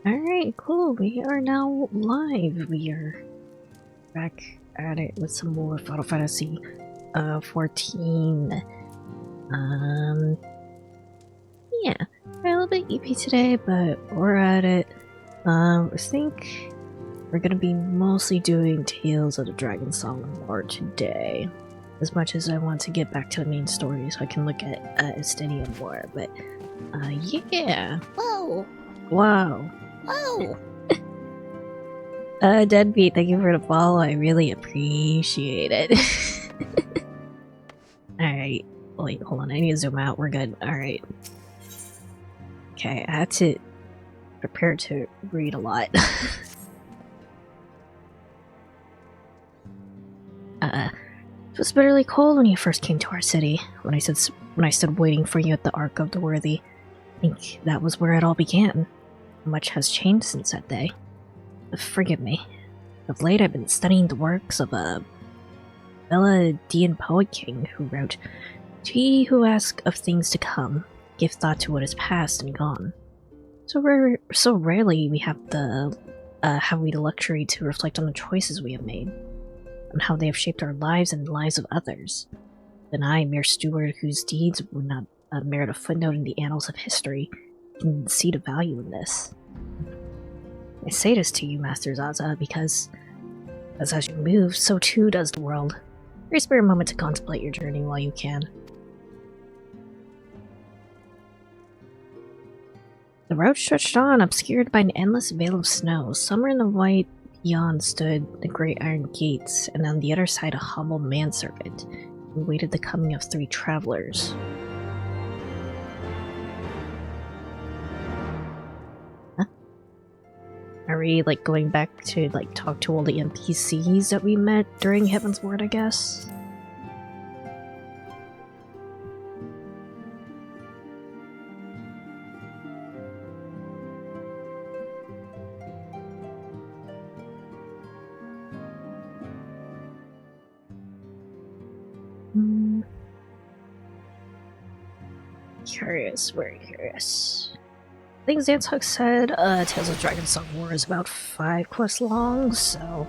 Alright, cool. We are now live. We are back at it with some more Final Fantasy 14. Um, yeah, we're a little bit EP today, but we're at it. I think we're gonna be mostly doing Tales of the Dragon Song more today. As much as I want to get back to the main story so I can look at Estedia more, but yeah. Whoa! Wow. Whoa! Deadbeat, thank you for the follow. I really appreciate it. Alright. Wait, hold on. I need to zoom out. We're good. Alright. Okay, I had to prepare to read a lot. It was bitterly cold when you first came to our city. When I stood waiting for you at the Ark of the Worthy. I think that was where it all began. Much has changed since that day. Forgive me. Of late, I've been studying the works of a Belladian poet king who wrote, "To ye who ask of things to come, give thought to what is past and gone." So rarely we have the luxury to reflect on the choices we have made, and how they have shaped our lives and the lives of others. And I, mere steward whose deeds would not merit a footnote in the annals of history, can see the value in this. I say this to you, Master Zaza, because as you move, so too does the world. Spare a moment to contemplate your journey while you can. The road stretched on, obscured by an endless veil of snow. Somewhere in the white beyond stood the great iron gates, and on the other side a humble manservant who waited the coming of 3 travelers. Huh? Are we, going back to, talk to all the NPCs that we met during Heaven's Word, I guess? Curious, very curious. I think Zantuk said Tales of Dragon Song War is about 5 quests long, so...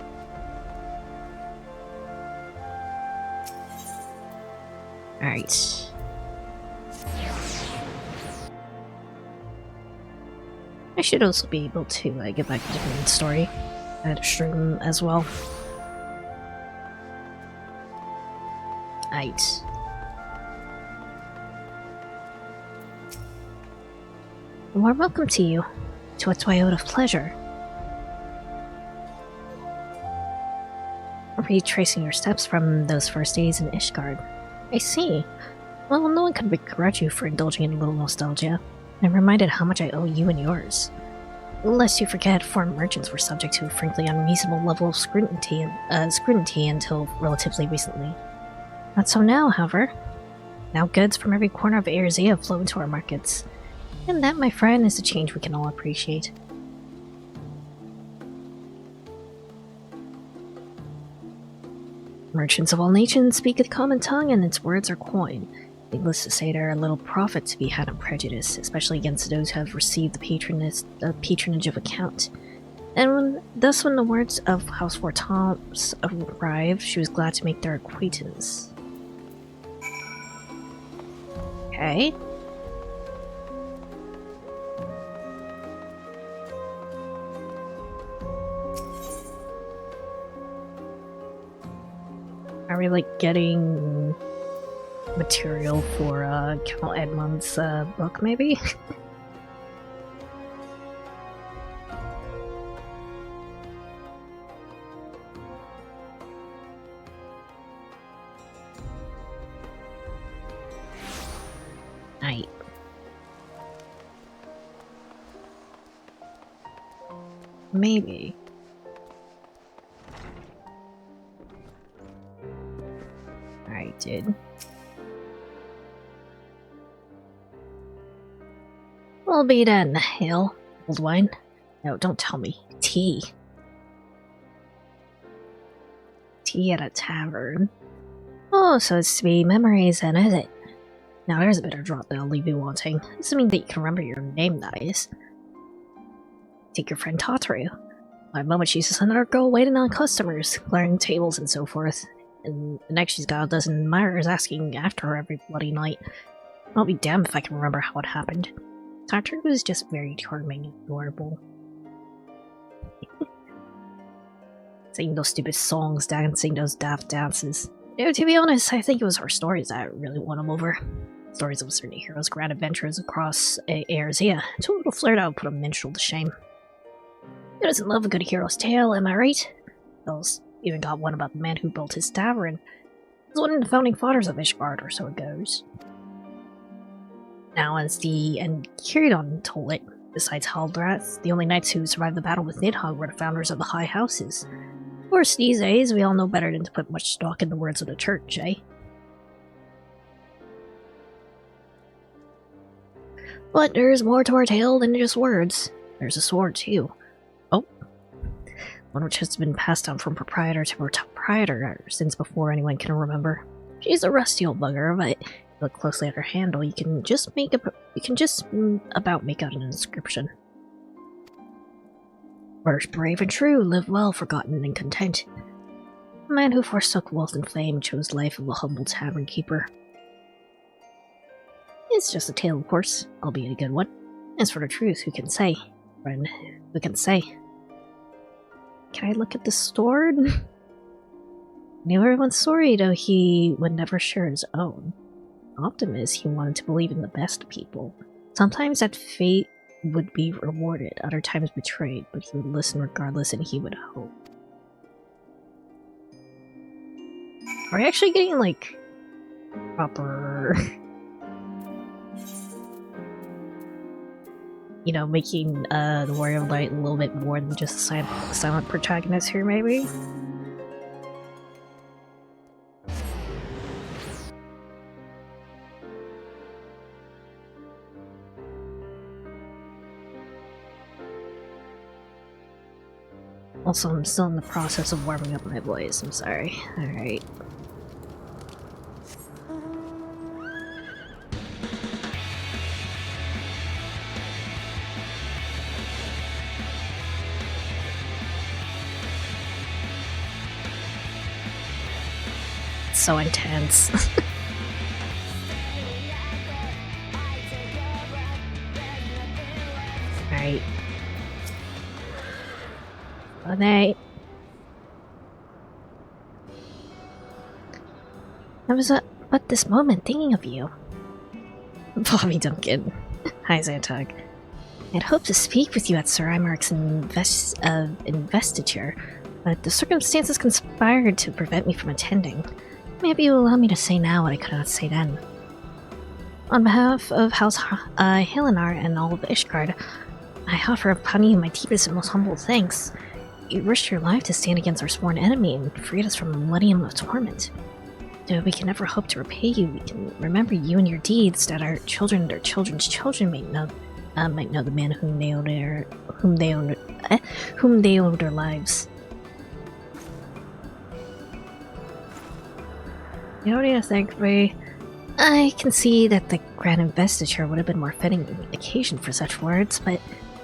Alright. I should also be able to get back to the main story at a stream as well. Right. A warm welcome to you, to a twilight of pleasure. Retracing your steps from those first days in Ishgard. I see. Well, no one can begrudge you for indulging in a little nostalgia. I'm reminded how much I owe you and yours. Lest you forget, foreign merchants were subject to a frankly unreasonable level of scrutiny until relatively recently. Not so now, however. Now goods from every corner of Aerzea flow into our markets. And that, my friend, is a change we can all appreciate. Merchants of all nations speak a common tongue, and its words are coin. Needless to say, there are little profit to be had in prejudice, especially against those who have received the patronage of account. And when the words of House Vortomps arrived, she was glad to make their acquaintance. Okay. Are we, getting material for, Count Edmund's, book, maybe? Right. Maybe. I did. Will be done, ale, old wine. No, don't tell me. Tea. Tea at a tavern. Oh, so it's to be memories then, is it? Now there's a bit of drop that'll leave you wanting. Doesn't mean that you can remember your name, that is. Take your friend Tataru. One moment she's another girl waiting on customers, clearing tables and so forth. And the next she's got a dozen admirers asking after her every bloody night. I'll be damned if I can remember how it happened. Tataru was just very charming and adorable. Singing those stupid songs, dancing those daft dances. You know, to be honest, I think it was her stories that really won him over. Stories of certain heroes' grand adventures across Aerzea. To a little flirt out put a minstrel to shame. Who doesn't love a good hero's tale, am I right? Those even got one about the man who built his tavern. He was one of the founding fathers of Ishgard, or so it goes. Now, as the Kiridon told it, besides Haldrath, the only knights who survived the battle with Nidhogg were the founders of the High Houses. Of course, these days, we all know better than to put much stock in the words of the church, eh? But there's more to our tale than just words. There's a sword, too. Oh. One which has been passed down from proprietor to proprietor since before anyone can remember. She's a rusty old bugger, but if you look closely at her handle, you can just about make out an inscription. First brave and true, live well, forgotten and content. A man who forsook wealth and fame chose life of a humble tavern keeper. It's just a tale, of course, albeit a good one. As for the truth, who can say? Friend, who can say? Can I look at the sword? I knew everyone's story, though he would never share his own. Optimist, he wanted to believe in the best people. Sometimes that fate would be rewarded, other times betrayed, but he would listen regardless and he would hope. Are we actually getting, like, proper... you know, making the Warrior of Light a little bit more than just a silent protagonist here, maybe? Also, I'm still in the process of warming up my voice, I'm sorry. Alright. It's so intense. Alright. Good night. I was but this moment thinking of you. Bobby Duncan. Hi, Zantog. I'd hoped to speak with you at Sir Imark's investiture, but the circumstances conspired to prevent me from attending. Maybe you'll allow me to say now what I could not say then. On behalf of House Helenar and all of Ishgard, I offer upon you my deepest and most humble thanks. You risked your life to stand against our sworn enemy and freed us from a millennium of torment. Though we can never hope to repay you, we can remember you and your deeds, that our children and their children's children might know the man whom they owe their lives. You know what I think, Ray? I can see that the grand investiture would have been more fitting occasion for such words, but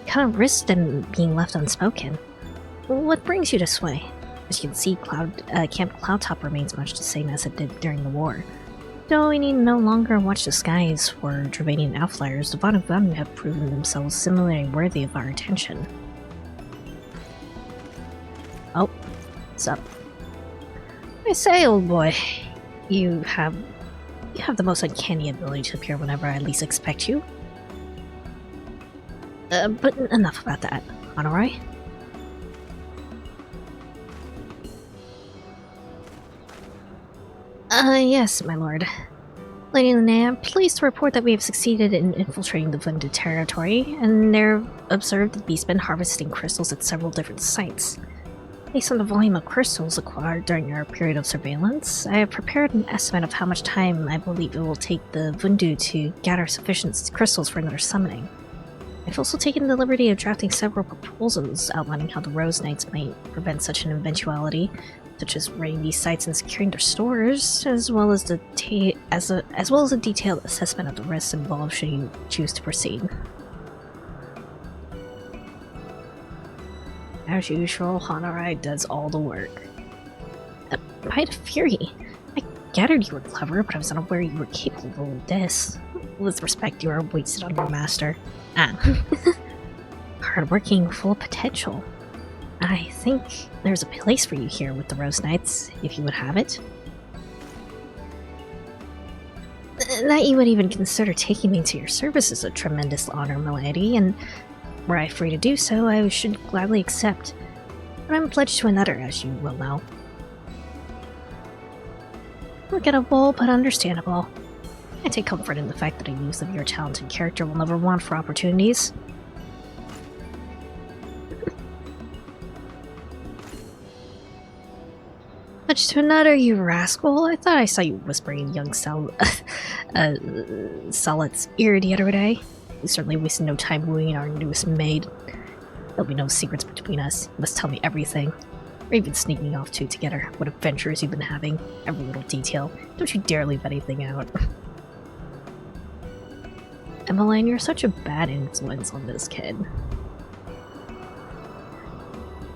kind of risked them being left unspoken. What brings you this way? As you can see, Camp Cloudtop remains much the same as it did during the war. Though we need no longer watch the skies for Dravanian outflyers, the Von have proven themselves similarly worthy of our attention. Oh, what's up? I say, old boy, you have the most uncanny ability to appear whenever I least expect you. But enough about that, Honorai. Yes, my lord. Lady Linnea, I'm pleased to report that we have succeeded in infiltrating the Vundu territory, and there observed the beastmen harvesting crystals at several different sites. Based on the volume of crystals acquired during our period of surveillance, I have prepared an estimate of how much time I believe it will take the Vundu to gather sufficient crystals for another summoning. I've also taken the liberty of drafting several proposals outlining how the Rose Knights might prevent such an eventuality, such as raiding these sites and securing their stores, as well as a detailed assessment of the risks involved should you choose to proceed. As usual, Hanarai does all the work. Pride of Fury. I gathered you were clever, but I was unaware you were capable of this. With respect, you are wasted on your master. Hardworking, full of potential. I think there's a place for you here with the Rose Knights, if you would have it. That you would even consider taking me into your service is a tremendous honor, milady, and were I free to do so, I should gladly accept. But I'm pledged to another, as you well know. Forgettable, but understandable. I take comfort in the fact that a youth of your talent and character will never want for opportunities. Much to another, you rascal. I thought I saw you whispering in young Salet's ear the other day. You certainly wasted no time wooing our newest maid. There'll be no secrets between us. You must tell me everything. Or even sneaking off to together. What adventures you've been having. Every little detail. Don't you dare leave anything out. Emmeline, you're such a bad influence on this kid.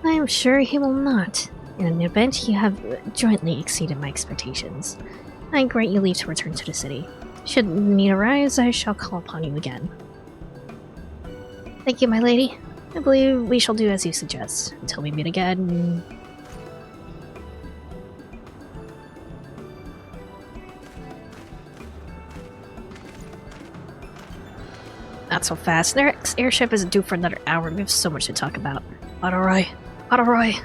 I am sure he will not. In an event, you have jointly exceeded my expectations. I grant you leave to return to the city. Should need arise, I shall call upon you again. Thank you, my lady. I believe we shall do as you suggest. Until we meet again... Not so fast. Their airship isn't due for another hour. We have so much to talk about. Hanarai! Hanarai!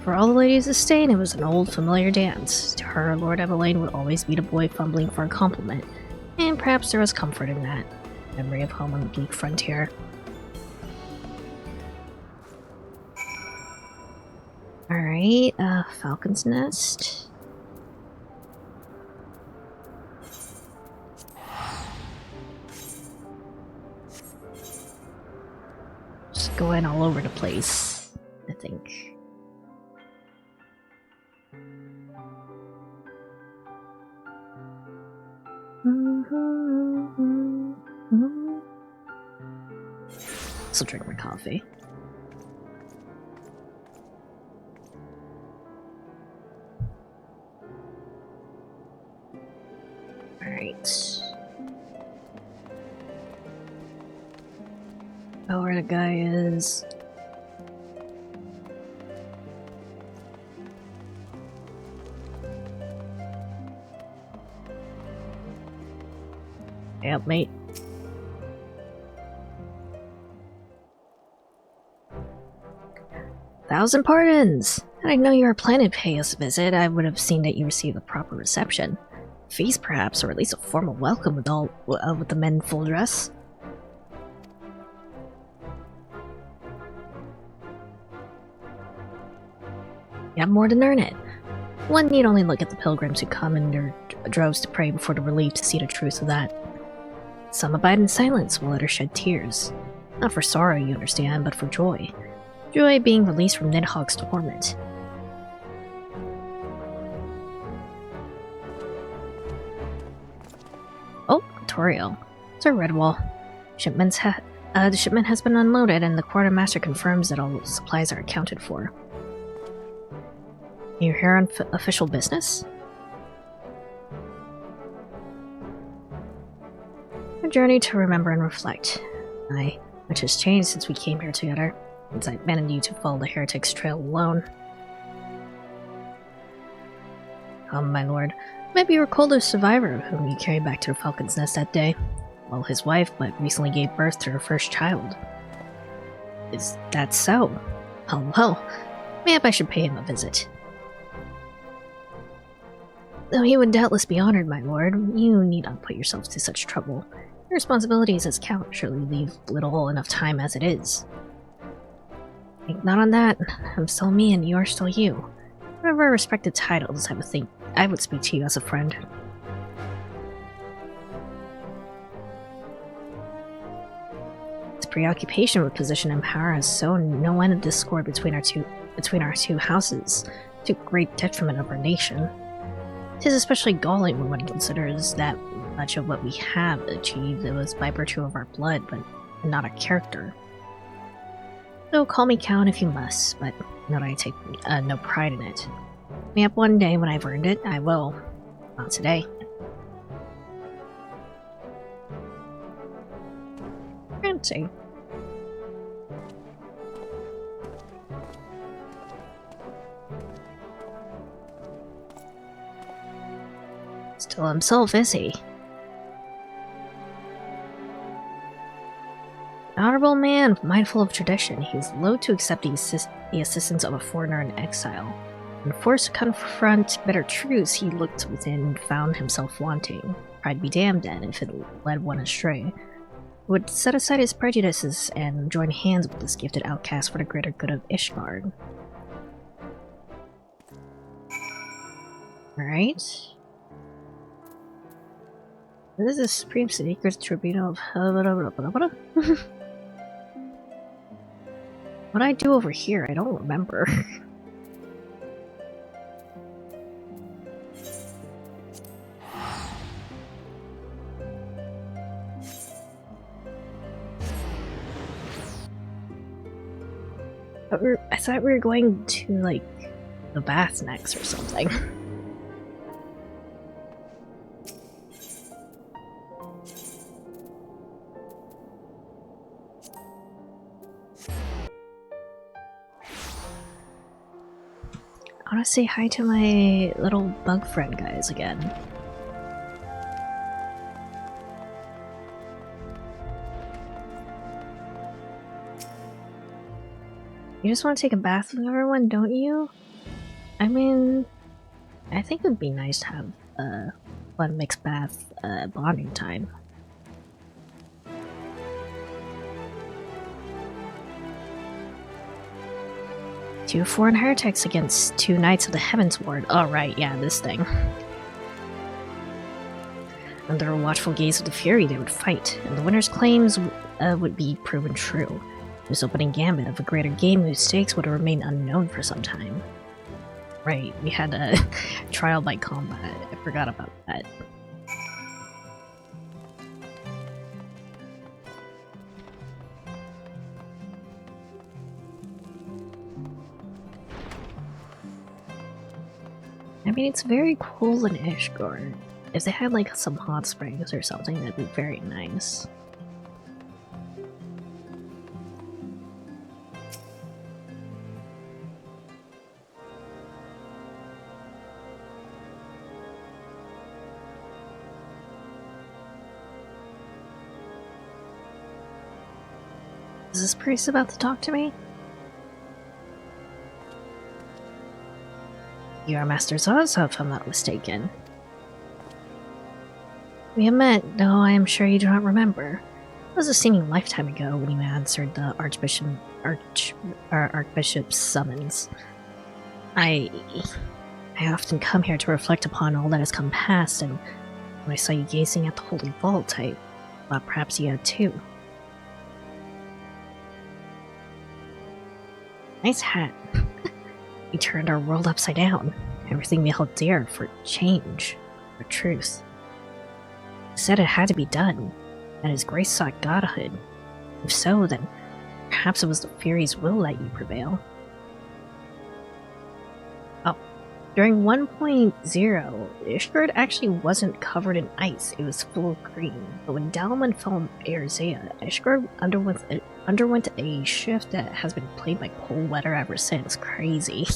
For all the ladies of Stain, it was an old familiar dance. To her, Lord Evelyn would always be the boy fumbling for a compliment, and perhaps there was comfort in that. Memory of home on the bleak frontier. Alright, Falcon's Nest. Just going all over the place, I think. So drink my coffee. Alright. Oh, where the guy is. Help me. Thousand pardons! Had I known you were planning to pay us a visit, I would have seen that you received a proper reception. Feast, perhaps, or at least a formal welcome with the men in full dress. You have more than earn it. One need only look at the pilgrims who come in their droves to pray before the relief to see the truth of that. Some abide in silence while others shed tears. Not for sorrow, you understand, but for joy. Joy being released from Nidhogg's torment. Oh, Toriel. Sir Redwall. The shipment has been unloaded, and the quartermaster confirms that all supplies are accounted for. You're here on official business? A journey to remember and reflect. Aye, much has changed since we came here together, since I abandoned you to follow the heretic's trail alone. My lord, maybe you recall the survivor whom you carried back to the Falcon's Nest that day. Well, his wife but recently gave birth to her first child. Is that so? Oh well, maybe I should pay him a visit. Though he would doubtless be honored, my lord, you need not put yourself to such trouble. Your responsibilities as Count surely leave little enough time as it is. Think not on that. I'm still me and you are still you. Whatever our respected titles, I would speak to you as a friend. Its preoccupation with position and power has sown no end of discord between our two houses, to great detriment of our nation. 'Tis especially galling when one considers that much of what we have achieved it was by virtue of our blood, but not a character. So call me Count if you must, but know that I take no pride in it. Maybe one day when I've earned it, I will. Not today. Fancy. Still himself, is he? An honorable man, mindful of tradition, he was loath to accept the assistance of a foreigner in exile. When forced to confront bitter truths, he looked within and found himself wanting. Pride be damned then if it led one astray. He would set aside his prejudices and join hands with this gifted outcast for the greater good of Ishgard. Alright. This is a Supreme Seeker's Tribunal of what I do over here, I don't remember. But I thought we were going to, like, the bath next or something. I want to say hi to my little bug friend guys again. You just want to take a bath with everyone, don't you? I mean, I think it would be nice to have one mixed bath bonding time. Two foreign heretics against two knights of the Heavens Ward. Oh right, yeah, this thing. Under a watchful gaze of the Fury, they would fight, and the winner's claims would be proven true. This opening gambit of a greater game whose stakes would remain unknown for some time. Right, we had a trial by combat. I forgot about that. I mean, it's very cool in Ishgard. If they had like some hot springs or something, that'd be very nice. Is this priest about to talk to me? You are Master Zaza, if I'm not mistaken. We have met, though I am sure you do not remember. It was a seeming lifetime ago when you answered the Archbishop's summons. I often come here to reflect upon all that has come past, and when I saw you gazing at the holy vault, I thought perhaps you had too. Nice hat. You turned our world upside down. Everything we held dear for change, for truth. He said it had to be done, that his grace sought godhood. If so, then perhaps it was the Fury's will that you prevail. Oh, during 1.0, Ishgard actually wasn't covered in ice, it was full of green. But when Dalman fell on Erzea, Ishgard underwent a shift that has been plagued by cold weather ever since. Crazy.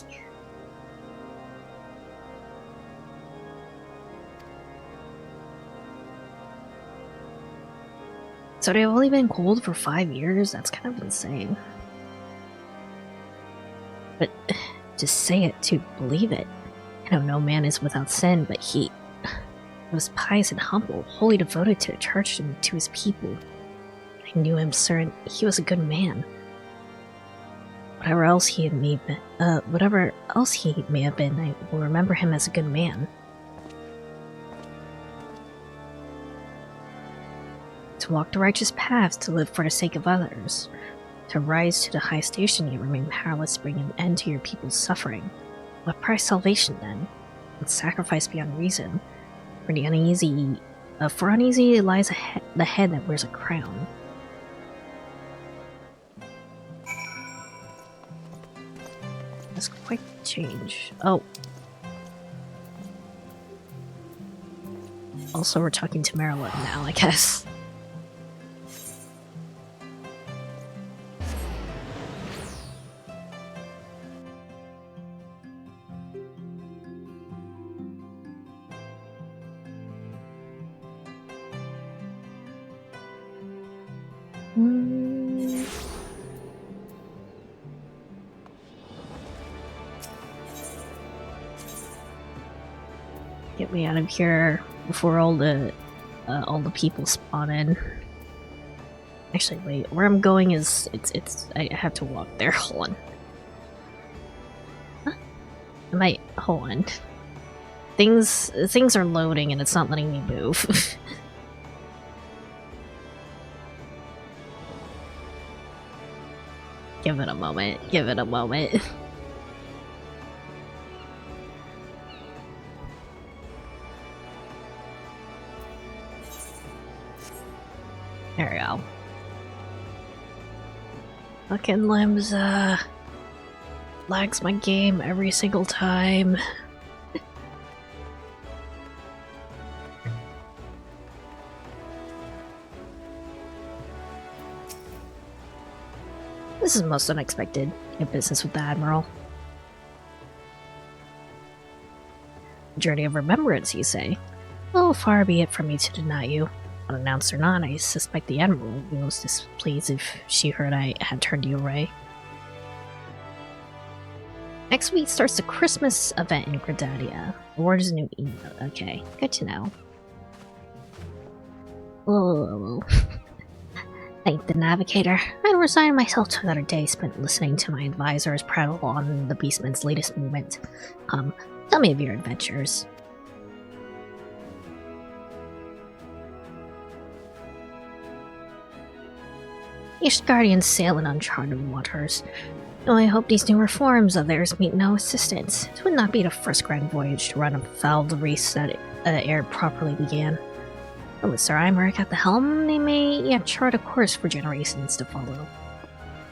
So they've only been cold for 5 years? That's kind of insane. But to say it, to believe it. I know no man is without sin, but he was pious and humble, wholly devoted to the church and to his people. I knew him, sir, and he was a good man. Whatever else he may have been, I will remember him as a good man. To walk the righteous paths, to live for the sake of others, to rise to the high station yet remain powerless to bring an end to your people's suffering. What price salvation then? and sacrifice beyond reason. For uneasy lies the head that wears a crown. That's quite a change. Oh. Also, we're talking to Marilyn now, I guess. Get me out of here before all the people spawn in. Actually, wait. Where I'm going is I have to walk there. Hold on. Huh? Hold on. Things are loading and it's not letting me move. Give it a moment. Give it a moment. There we go. Fucking limbs, lags my game every single time. This is most unexpected. In business with the Admiral. Journey of remembrance, you say? Well, far be it from me to deny you. Unannounced or not, I suspect the Admiral would be most displeased if she heard I had turned you away. Next week starts the Christmas event in Gradadia. The word is a new emote. Okay, good to know. Whoa. Thank the Navigator. I resigned myself to another day spent listening to my advisors prattle on the Beastman's latest movement. Tell me of your adventures. Each guardians sail in uncharted waters. Oh, I hope these new reforms of theirs meet no assistance. It would not be the first grand voyage to run afoul of the race that ere properly began. But with Sir Imeric at the helm, they may yet chart a course for generations to follow.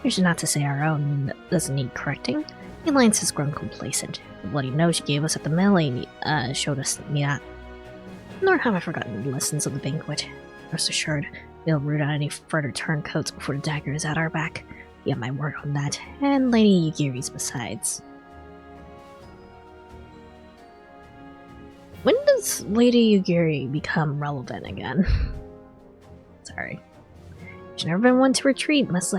Here's not to say our own doesn't need correcting. The Alliance has grown complacent. The bloody nose you gave us at the melee showed us that. Nor have I forgotten the lessons of the banquet. Rest assured, we'll root out any further turncoats before the dagger is at our back. You have my word on that, and Lady Yugiri's besides. When does Lady Yugiri become relevant again? Sorry. She's never been one to retreat, much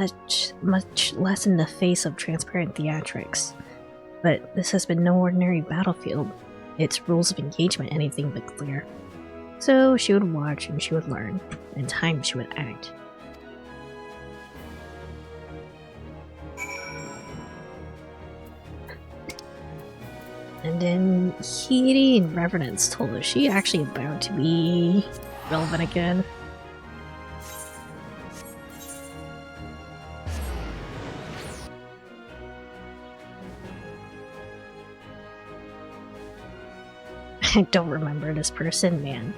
less in the face of transparent theatrics. But this has been no ordinary battlefield. Its rules of engagement anything but clear. So she would watch and she would learn. In time she would act. And then Kitty and Reverence told us she actually about to be relevant again. I don't remember this person, man.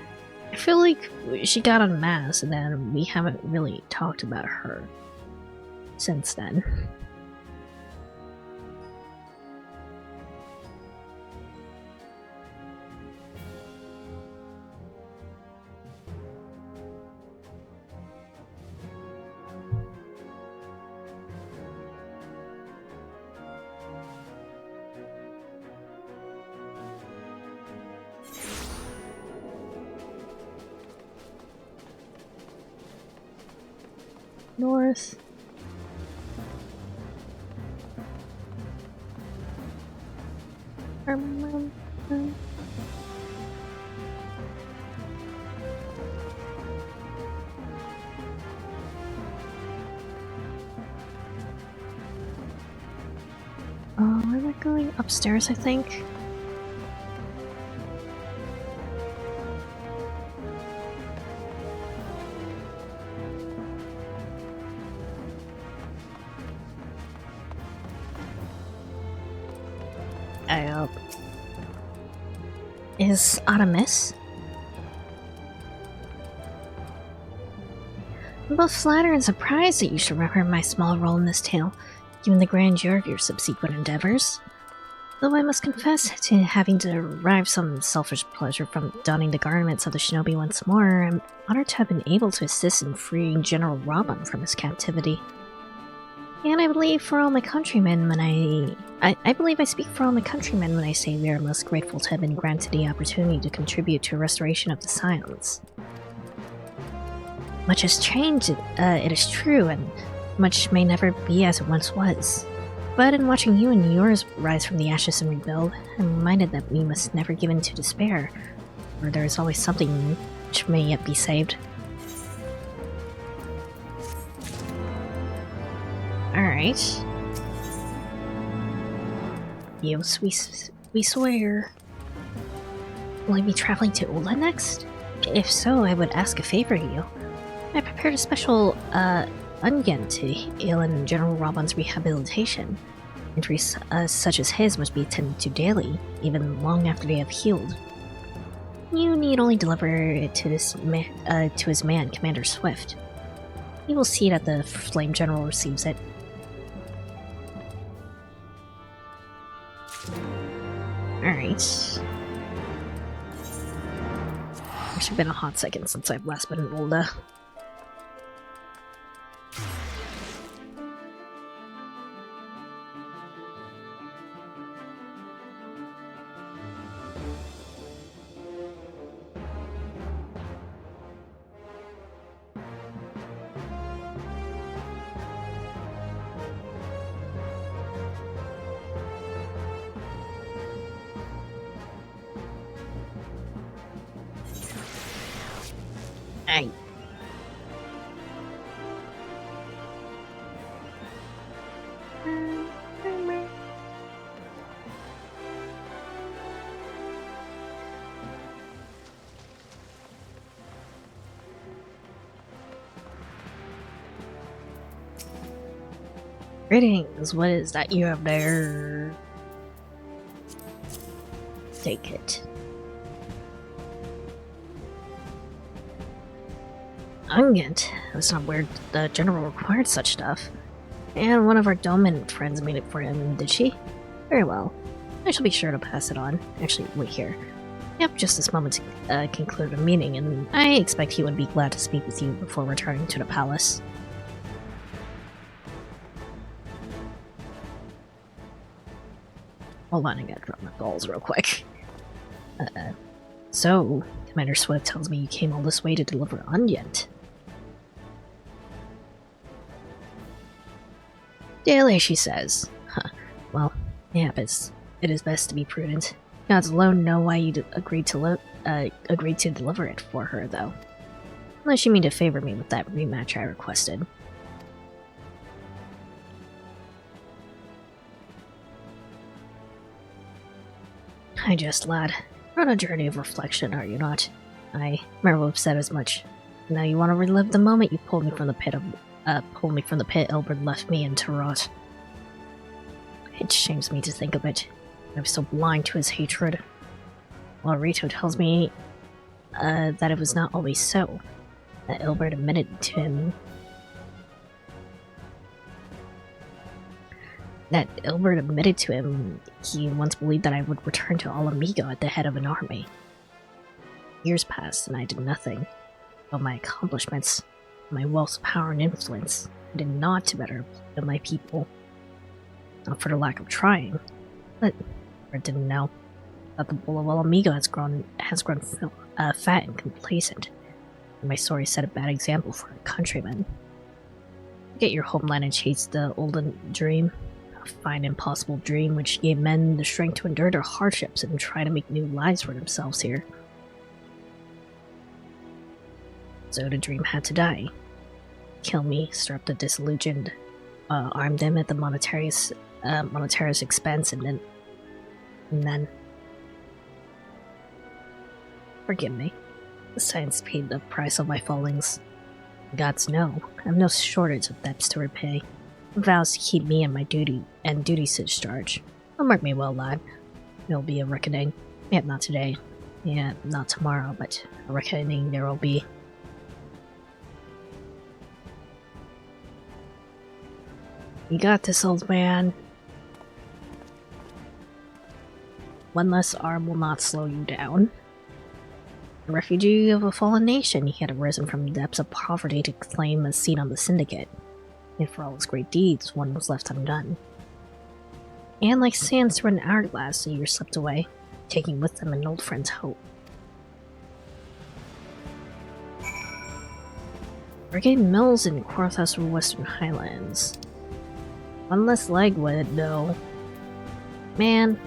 I feel like she got unmasked and then we haven't really talked about her since then. North. Oh, we're going upstairs, I think. Is aught amiss? I'm both flattered and surprised that you should remember my small role in this tale, given the grandeur of your subsequent endeavors. Though I must confess to having derived some selfish pleasure from donning the garments of the shinobi once more, I'm honored to have been able to assist in freeing General Raban from his captivity. And I believe for all my countrymen when I believe I speak for all my countrymen when I say we are most grateful to have been granted the opportunity to contribute to a restoration of the silence. Much has changed, it is true, and much may never be as it once was. But in watching you and yours rise from the ashes and rebuild, I'm reminded that we must never give in to despair, for there is always something which may yet be saved. Alright. Yes, we swear. Will I be traveling to Ola next? If so, I would ask a favor of you. I prepared a special, onion to aid in General Raban's rehabilitation. Injuries such as his must be attended to daily, even long after they have healed. You need only deliver it to his man, Commander Swift. He will see that the Flame General receives it. Alright. It's been a hot second since I've last been in Ulda. Hey. Greetings, what is that you have there? Take it. Ungent? That's not weird. The general required such stuff. And one of our dominant friends made it for him, did she? Very well. I shall be sure to pass it on. Actually, wait here. Yep, just this moment to conclude a meeting, and I expect he would be glad to speak with you before returning to the palace. Hold on, I gotta drop my balls real quick. So, Commander Swift tells me you came all this way to deliver Ungent. Daily, she says. Huh. Well, yeah, but it is best to be prudent. Gods alone know why you agreed to deliver it for her, though. Unless you mean to favor me with that rematch I requested. I jest, lad. You're on a journey of reflection, are you not? I remember we've said as much. Now you want to relive the moment you pulled me from the pit Elbert left me in to rot. It shames me to think of it. I was so blind to his hatred. While Rito tells me that it was not always so. That Elbert admitted to him he once believed that I would return to Alamigo at the head of an army. Years passed and I did nothing. But my accomplishments, my wealth, power, and influence, I did not to better my people. Not for the lack of trying, but I didn't know that the bull of Alamigo has grown fat and complacent. And my story set a bad example for our countrymen. Get your homeland and chase the olden dream. A fine, impossible dream which gave men the strength to endure their hardships and try to make new lives for themselves here. So the dream had to die. Kill me, stir up the disillusioned, arm them at the monetarist expense, and then... Forgive me. The science paid the price of my fallings. Gods know, I have no shortage of debts to repay. Vows to keep me and my duties to discharge. Don't mark me well, lad. There'll be a reckoning. Yet not today. Yeah, not tomorrow, but a reckoning there will be. You got this, old man. One less arm will not slow you down. A refugee of a fallen nation, he had arisen from the depths of poverty to claim a seat on the Syndicate. And for all his great deeds, one was left undone. And like sands through an hourglass, the years slipped away, taking with them an old friend's hope. Brigade Mills in Quarthus Western Highlands. One less leg with it, though. Man.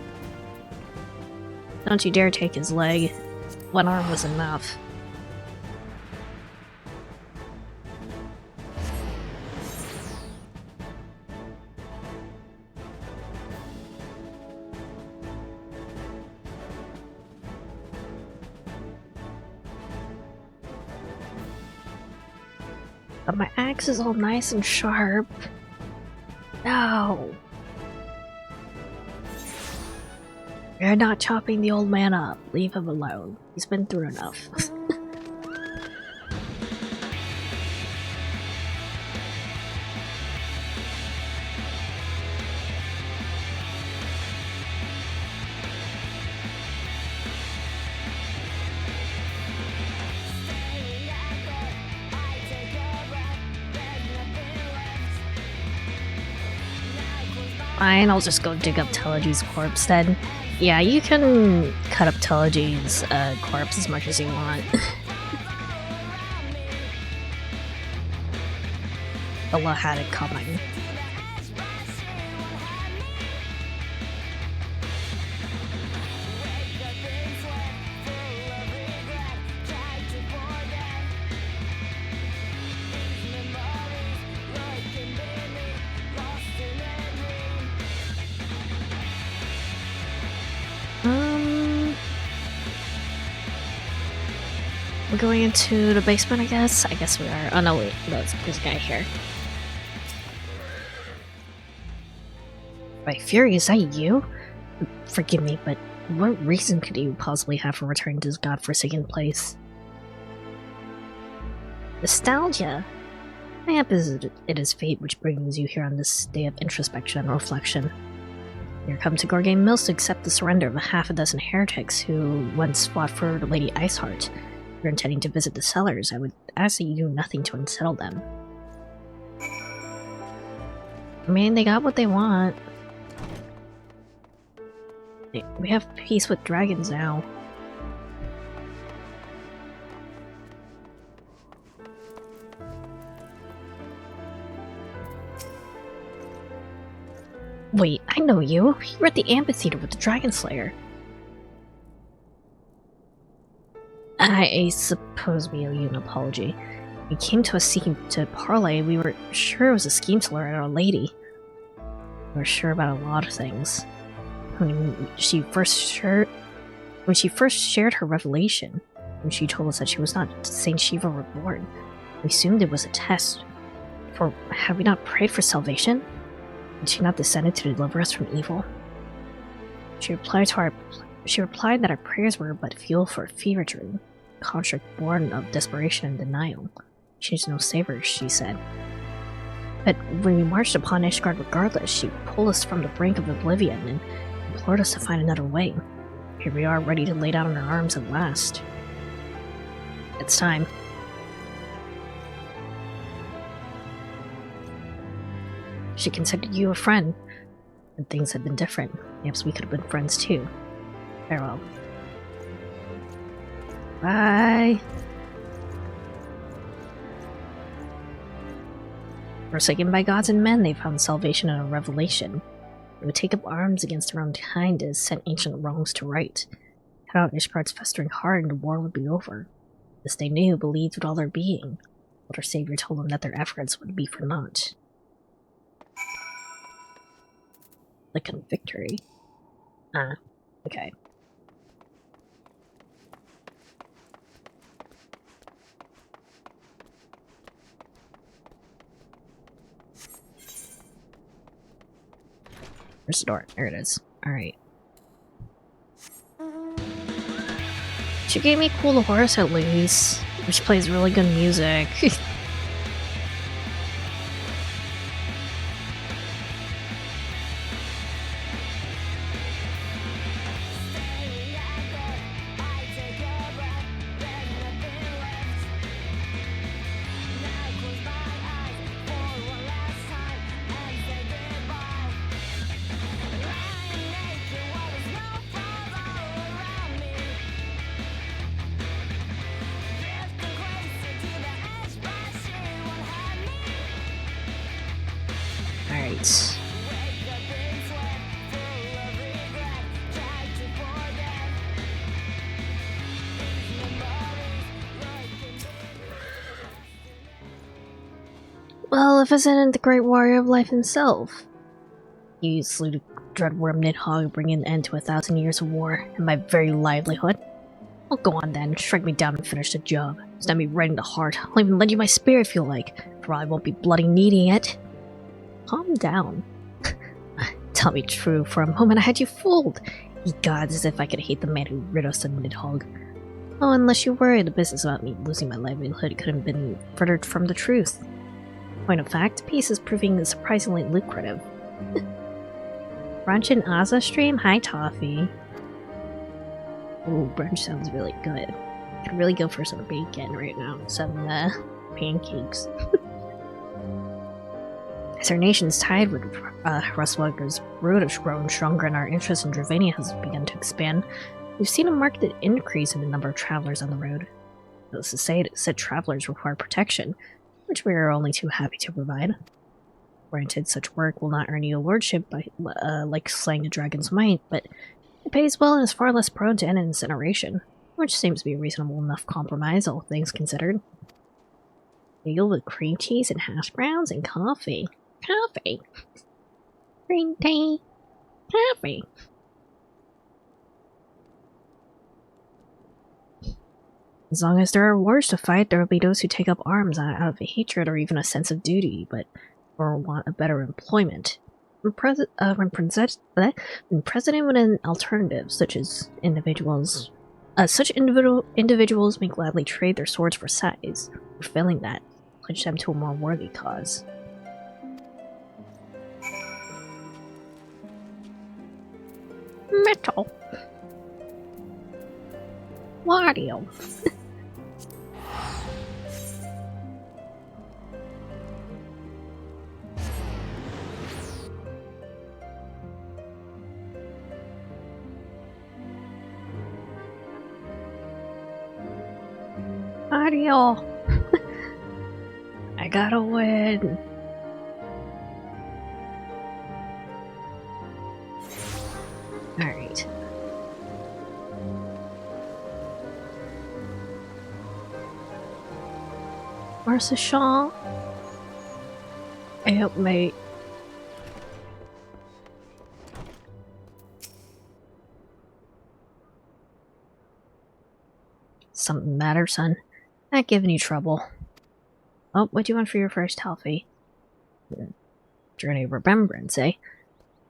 Don't you dare take his leg. One arm was enough. But my axe is all nice and sharp. No! You're not chopping the old man up. Leave him alone. He's been through enough. Fine, I'll just go dig up Telegi's corpse then. Yeah, you can cut up Telegi's corpse as much as you want. Allah had it coming. We're going into the basement, I guess? I guess we are. Oh no, wait. There's a guy here. By Fury, is that you? Forgive me, but what reason could you possibly have for returning to this godforsaken place? Nostalgia! Mayhap it is fate which brings you here on this day of introspection and reflection. You're come to Gorgane Mills to accept the surrender of a half a dozen heretics who once fought for Lady Iceheart. If you're intending to visit the cellars, I would ask that you do nothing to unsettle them. I mean, they got what they want. We have peace with dragons now. Wait, I know you. You were at the amphitheater with the Dragon Slayer. I suppose we owe you an apology. You came to us seeking to parley. We were sure it was a scheme to lure out Our Lady. We were sure about a lot of things. When she first shared her revelation, when she told us that she was not Saint Shiva reborn, we assumed it was a test. For had we not prayed for salvation? Had she not descended to deliver us from evil? She replied that our prayers were but fuel for a fever dream, a construct born of desperation and denial. She is no saver, she said. But when we marched upon Ishgard regardless, she pulled us from the brink of oblivion and implored us to find another way. Here we are, ready to lay down our arms at last. It's time. She considered you a friend, and things had been different. Perhaps we could have been friends too. Farewell. Bye! Forsaken by gods and men, they found salvation in a revelation. They would take up arms against their own kind to set ancient wrongs to right. Cut out Ishgard's festering heart and the war would be over. This they knew, believed with all their being. But our savior told them that their efforts would be for naught. Like a victory. Okay. Where's the door? There it is. Alright. She gave me Cool the Horse at least, which plays really good music. Alright. Well, if it isn't the great warrior of life himself. You slew the dreadworm Nidhogg, bringing an end to 1,000 years of war and my very livelihood. Well, go on then, strike me down and finish the job. Stab me right in the heart. I'll even lend you my spear if you like, for I won't be bloody needing it. Calm down. Tell me true, for a moment I had you fooled. Ye gods, as if I could hate the man who rid us of Nidhogg. Oh, unless you worry, the business about me losing my livelihood could have been further from the truth. Point of fact, peace is proving surprisingly lucrative. Brunch and Aza stream? Hi, Toffee. Ooh, brunch sounds really good. Could really go for some bacon right now. Some, pancakes. As our nation's tide with Rustwalker's root has grown stronger and our interest in Dravania has begun to expand, we've seen a marked increase in the number of travelers on the road. Needless to say, said travelers require protection, which we are only too happy to provide. Granted, such work will not earn you a lordship by, like slaying a dragon's might, but it pays well and is far less prone to end in incineration, which seems to be a reasonable enough compromise, all things considered. Bagel with cream cheese and hash browns and coffee. Coffee! Green tea! Coffee! As long as there are wars to fight, there will be those who take up arms out of hatred or even a sense of duty, but or want a better employment. When presented with an alternative, such individuals may gladly trade their swords for size, or failing that, pledge them to a more worthy cause. Metal. Wario. Mario! I gotta win! Alright. Where's the Shaw? Hey up, mate. Something matter, son? Not giving you trouble. Oh, what do you want for your first healthy? Journey of Remembrance, eh?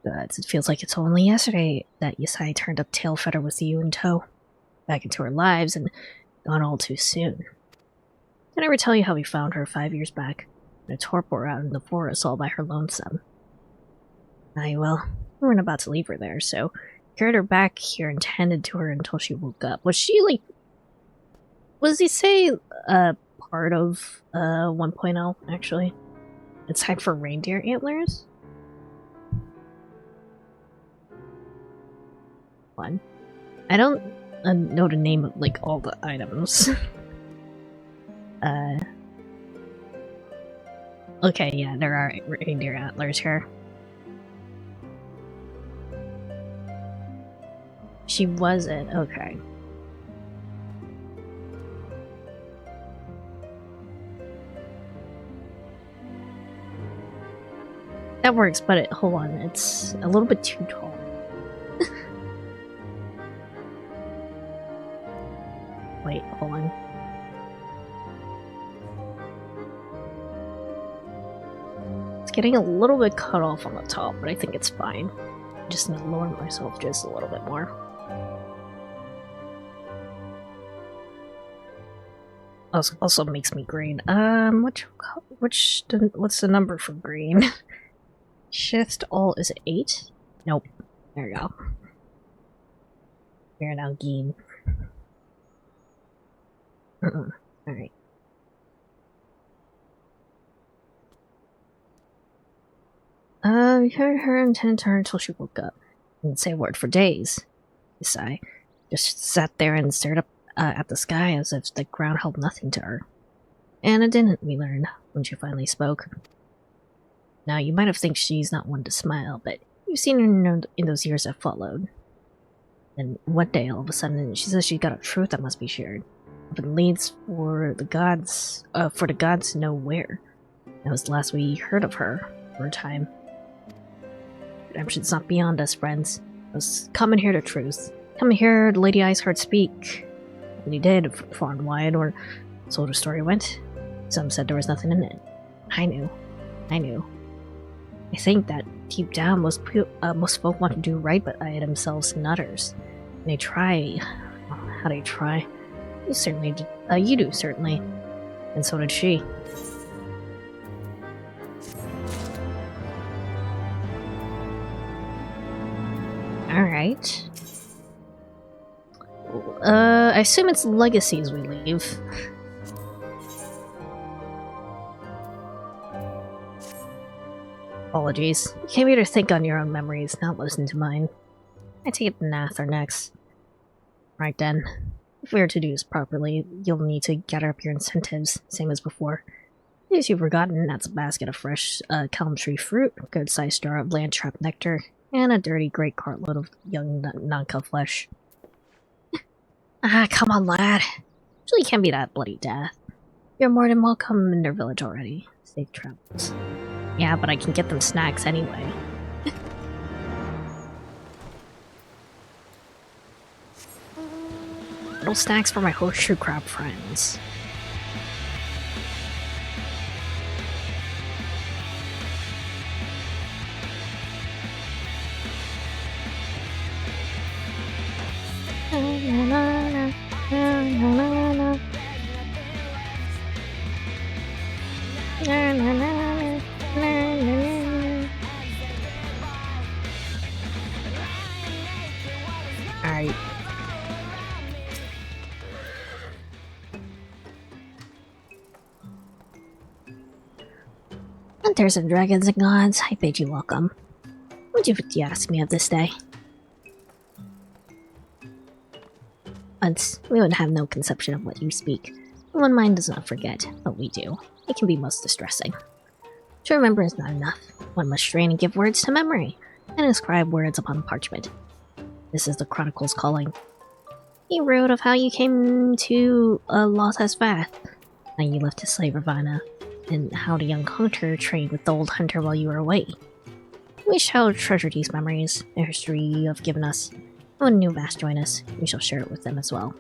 But it feels like it's only yesterday that Yasai turned up Tailfeather with you in tow. Back into our lives, and gone all too soon. Did I ever tell you how we found her 5 years back? In a torpor out in the forest all by her lonesome. Aye, well, we weren't about to leave her there, so carried her back here and tended to her until she woke up. Was she, like... Was he say, part of, 1.0, actually? It's time for reindeer antlers? One. I don't know the name of, like, all the items. Okay, yeah, there are reindeer antlers here. She wasn't, okay. That works, but hold on, it's a little bit too tall. Wait, hold on. It's getting a little bit cut off on the top, but I think it's fine. Just need to lower myself just a little bit more. Also makes me green. What's the number for green? Shift Alt is it 8? Nope. There we go. We're now green. Alright. We heard her intent to her until she woke up. Didn't say a word for days. I sigh. Just sat there and stared up at the sky as if the ground held nothing to her. And it didn't, we learned, when she finally spoke. Now, you might have think she's not one to smile, but you've seen her in those years that followed. And one day, all of a sudden, she says she's got a truth that must be shared. But leads for the gods to know where. That was the last we heard of her for a time. Redemption's not beyond us, friends. Let's come and hear the truth. Come and hear the Lady Eyes heard speak. And he did, far and wide, or so the story went. Some said there was nothing in it. I knew. I think that deep down most folk want to do right by themselves and others. And they try. How they try? You certainly did. You do, certainly. And so did she. Alright. I assume it's legacies we leave. Apologies. You came here to think on your own memories, not listen to mine. I take it the Nath are next. Right then. If we are to do this properly, you'll need to gather up your incentives, same as before. As you've forgotten, that's a basket of fresh calm tree fruit, a good-sized jar of land trap nectar, and a dirty great cartload of young non-cut flesh. Come on, lad. Usually can't be that bloody death. You're more than welcome in their village already. Safe travels. Yeah, but I can get them snacks anyway. Little snacks for my horseshoe crab friends. Alright. Hunters of dragons and gods, I bid you welcome. Would you ask me of this day? Once, we would have no conception of what you speak. One mind does not forget, but we do. It can be most distressing. To remember is not enough. One must strain and give words to memory, and inscribe words upon parchment. This is the Chronicle's calling. He wrote of how you came to Loth's Path, how you left his slave Ravana, and how the young hunter trained with the old hunter while you were away. We shall treasure these memories, the history you have given us. When new Vast join us, we shall share it with them as well.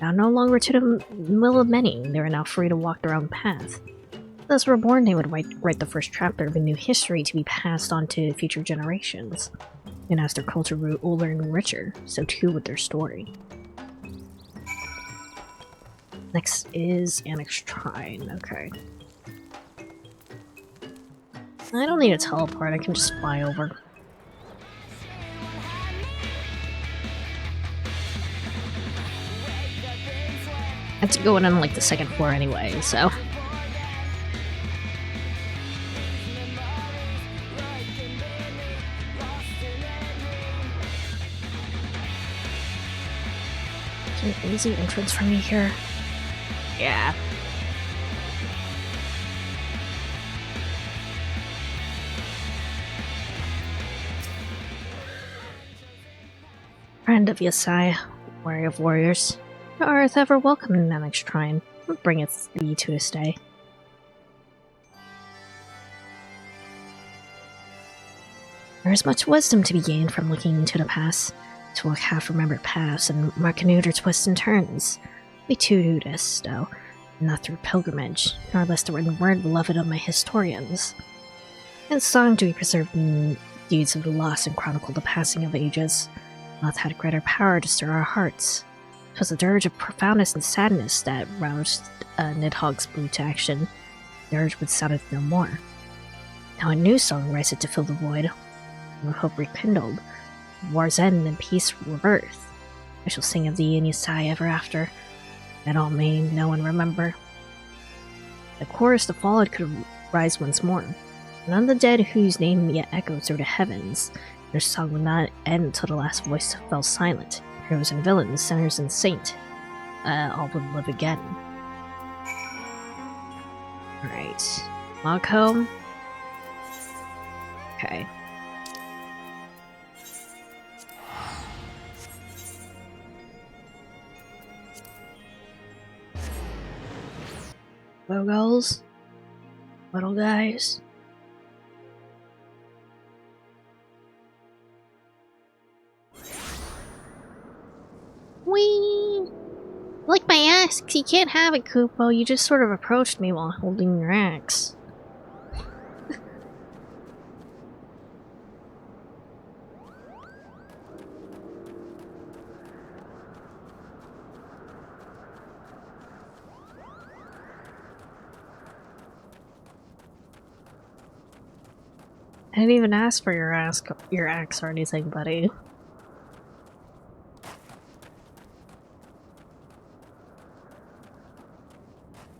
Now no longer to the will of many, they are now free to walk their own path. Thus reborn, they would write the first chapter of a new history to be passed on to future generations. And as their culture grew older and richer, so too would their story. Next is Annex Shrine, okay. I don't need a teleport, I can just fly over. It's going on like the second floor anyway, so. Is there an easy entrance for me here? Yeah. Friend of Yesai, warrior of warriors. Art ever welcome in Namak's shrine. What bringeth thee to this day? There is much wisdom to be gained from looking into the past, to walk half-remembered paths and mark anew their twists and turns. We too do this, though, not through pilgrimage, nor less the written word beloved of my historians. In song do we preserve the deeds of the lost and chronicle the passing of ages. Loth had greater power to stir our hearts. 'Twas a dirge of profoundness and sadness that roused Nidhogg's mood to action. The urge would sound no more. Now a new song riseth to fill the void, and hope rekindled. War's end and peace rebirth. I shall sing of thee in Yesai ever after, that all may know and remember. The chorus that followed could rise once more. None of the dead whose name yet echoed through the heavens, their song would not end until the last voice fell silent. Heroes and villains, sinners and saint, all would live again. Alright. Log home. Okay. Logos. Little guys. Whee! Like my axe, you can't have it, Kupo. You just sort of approached me while holding your axe. I didn't even ask for your axe or anything, buddy.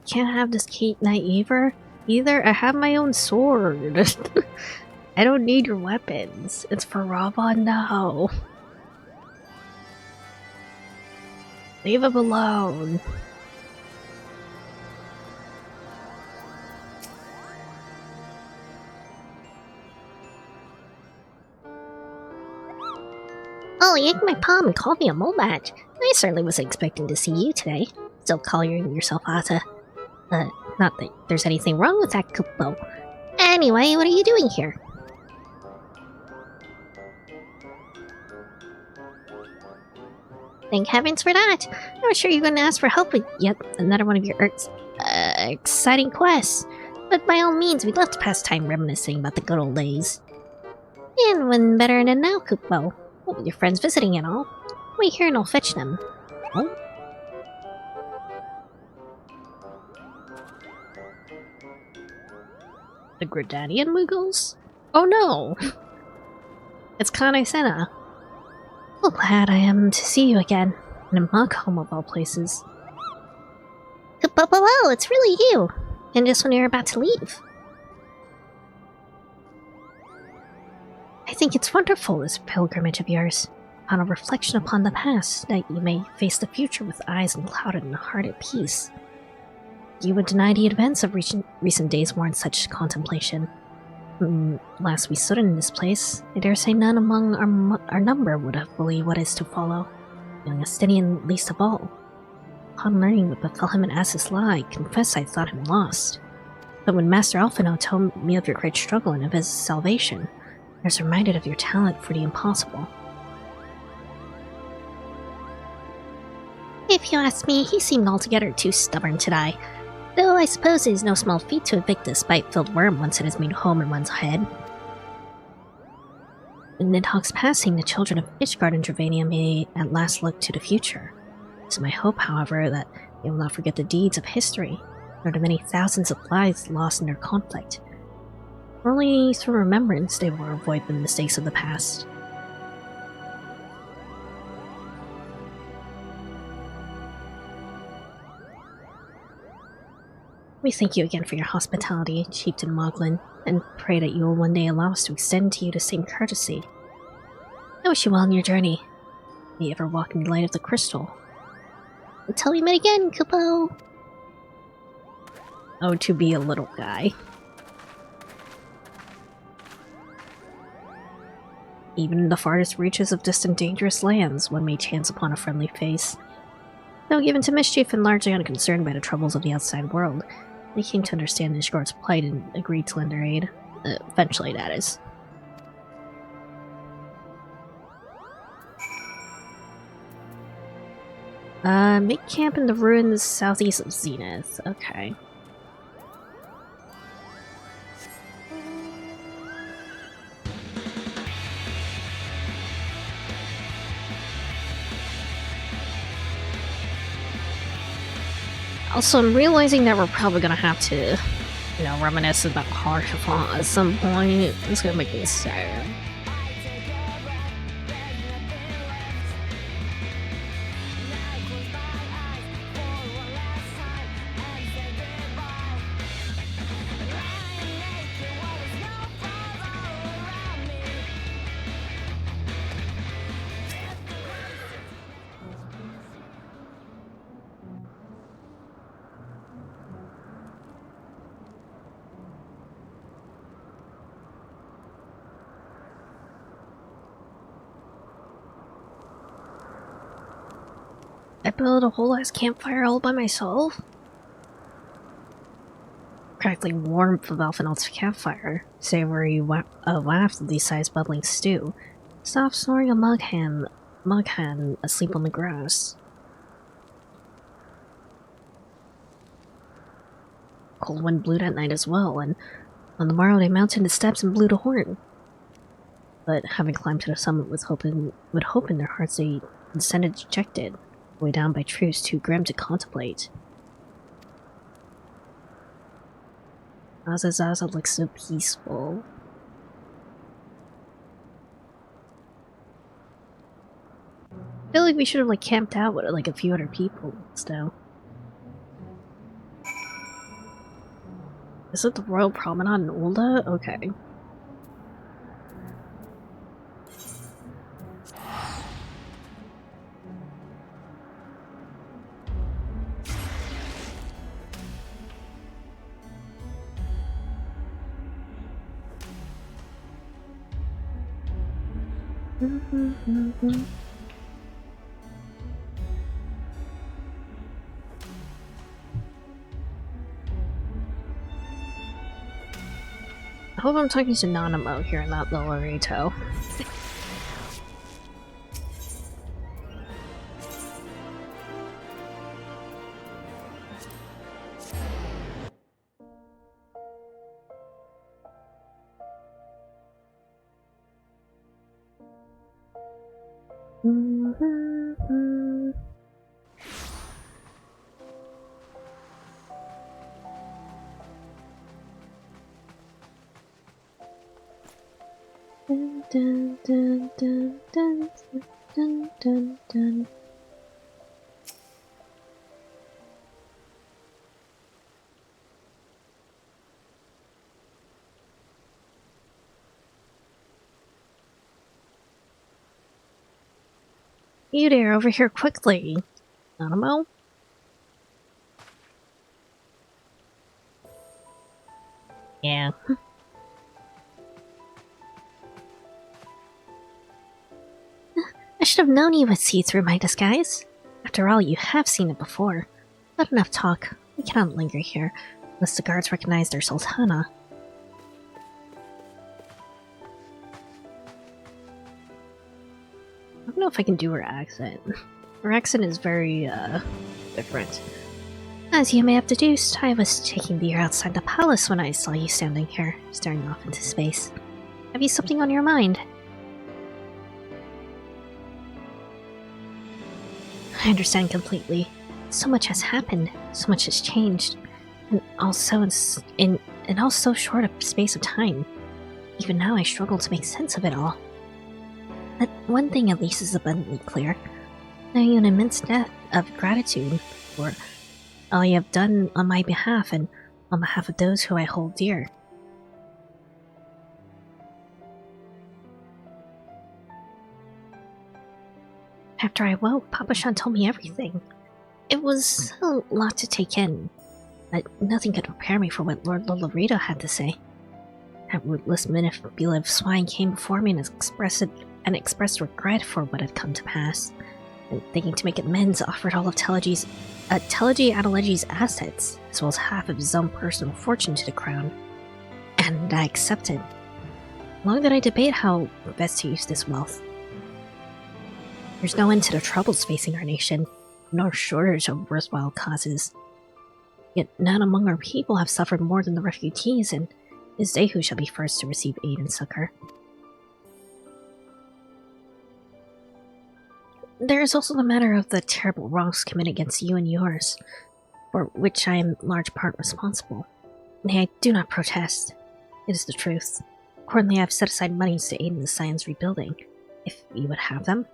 Can't have this Kate Knight either. I have my own sword. I don't need your weapons. It's for Rava now. Leave him alone. Oh, you yanked my palm and called me a molebat. I certainly wasn't expecting to see you today. Still calling yourself Ata. Not that there's anything wrong with that, Kupo. Anyway, what are you doing here? Thank heavens for that! I was sure you were going to ask for help with yet another one of your exciting quests. But by all means, we'd love to pass time reminiscing about the good old days. And when better than now, Kupo. What with your friends visiting and all? Wait here and I'll fetch them. Oh? The Gridanian Muggles? Oh no! It's Kane Senna. Oh, glad I am to see you again. In a mug home of all places. Hello, it's really you! And just when you're about to leave. I think it's wonderful, this pilgrimage of yours. On a reflection upon the past, that you may face the future with eyes unclouded and a heart at peace. You would deny the events of recent days warrant such contemplation. Last we stood in this place, I dare say none among our number would have believed what is to follow, young Estinian least of all. Upon learning what befell him in Assis La, I confess I thought him lost. But when Master Alphino told me of your great struggle and of his salvation, I was reminded of your talent for the impossible. If you ask me, he seemed altogether too stubborn to die. Though I suppose it is no small feat to evict a spite-filled worm once it has made home in one's head. In Nidhogg's passing, the children of Ishgard and Dravania may at last look to the future. It is my hope, however, that they will not forget the deeds of history, nor the many thousands of lives lost in their conflict. Only through remembrance they will avoid the mistakes of the past. We thank you again for your hospitality, Chieftain Moglin, and pray that you will one day allow us to extend to you the same courtesy. I wish you well on your journey. May you ever walk in the light of the crystal. Until we meet again, Kupo! Oh, to be a little guy. Even in the farthest reaches of distant dangerous lands, one may chance upon a friendly face. Though given to mischief and largely unconcerned by the troubles of the outside world, they came to understand Ishgard's plight and agreed to lend their aid. Eventually, that is. Make camp in the ruins southeast of Zenith. Okay. Also, I'm realizing that we're probably gonna have to, you know, reminisce about Harshafa at some point. It's gonna make me sad. I built a whole ass campfire all by myself? Practically warmth of Alphanalt's campfire, savory waft of the size bubbling stew. Soft snoring a mughan asleep on the grass. Cold wind blew that night as well, and on the morrow they mounted the steps and blew the horn. But having climbed to the summit with hope in their hearts, they descended dejected, way down by truths too grim to contemplate. Zaza looks so peaceful. I feel like we should have like camped out with like a few other people still. Is it the Royal Promenade in Ulda? Okay. I hope I'm talking to Nanamo here and not Lolorito. Dun, dun, dun, dun, dun, dun, dun, dun. You there, over here quickly. Nanamo? Yeah. I should have known you would see through my disguise. After all, you have seen it before. But enough talk. We cannot linger here, unless the guards recognize their Sultana. I don't know if I can do her accent. Her accent is very, different. As you may have deduced, I was taking beer outside the palace when I saw you standing here, staring off into space. Have you something on your mind? I understand completely. So much has happened, so much has changed, and also in all so short a space of time. Even now I struggle to make sense of it all. But one thing at least is abundantly clear. I owe you an immense debt of gratitude for all you have done on my behalf and on behalf of those who I hold dear. After I woke, Papa Shan told me everything. It was a lot to take in, but nothing could prepare me for what Lord Lolorito had to say. That rootless manipulative swine came before me and expressed regret for what had come to pass, and thinking to make amends, offered all of Teleji Adeleji's assets, as well as half of his own personal fortune to the crown. And I accepted. Long did I debate how best to use this wealth. There's no end to the troubles facing our nation, nor shortage of worthwhile causes. Yet none among our people have suffered more than the refugees, and it is they who shall be first to receive aid and succor. There is also the matter of the terrible wrongs committed against you and yours. for which I am in large part responsible. Nay, I do not protest. It is the truth. Accordingly, I have set aside monies to aid in the Scion's rebuilding, if you would have them.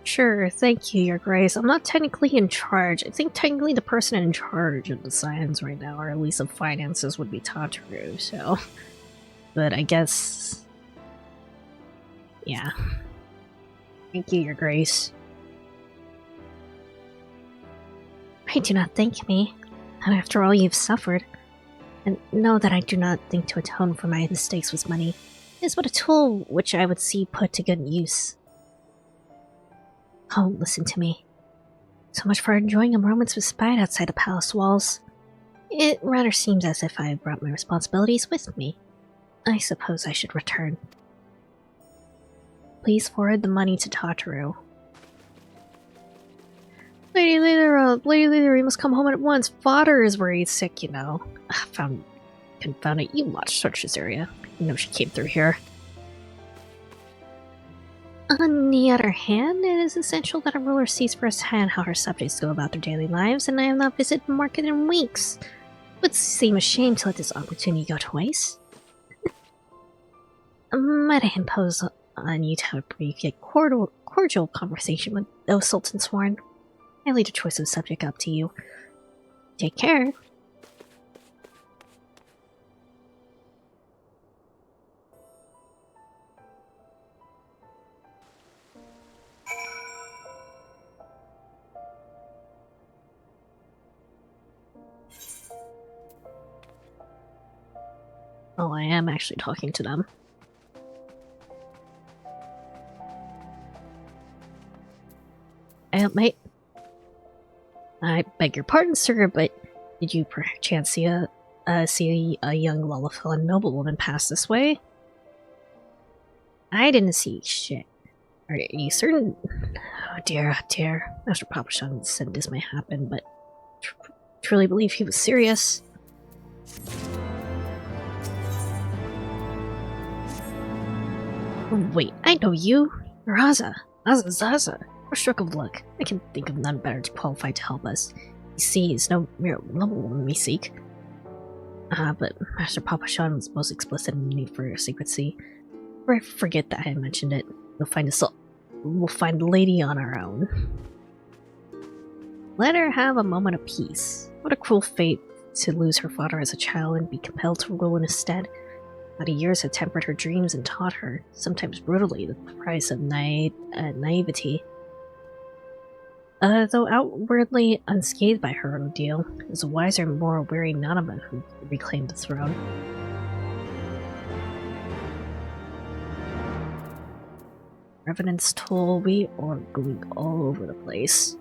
Sure, thank you, Your Grace. I'm not technically in charge. I think technically the person in charge of the Scions right now, or at least of finances, would be Tataru, so... But I guess... yeah. Thank you, Your Grace. Pray do not thank me, and after all you've suffered. And know that I do not think to atone for my mistakes with money. It is but a tool which I would see put to good use. Oh, listen to me. So much for enjoying a moment's respite outside the palace walls. It rather seems as if I brought my responsibilities with me. I suppose I should return. Please forward the money to Tataru. Lady Leader, you must come home at once. Father is worried sick, you know. Confound it, you watched search this area. You know she came through here. On the other hand, it is essential that a ruler sees firsthand how her subjects go about their daily lives, and I have not visited the market in weeks. It would seem a shame to let this opportunity go to waste. Might I impose on you to have a brief yet cordial conversation with those Sultan sworn? I leave the choice of subject up to you. Take care. Oh, I am actually talking to them. Mate. I beg your pardon, sir, but did you perchance see a young Lullafellan noblewoman pass this way? I didn't see shit. Are you certain? Oh dear, oh dear. Master Papashan said this may happen, but truly believe he was serious. Wait, I know you. Raza. Zaza. A stroke of luck. I can think of none better to qualify to help us. You see, it's no mere noblewoman we seek. But Master Papashan was most explicit in the need for secrecy. Or I forget that I had mentioned it. We'll find the lady on our own. Let her have a moment of peace. What a cruel fate to lose her father as a child and be compelled to rule in his stead. How the years had tempered her dreams and taught her, sometimes brutally, the price of naivety. Though outwardly unscathed by her ordeal, it was a wiser, more wary Nanaba who reclaimed the throne. Revenants toll, we are going all over the place.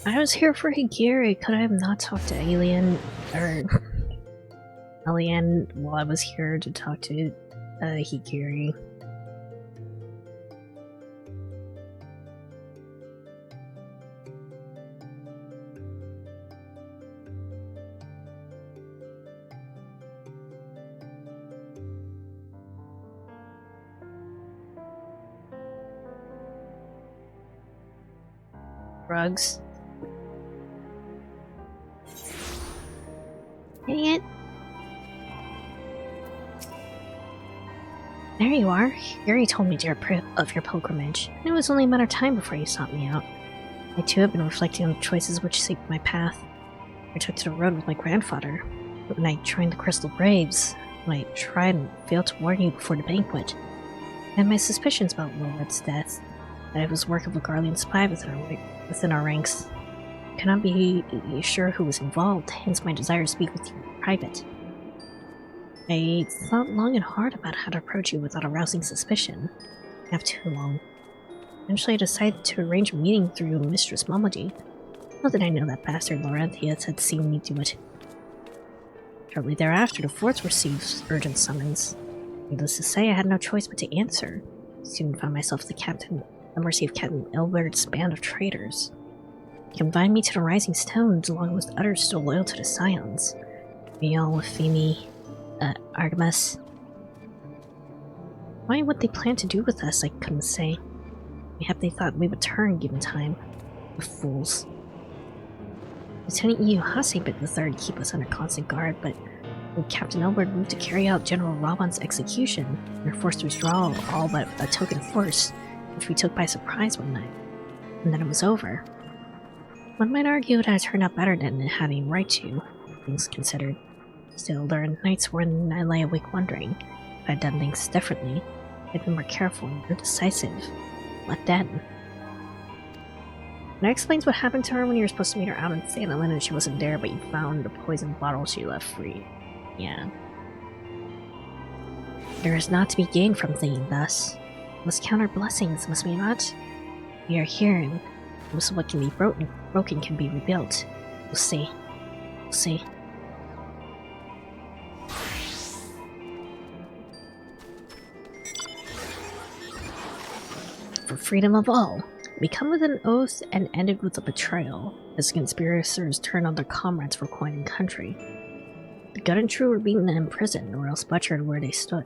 I was here for Higiri. Could I have not talked to Alien while I was here to talk to Higiri? Drugs. Dang it. There you are. Yuri told me of your pilgrimage. It was only a matter of time before you sought me out. I too have been reflecting on the choices which shaped my path. I took to the road with my grandfather. But when I joined the Crystal Braves, when I tried and failed to warn you before the banquet, I had my suspicions about Wilred's death, that it was work of a Garlean spy within our ranks. I cannot be sure who was involved, hence my desire to speak with you in private. I thought long and hard about how to approach you without arousing suspicion. Not too long. Eventually I decided to arrange a meeting through Mistress Momoji. Not that I know that bastard Laurentius had seen me do it. Shortly thereafter, the forts received urgent summons. Needless to say, I had no choice but to answer. I soon found myself the mercy of Captain Elbert's band of traitors. He confined me to the Rising Stones along with others still loyal to the Scions. Viol, Femi, Artemis. Why what they planned to do with us, I couldn't say. Mayhap they thought we would turn given time. The fools. Lieutenant Iyuhase bid the Third keep us under constant guard, but when Captain Elbert moved to carry out General Raban's execution, we were forced to withdraw all but a token force, which we took by surprise one night. And then it was over. One might argue it had turned out better than having right to, things considered. Still, there are nights when I lay awake wondering if I had done things differently. I'd been more careful and more decisive. What then? That explains what happened to her when you were supposed to meet her out in St. Helena and she wasn't there, but you found the poison bottle she left free. Yeah. There is not to be gained from thinking thus. We must count our blessings, must we not? We are here, and most of what can be broken can be rebuilt. We'll see. We'll see. For freedom of all. We come with an oath and ended with a betrayal, as the conspirators turned on their comrades for coin and country. The good and true were beaten and imprisoned, or else butchered where they stood.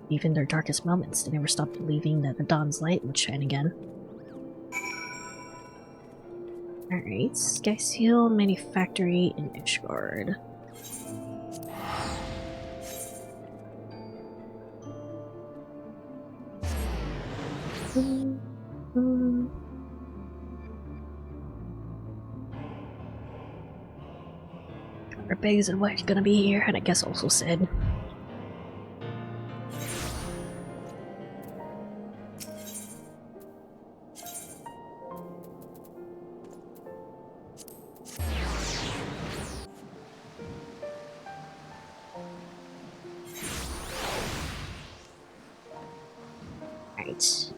Even in their darkest moments, they never stopped believing that the dawn's light would shine again. Alright, Sky Seal Manufactory in Ishgard. Our Biggs and wife's gonna be here, and I guess also said. Right.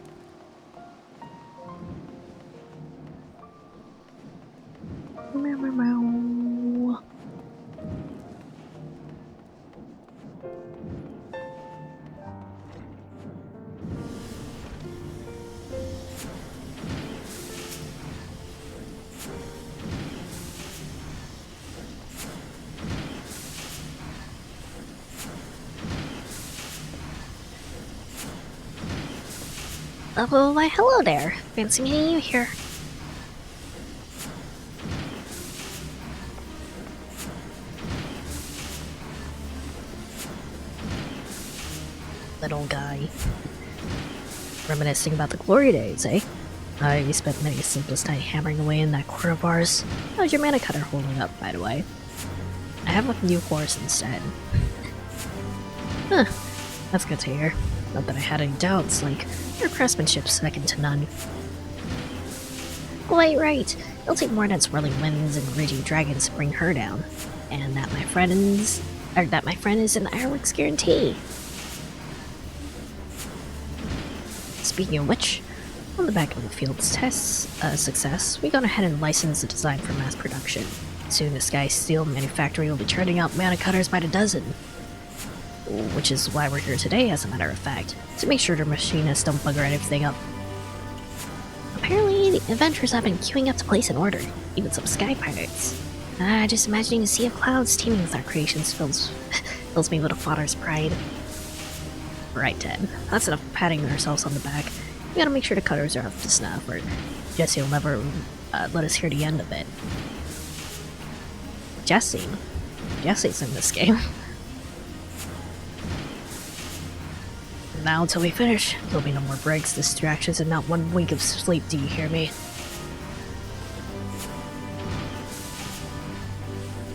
Oh, why hello there. Fancy meeting you here. Little guy. Reminiscing about the glory days, eh? I spent many a sleepless night hammering away in that core of ours. How's your mana cutter holding up, by the way? I have a new horse instead. Huh. That's good to hear. Not that I had any doubts, like, your craftsmanship's second to none. Quite right. It'll take more than swirling winds and raging dragons to bring her down. And that my friend is an Ironworks guarantee. Speaking of which, on the back of the field's tests success, we gone ahead and licensed the design for mass production. Soon the Sky Steel Manufactory will be churning out mana cutters by the dozen. Which is why we're here today, as a matter of fact, to make sure the machinists don't bugger anything up. Apparently, the adventurers have been queuing up to place an order, even some sky pirates. Just imagining a sea of clouds teeming with our creations fills me with a father's pride. Right then, that's enough patting ourselves on the back. We gotta make sure the cutters are up to snuff, or Jesse will never let us hear the end of it. Jesse's in this game. Now until we finish, there'll be no more breaks, distractions, and not one wink of sleep, do you hear me?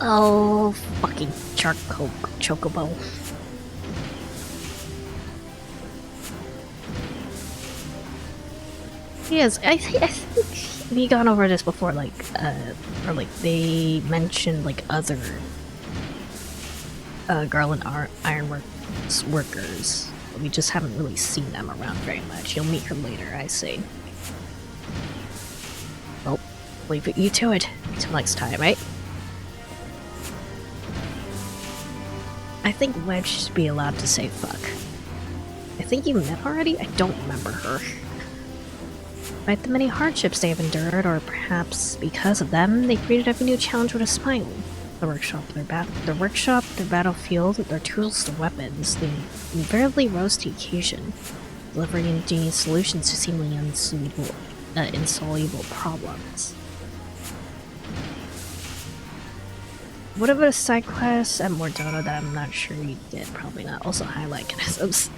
Oh, fucking chocobo. Yes, I think we gone over this before, like, or like they mentioned like other Garland Ironworks workers. We just haven't really seen them around very much. You'll meet her later, I see. Well, leave you to it. Till next time, right? I think Wedge should be allowed to say fuck. think you met already? I don't remember her. Despite the many hardships they have endured, or perhaps because of them, they greeted every new challenge with a smile. The workshop, their battlefield, their tools, their weapons, they invariably rose to the occasion, delivering ingenious solutions to seemingly insoluble problems. What about a side quest at Mordona that I'm not sure you did? Probably not. Also, highlight kinesms.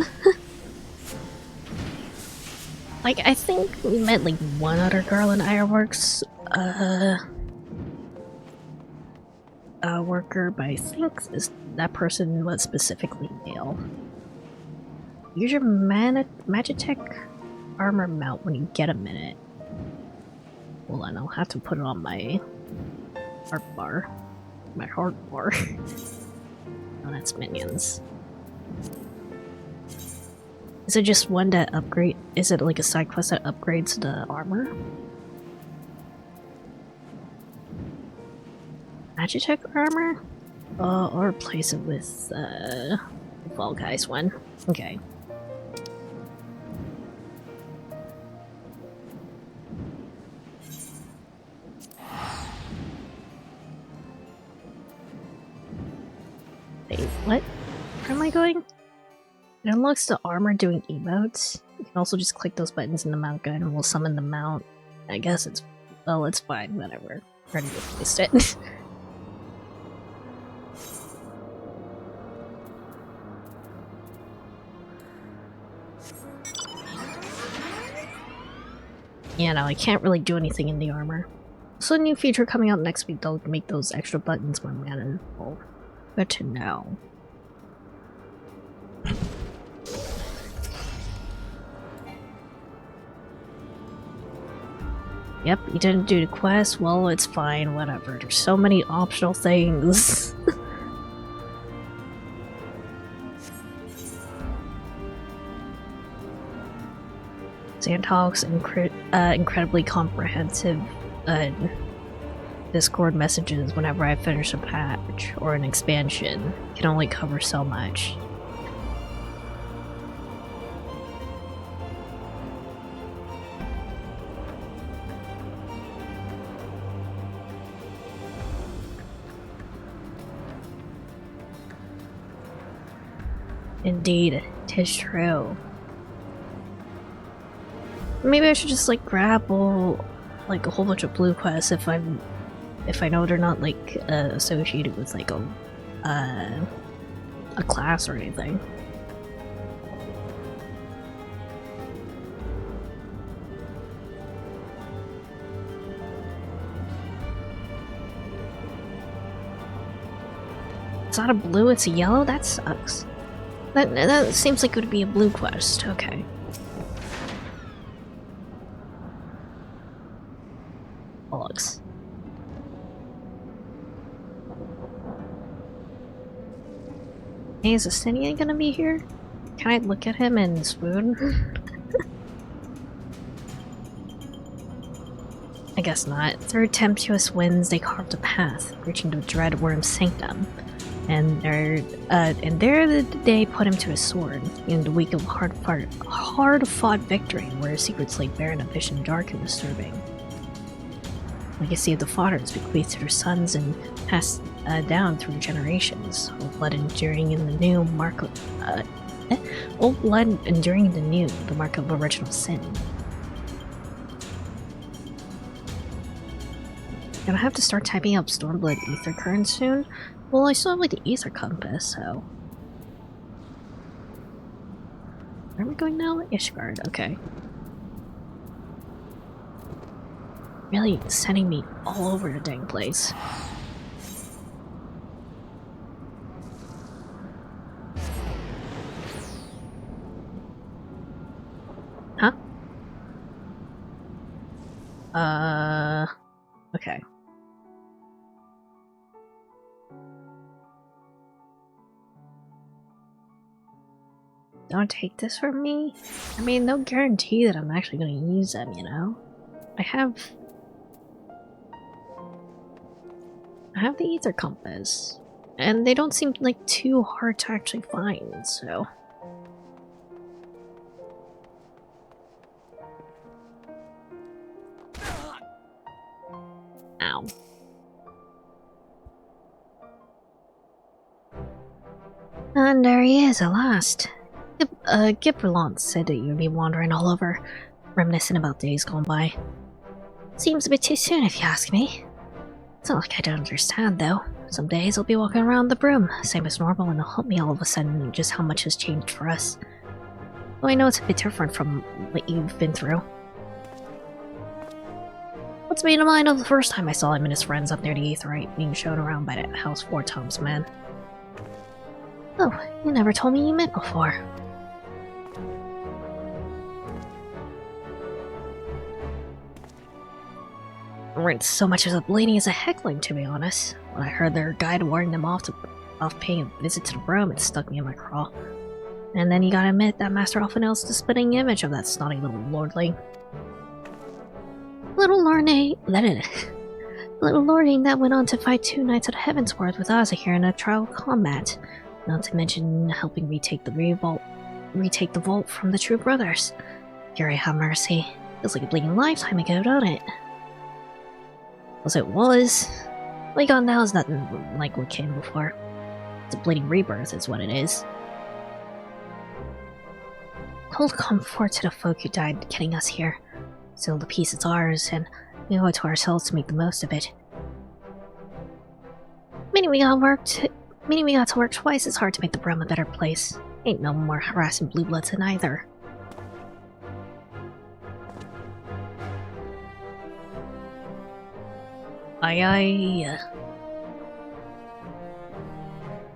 Like, I think we met like one other girl in Ironworks, worker, but I think that person was specifically male. Use your Magitech armor mount when you get a minute. Hold on, I'll have to put it on my heart bar. My heart bar. Oh, that's minions. Is it just one that upgrade? Is it like a side quest that upgrades the armor? Magitech armor? Or replace it with the Fall Guys one. Okay. Wait, what? Where am I going? It unlocks the armor doing emotes. You can also just click those buttons in the mount gun and we'll summon the mount. I guess it's... well, it's fine, whatever. Already replaced it. Yeah, no, I can't really do anything in the armor. So a new feature coming out next week, they'll make those extra buttons more manageable. Good to know. Yep, you didn't do the quest? Well, it's fine, whatever. There's so many optional things. Sandhawk's incredibly comprehensive Discord messages whenever I finish a patch or an expansion can only cover so much. Indeed, 'tis true. Maybe I should just like grab like a whole bunch of blue quests if I know they're not like associated with like a class or anything. It's not a blue, it's a yellow? That sucks. That seems like it would be a blue quest. Okay. Bollocks. Hey, is Astinia gonna be here? Can I look at him and swoon? I guess not. Through tempestuous winds, they carved a path, reaching the dread Worm's sanctum. And there they put him to the sword, in the week of hard-fought victory, where secrets lay bare in a vision dark and disturbing. Legacy of the fathers bequeathed to their sons and passed down through generations. Old blood enduring in the new, old blood enduring in the new, the mark of original sin. Gonna have to start typing up Stormblood Ether Current soon. Well, I still have like the Ether Compass, so... Where am I going now? Ishgard, okay. Really sending me all over the dang place. Huh? Okay. Don't take this from me? I mean, no guarantee that I'm actually gonna use them, you know? I have the Ether Compass, and they don't seem like too hard to actually find, so... now. And there he is, at last. Gibralont said that you'd be wandering all over, reminiscing about days gone by. Seems a bit too soon if you ask me. It's not like I don't understand, though. Some days I'll be walking around the broom, same as normal, and it'll hit me all of a sudden just how much has changed for us. Though I know it's a bit different from what you've been through. What's made in mind of the first time I saw him and his friends up near the Aetherite being shown around by that house 4 times, man? Oh, you never told me you met before. They weren't so much as a bleeding as a heckling, to be honest. When I heard their guide warning them off paying a visit to the room, it stuck me in my craw. And then you gotta admit that Master often else the spitting image of that snotty little lordling. Little lording that went on to fight 2 knights of Heavensward with Azahir in a trial combat. Not to mention helping retake the vault from the True Brothers. Fury have mercy. Feels like a bleeding lifetime ago, don't it? As it was. What you got now is nothing like what came before. It's a bleeding rebirth is what it is. Cold comfort to the folk who died getting us here. Still, the peace is ours, and we owe it to ourselves to make the most of it. Meaning we got to work twice as hard to make the Brum a better place. Ain't no more harassing blue bloods than either. Aye.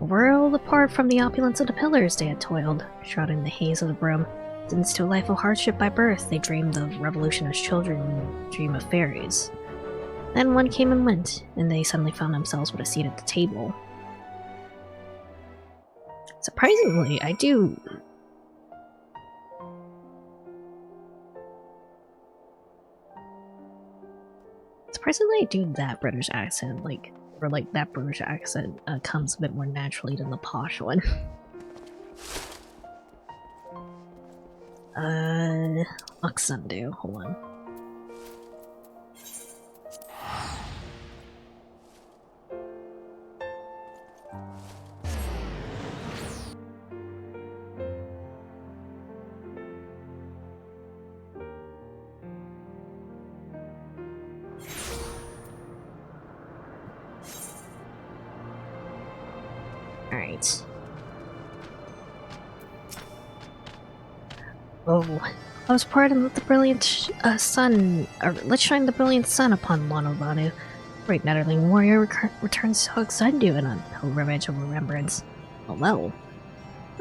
A world apart from the opulence of the pillars they had toiled, shrouded in the haze of the Brum. Sentenced to a life of hardship by birth, they dreamed of revolution as children dream of fairies. Then one came and went, and they suddenly found themselves with a seat at the table. Surprisingly, I do... Surprisingly, I do that British accent, that British accent comes a bit more naturally than the posh one. Undo, hold on. Alright. Oh, I was part of the brilliant sun, or let's shine the brilliant sun upon Lonovanu. Great Netherling warrior returns to Xandu in a pilgrimage of remembrance. Oh well.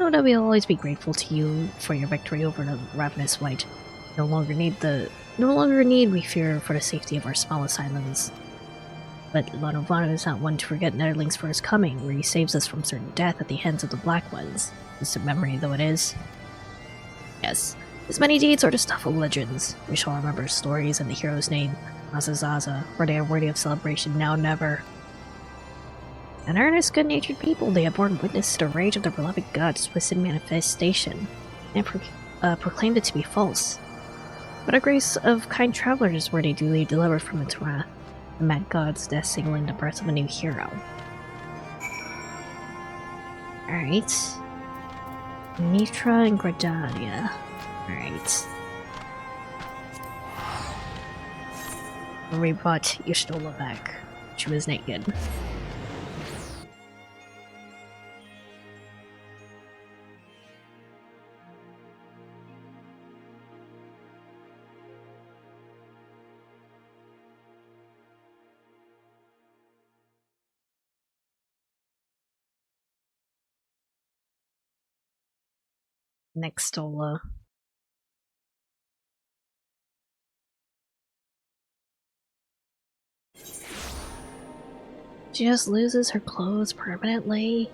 Know that we'll always be grateful to you for your victory over the ravenous white. No longer need we fear for the safety of our smallest islands. But Lonovanu is not one to forget Netherling's first coming, where he saves us from certain death at the hands of the Black Ones. Distant memory though it is. Yes, his many deeds are the stuff of legends. We shall remember his stories and the hero's name, Azazaza, for they are worthy of celebration now never. An earnest, good-natured people, they have borne witness to the rage of their beloved god's twisted manifestation, and proclaimed it to be false. But a grace of kind travelers were they duly delivered from its wrath, the mad god's death signaling the birth of a new hero. Alright. Nitra and Gradalia. Alright. We brought Y'shtola back. She was naked. Nextola. She just loses her clothes permanently?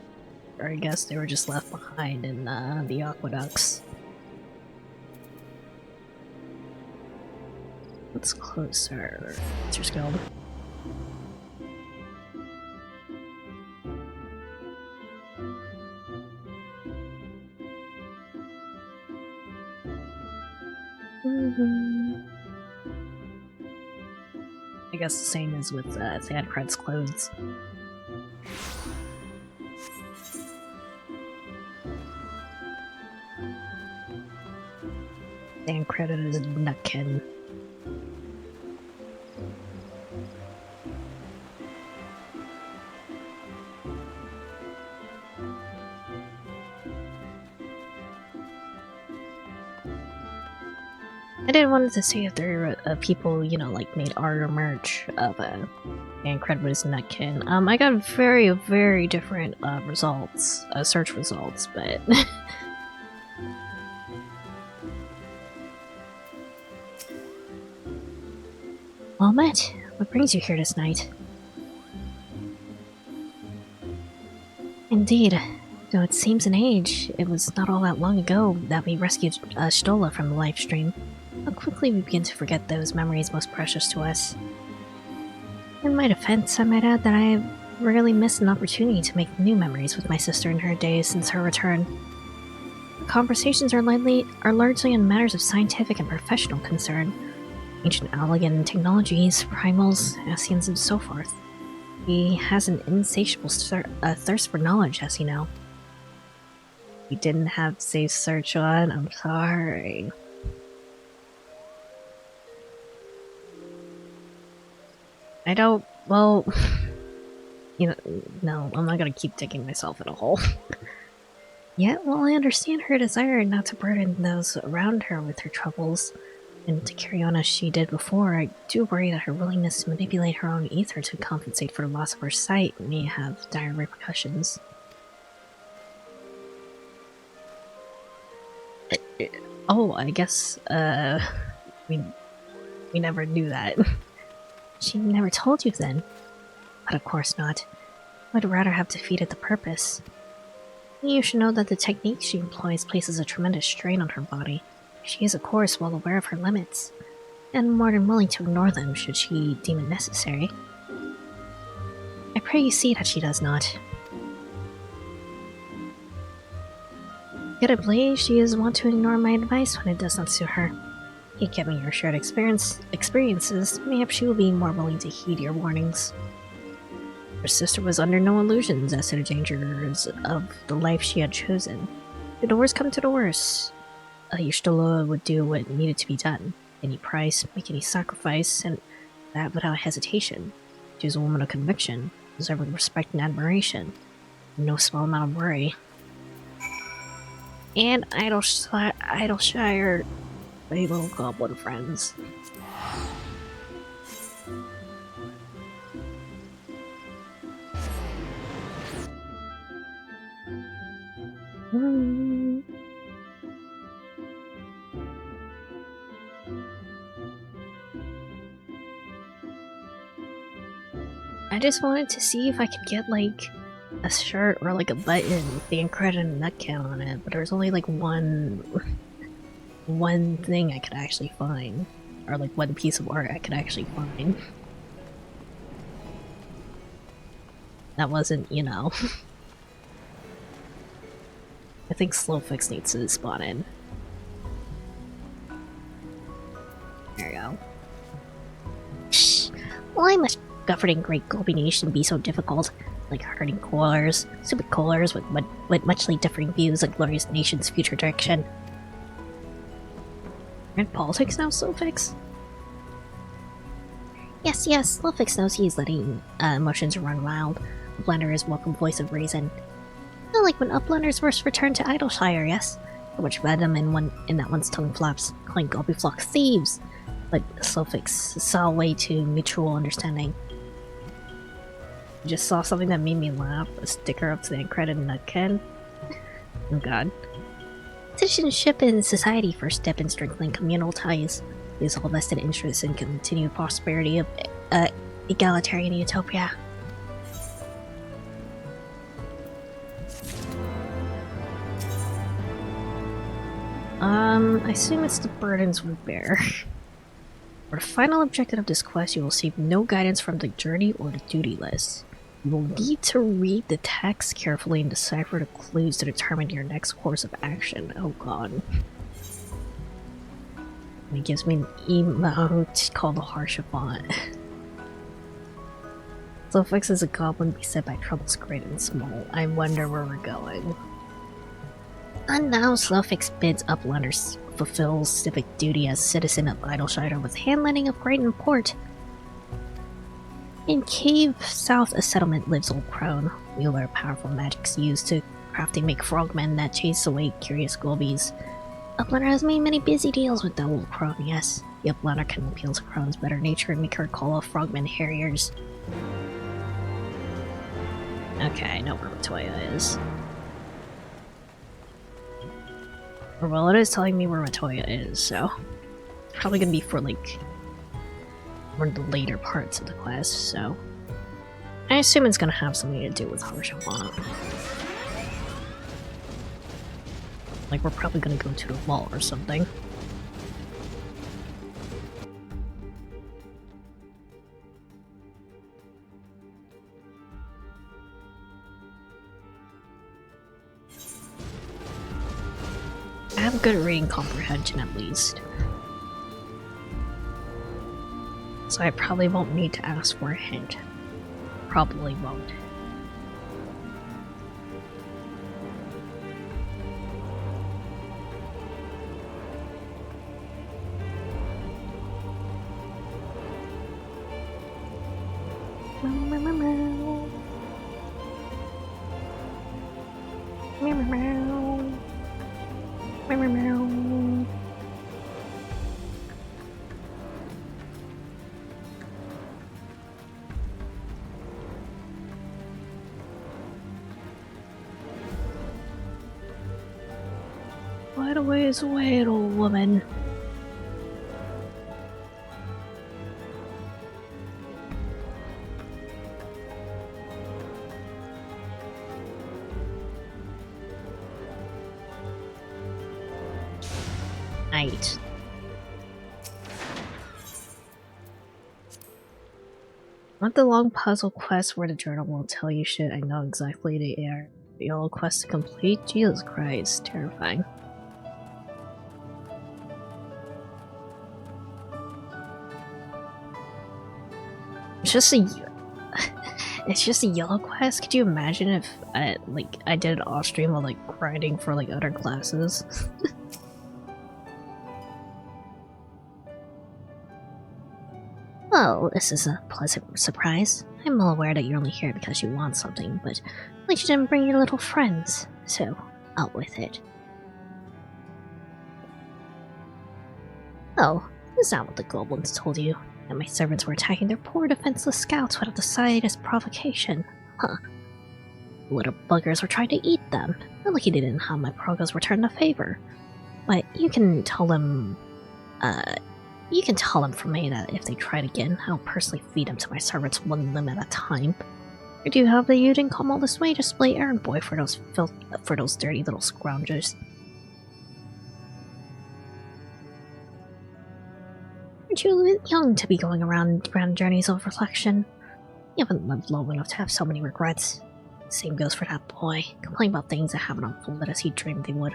Or I guess they were just left behind in the aqueducts. What's closer? What's your Guild? I guess the same as with Thancred's clothes. Thancred is Nutkin. I did wanted to see if there are people, you know, like made art or merch of Thancred was Nutkin. I got very, very different results, search results, but well met. What brings you here this night? Indeed. Though it seems an age, it was not all that long ago that we rescued Stola from the live stream. How quickly we begin to forget those memories most precious to us. In my defense, I might add that I have rarely missed an opportunity to make new memories with my sister in her days since her return. Our conversations are largely on matters of scientific and professional concern. Ancient Allegan technologies, primals, Ascians, and so forth. He has an insatiable thirst for knowledge, as you know. You didn't have safe search on? I'm sorry. I don't, well, you know, no, I'm not gonna keep digging myself in a hole. Yet, while I understand her desire not to burden those around her with her troubles, and to carry on as she did before, I do worry that her willingness to manipulate her own ether to compensate for the loss of her sight may have dire repercussions. Oh, I guess, we never knew that. She never told you then? But of course not. I'd rather have defeated the purpose. You should know that the technique she employs places a tremendous strain on her body. She is of course well aware of her limits, and more than willing to ignore them should she deem it necessary. I pray you see that she does not. Yet I believe she is wont to ignore my advice when it does not suit her. You get me your shared experiences, maybe she will be more willing to heed your warnings. Her sister was under no illusions as to the dangers of the life she had chosen. If the worst come to the worst, Yushtola would do what needed to be done. Any price, make any sacrifice, and that without hesitation. She was a woman of conviction, deserving respect and admiration. No small amount of worry. And Idleshire, my little goblin friends. I just wanted to see if I could get like a shirt or like a button with the Thancred and Nutkin on it, but there's only like one thing I could actually find, or like one piece of art I could actually find. That wasn't, you know. I think Slowfix needs to spawn in. There you go. Shh. Why must governing Great Gobi Nation be so difficult? Like herding coilers, stupid coilers with muchly differing views on glorious nation's future direction. You're in politics now, Slowfix? Yes, Slowfix knows he's letting emotions run wild. Uplander is welcome voice of reason. Not like when Uplanders first returned to Idleshire, yes? How much venom in that one's tongue flaps, calling Gobi flock thieves! But Slowfix saw a way to mutual understanding. I just saw something that made me laugh, a sticker up to the Thancred and Nutkin. Oh god. Citizenship in society first step in strengthening communal ties. It is all vested interest in continued prosperity of egalitarian utopia. I assume it's the burdens we bear. For the final objective of this quest, you will receive no guidance from the journey or the duty list. You will need to read the text carefully and decipher the clues to determine your next course of action. Oh god. It gives me an emote called the Harshavant. Zulfix is a goblin beset by troubles great and small. I wonder where we're going. And now Slowfix bids uplanders fulfills civic duty as citizen of Idleshire with handlanding of great import. In Cave South, a settlement lives Old Crone, wielder of powerful magics used to craft and make frogmen that chase away curious gobies. Uplander has made many busy deals with the Old Crone, yes. The Uplander can appeal to Crone's better nature and make her call off frogmen harriers. Okay, I know where Matoya is. Or well, it is telling me where Matoya is, so... Probably gonna be for, like... one of the later parts of the quest, so... I assume it's gonna have something to do with Harshavana. Like, we're probably gonna go to the vault or something. I have good reading comprehension at least. So I probably won't need to ask for a hint. Probably won't. Quite a ways away, old woman. Right. Not the long puzzle quest where the journal won't tell you shit. I know exactly the air. The old quest to complete? Jesus Christ, terrifying. It's just a yellow quest. Could you imagine if I did it off stream while like grinding for like other classes? Well, this is a pleasant surprise. I'm well aware that you're only here because you want something, but at least you didn't bring your little friends, so out with it. Oh, is that what the goblins told you? That my servants were attacking their poor defenseless scouts without the slightest provocation? Huh. The little buggers were trying to eat them. I'm lucky they didn't have my progress returned a favor. But you can tell them from me that if they tried again, I'll personally feed them to my servants one limb at a time. Or do you have that you didn't come all this way just to play errand boy for those dirty little scroungers? Aren't you young to be going around grand journeys of reflection? You haven't lived long enough to have so many regrets. Same goes for that boy, complaining about things that haven't unfolded as he dreamed they would.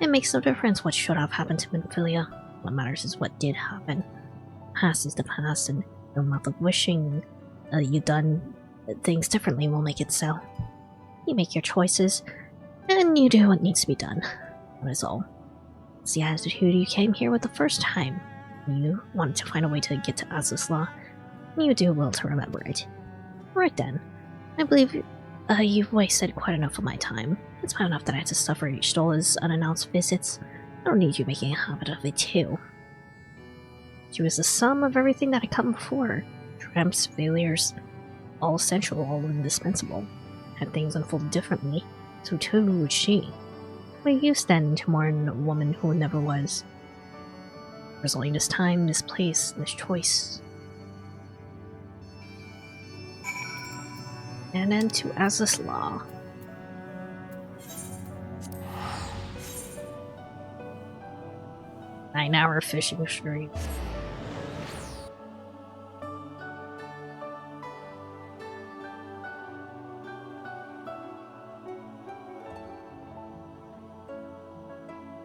It makes no difference what should have happened to Minfilia. What matters is what did happen. Past is the past, and no amount of wishing you've done things differently will make it so. You make your choices, and you do what needs to be done. That is all. It's the attitude you came here with the first time. You wanted to find a way to get to Azislaw, and you do well to remember it. Right then, I believe you've wasted quite enough of my time. It's bad enough that I had to suffer Shtola's unannounced visits. I don't need you making a habit of it too. She was the sum of everything that had come before. Triumphs, failures, all essential, all indispensable. Had things unfolded differently, so too would she. What use then to mourn a woman who never was? There's only this time, this place, this choice. And then to Azislaw. 9-hour fishing stream.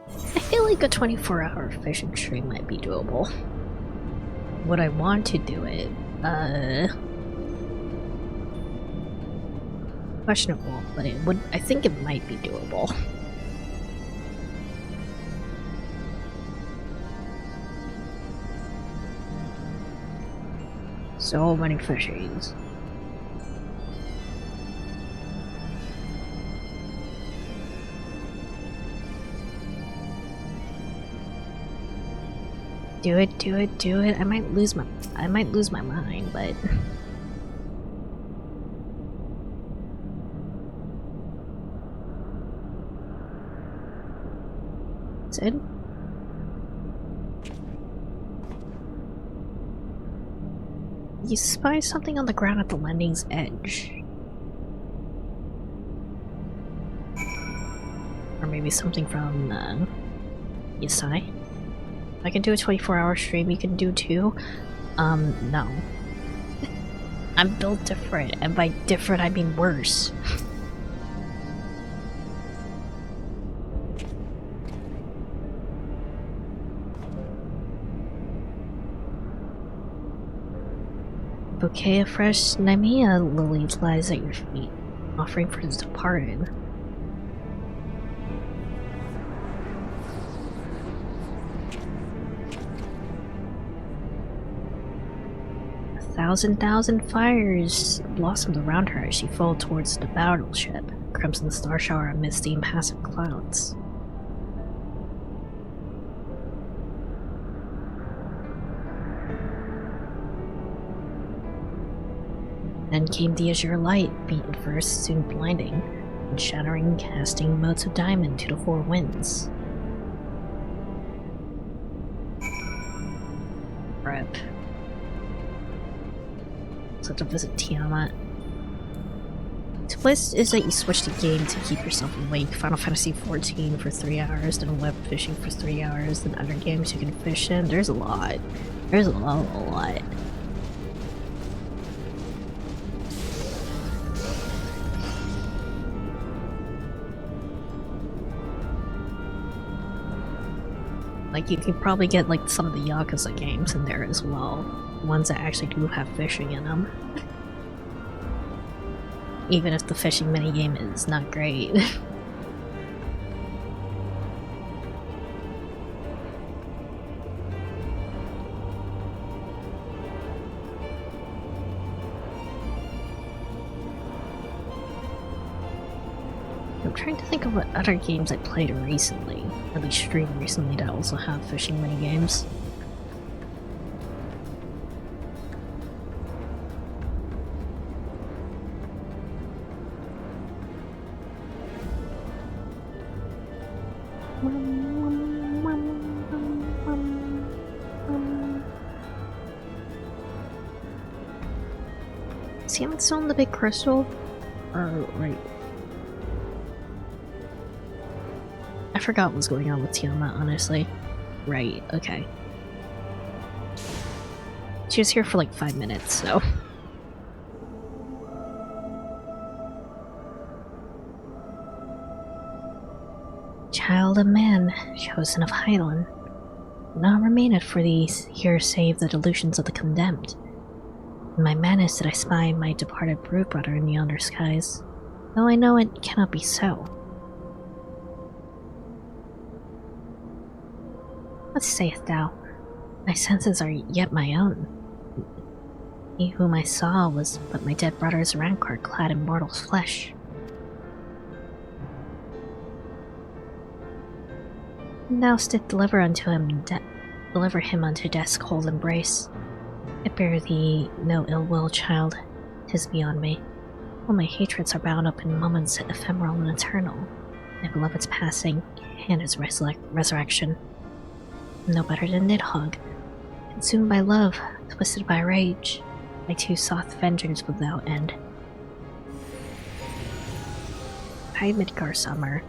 I feel like a 24-hour fishing stream might be doable. Would I want to do it? Questionable, but I think it might be doable. So many fishies. Do it, do it, do it. I might lose my mind, but that's it. You spy something on the ground at the landing's edge. Or maybe something from Yasai. I can do a 24-hour stream, you can do too. No. I'm built different, and by different I mean worse. A bouquet of fresh Nemea lilies lies at your feet, offering for his departed. Thousand fires blossomed around her as she flew towards the battleship, crimson star shower amidst the impassive clouds. Then came the azure light, beaten first, soon blinding, and shattering, casting motes of diamond to the four winds. Rip. To visit Tiamat. The twist is that you switch the game to keep yourself awake. Final Fantasy XIV for 3 hours, then web fishing for 3 hours, then other games you can fish in. There's a lot. There's a lot. Like, you can probably get like some of the Yakuza games in there as well. Ones that actually do have fishing in them. Even if the fishing minigame is not great. I'm trying to think of what other games I played recently, or at least streamed recently, that also have fishing minigames. Is he still in the big crystal? Or, right. I forgot what was going on with Tiamat, honestly. Right, okay. She was here for like 5 minutes, so... Child of man, chosen of Hydaelyn. None remaineth for these here save the delusions of the condemned. In my madness did I spy my departed brood brother in yonder skies, though I know it cannot be so. What sayest thou? My senses are yet my own. He whom I saw was but my dead brother's rancor clad in mortal's flesh. And thou didst deliver him unto death's cold embrace. I bear thee no ill will, child. 'Tis beyond me. All my hatreds are bound up in moments ephemeral and eternal. My beloved's passing, and his resurrection. No better than Nidhogg, consumed by love, twisted by rage. I too sought vengeance without end. High Midgar summer.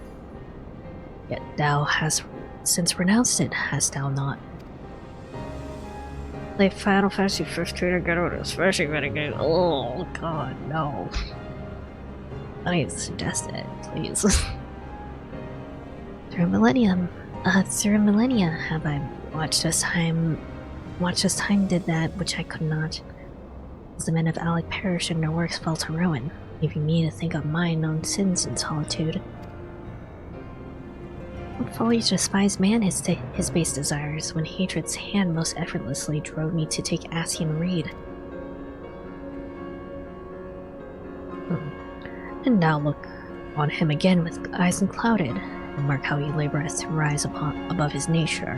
Yet thou hast since renounced it, hast thou not? Play Final Fantasy 15 again with a fishing minigame. Oh god, no. I don't even suggest it, please. Through millennia have I watched as time did that which I could not. As the men of Alec perished and their works fell to ruin. leaving me to think of my unknown sins in solitude. What folly to despise man his base desires, when hatred's hand most effortlessly drove me to take Ascian Reed. And now look on him again with eyes unclouded, and mark how he laboreth to rise above his nature.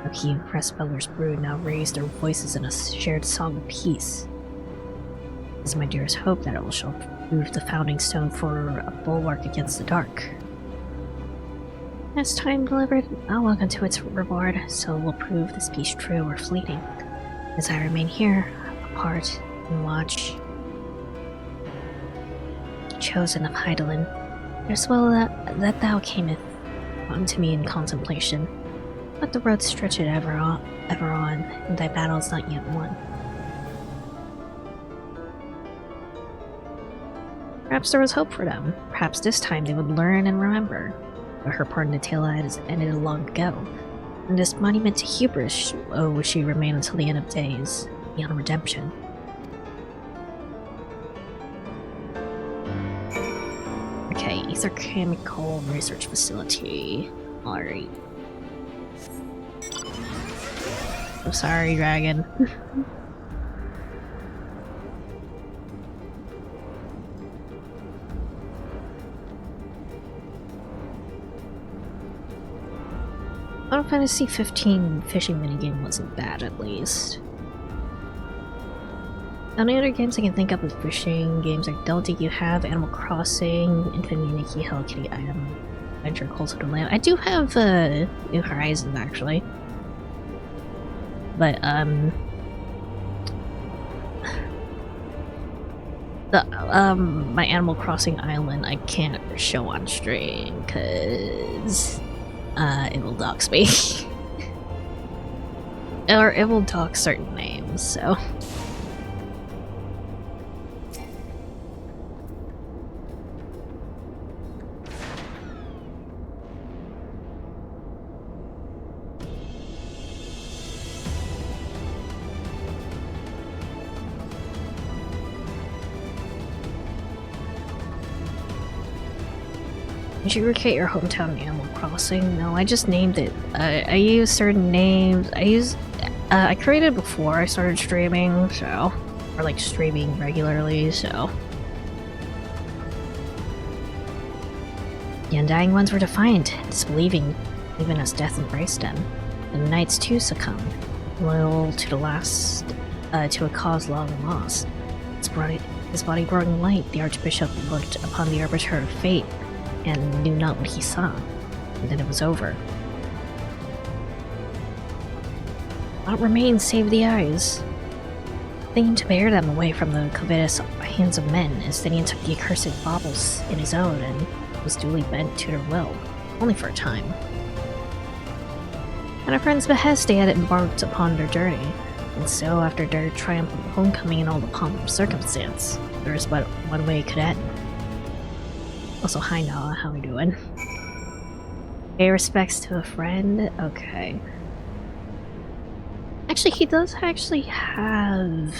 How he and Crespeller's brood now raise their voices in a shared song of peace. It is my dearest hope that it shall prove the founding stone for a bulwark against the dark. As time delivered, I'll walk unto its reward, so will prove this peace true or fleeting. As I remain here, apart, and watch, chosen of Hydaelyn, there's well that thou camest unto me in contemplation. Let the road stretch it ever on, and thy battle's not yet won. Perhaps there was hope for them. Perhaps this time they would learn and remember. But her part in the tale had ended long ago, and this monument to hubris would she remain until the end of days, beyond redemption. Okay, Ether Chemical Research Facility. Alright. I'm sorry, dragon. Final Fantasy XV fishing minigame wasn't bad, at least. The only other games I can think of with fishing games I don't think you have Animal Crossing, Infinity Nikki, Hello Kitty Item, Adventure Cult of the Land. I do have New Horizons, actually. But, my Animal Crossing Island I can't show on stream, cause it will dox me. Or it will dox certain names, so. Did you recreate your hometown in Animal Crossing? No, I just named it. I use certain names. I created before I started streaming, so. Or like streaming regularly, so. The Undying Ones were defiant, disbelieving, even as death embraced them. And the Knights too succumbed, loyal to the last, to a cause long lost. His body growing light, the Archbishop looked upon the arbiter of fate, and knew not what he saw, and then it was over. Naught remained save the eyes. Thinking to bear them away from the covetous hands of men, Estinian took the accursed baubles in his own and was duly bent to their will, only for a time. At a friend's behest they had embarked upon their journey, and so after their triumphant homecoming in all the pomp of circumstance, there was but one way it could end. Also, hi Nala, how we doing? Pay respects to a friend? Okay. Actually, he does actually have...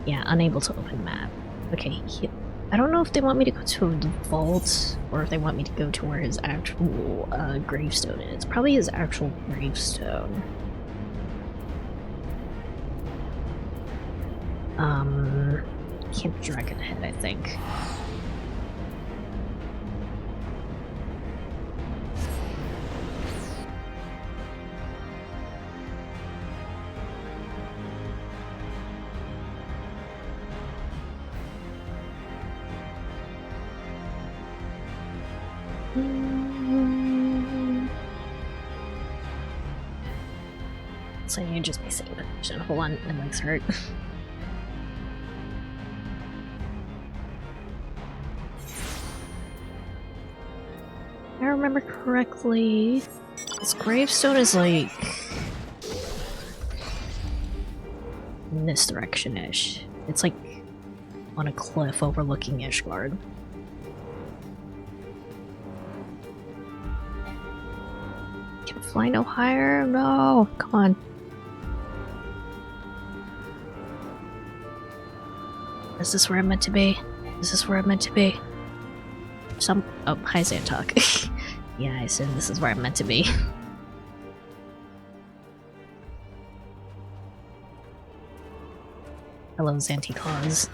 yeah, unable to open map. Okay, I don't know if they want me to go to the vault, or if they want me to go to where his actual gravestone is. Probably his actual gravestone. Camp Dragonhead, I think. So you just be saying position. Hold on, my legs hurt. If I remember correctly, this gravestone is like in this direction-ish. It's like on a cliff overlooking Ishgard. Can fly no higher? No, come on. Is this where I'm meant to be? Is this where I'm meant to be? Oh, hi Zantok. Yeah, I assume this is where I'm meant to be. Hello, Zanti Claus.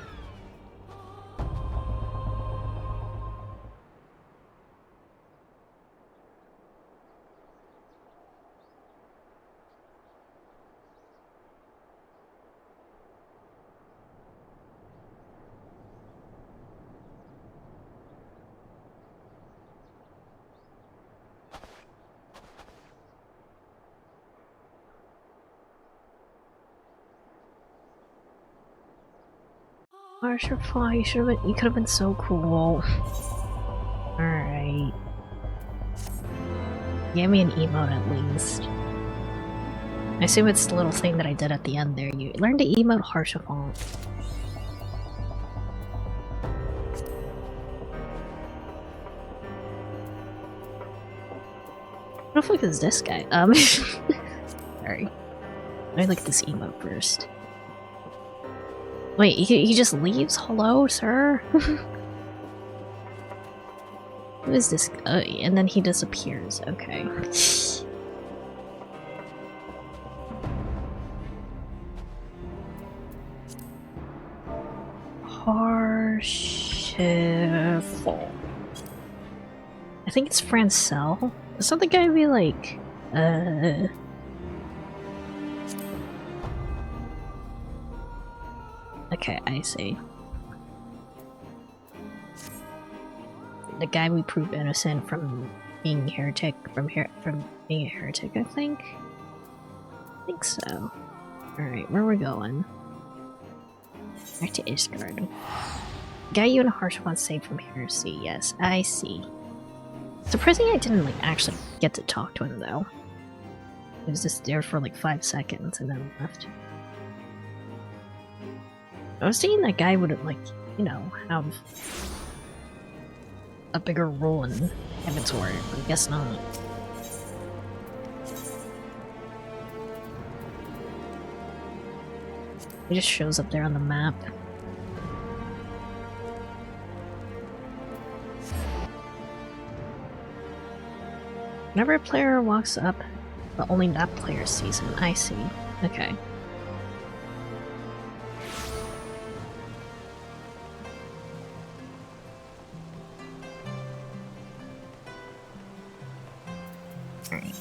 Marshall, you could have been so cool. Alright. Give me an emote at least. I assume it's the little thing that I did at the end there. You learn to emote Harshafont. What the fuck is this guy? Sorry. Let me look at this emote first. Wait, he just leaves? Hello, sir? Who is this? And then he disappears. Okay. Harshiful. I think it's Francel. Something gotta be like, Okay, I see. The guy we proved innocent from being heretic, from being a heretic, I think? I think so. Alright, where are we going? Back to Ishgard. Guy you and Harshfont saved from heresy, yes, I see. Surprisingly, I didn't like actually get to talk to him though. He was just there for like 5 seconds and then left. I was thinking that guy would like, you know, have a bigger role in Heaven's Word, but I guess not. He just shows up there on the map. Whenever a player walks up, but only that player sees him. I see. Okay. Alright.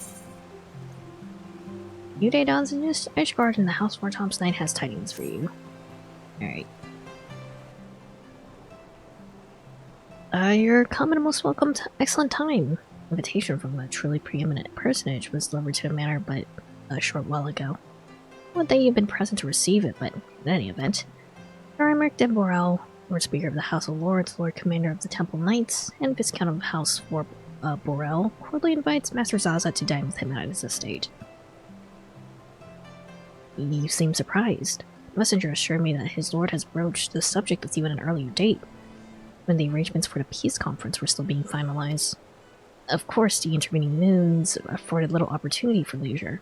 New day dawns in Ishgard and the House for Tom's Night has tidings for you. Alright. You're come at a most welcome excellent time. Invitation from a truly preeminent personage was delivered to the manor but a short while ago. I would think you've been present to receive it, but in any event, Emeric de Borel, Lord Speaker of the House of Lords, Lord Commander of the Temple Knights, and Viscount of House for Borel, cordially invites Master Zaza to dine with him at his estate. You seem surprised. The messenger assured me that his lord has broached the subject with you at an earlier date, when the arrangements for the peace conference were still being finalized. Of course, the intervening moons afforded little opportunity for leisure.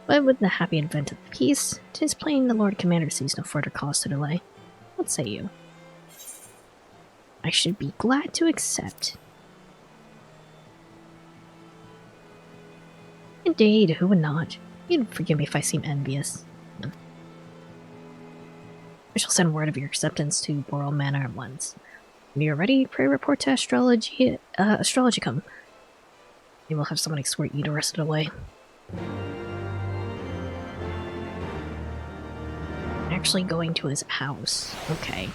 But with the happy advent of peace, 'tis plain the Lord Commander sees no further cause to delay. What say you? I should be glad to accept. Indeed, who would not? You'd forgive me if I seem envious. I shall send word of your acceptance to Boral Manor at once. When you're ready, pray report to Astrologicum. Maybe we'll have someone escort you to rest it away. Actually going to his house. Okay.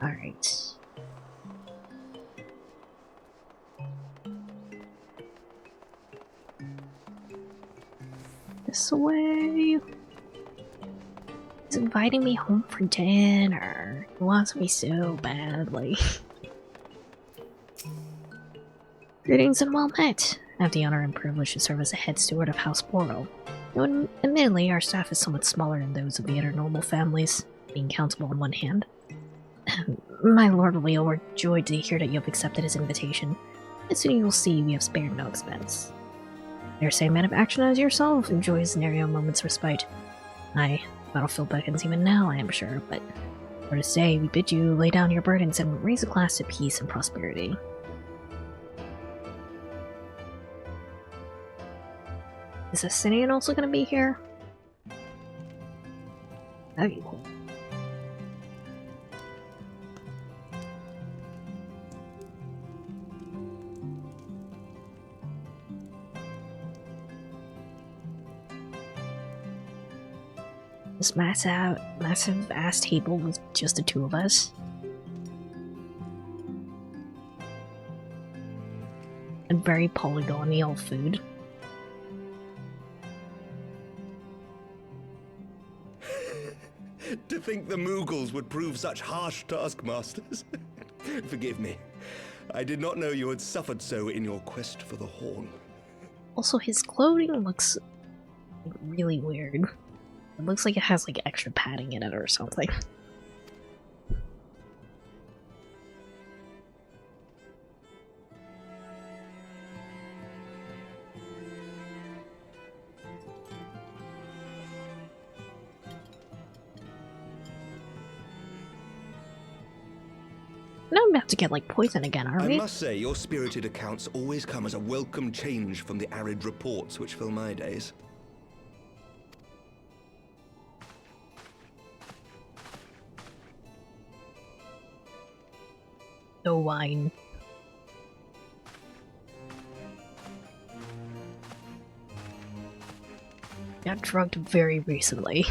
Alright. This way. He's inviting me home for dinner. He wants me so badly. Greetings and well met. I have the honor and privilege to serve as the head steward of House Boral. Though admittedly, our staff is somewhat smaller than those of the other normal families, being countable on one hand. My lord will be overjoyed to hear that you have accepted his invitation, and soon you will see we have spared no expense. Dare say a man of action as yourself enjoys nary a moment's respite. Aye, battlefield beckons even now, I am sure, but for to say, we bid you lay down your burdens and raise a glass to peace and prosperity. Is Justinian also going to be here? That'd be cool. This massive ass table with just the two of us. And very polygonial food. To think the Moogles would prove such harsh taskmasters. Forgive me. I did not know you had suffered so in your quest for the horn. Also, his clothing looks really weird. It looks like it has like extra padding in it or something. Now I'm about to get like poison again, are we? I must say, your spirited accounts always come as a welcome change from the arid reports which fill my days. No wine. Got drugged very recently.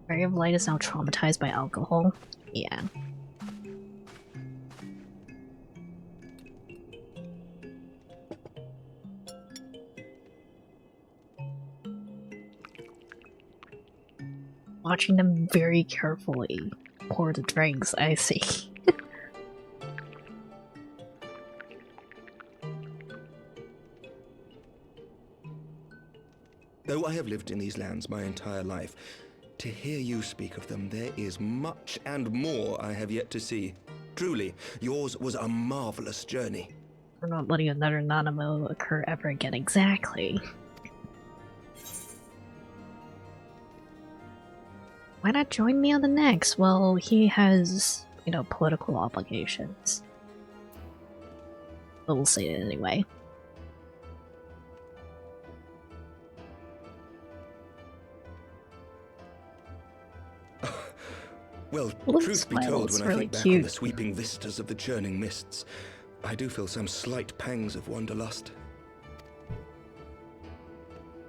Ray of Light is now traumatized by alcohol. Yeah. Watching them very carefully pour the drinks, I see. Though I have lived in these lands my entire life, to hear you speak of them, there is much and more I have yet to see. Truly, yours was a marvelous journey. We're not letting another Nanamo occur ever again, exactly. Why not join me on the next? Well, he has, you know, political obligations. But we'll say it anyway. Well, truth be told, when I think back on the sweeping vistas of the churning mists, I do feel some slight pangs of wanderlust.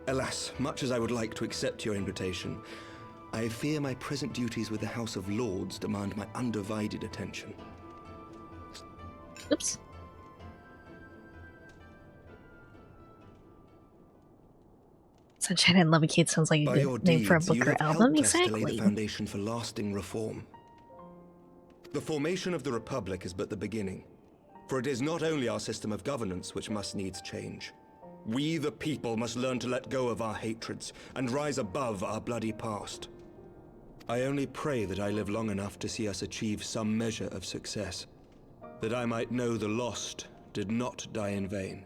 Alas, much as I would like to accept your invitation, I fear my present duties with the House of Lords demand my undivided attention. Oops. Sunshine and Levicate sounds like a good name for a book or album. Exactly. To lay the foundation for lasting reform. The formation of the Republic is but the beginning, for it is not only our system of governance which must needs change. We, the people, must learn to let go of our hatreds and rise above our bloody past. I only pray that I live long enough to see us achieve some measure of success, that I might know the lost did not die in vain.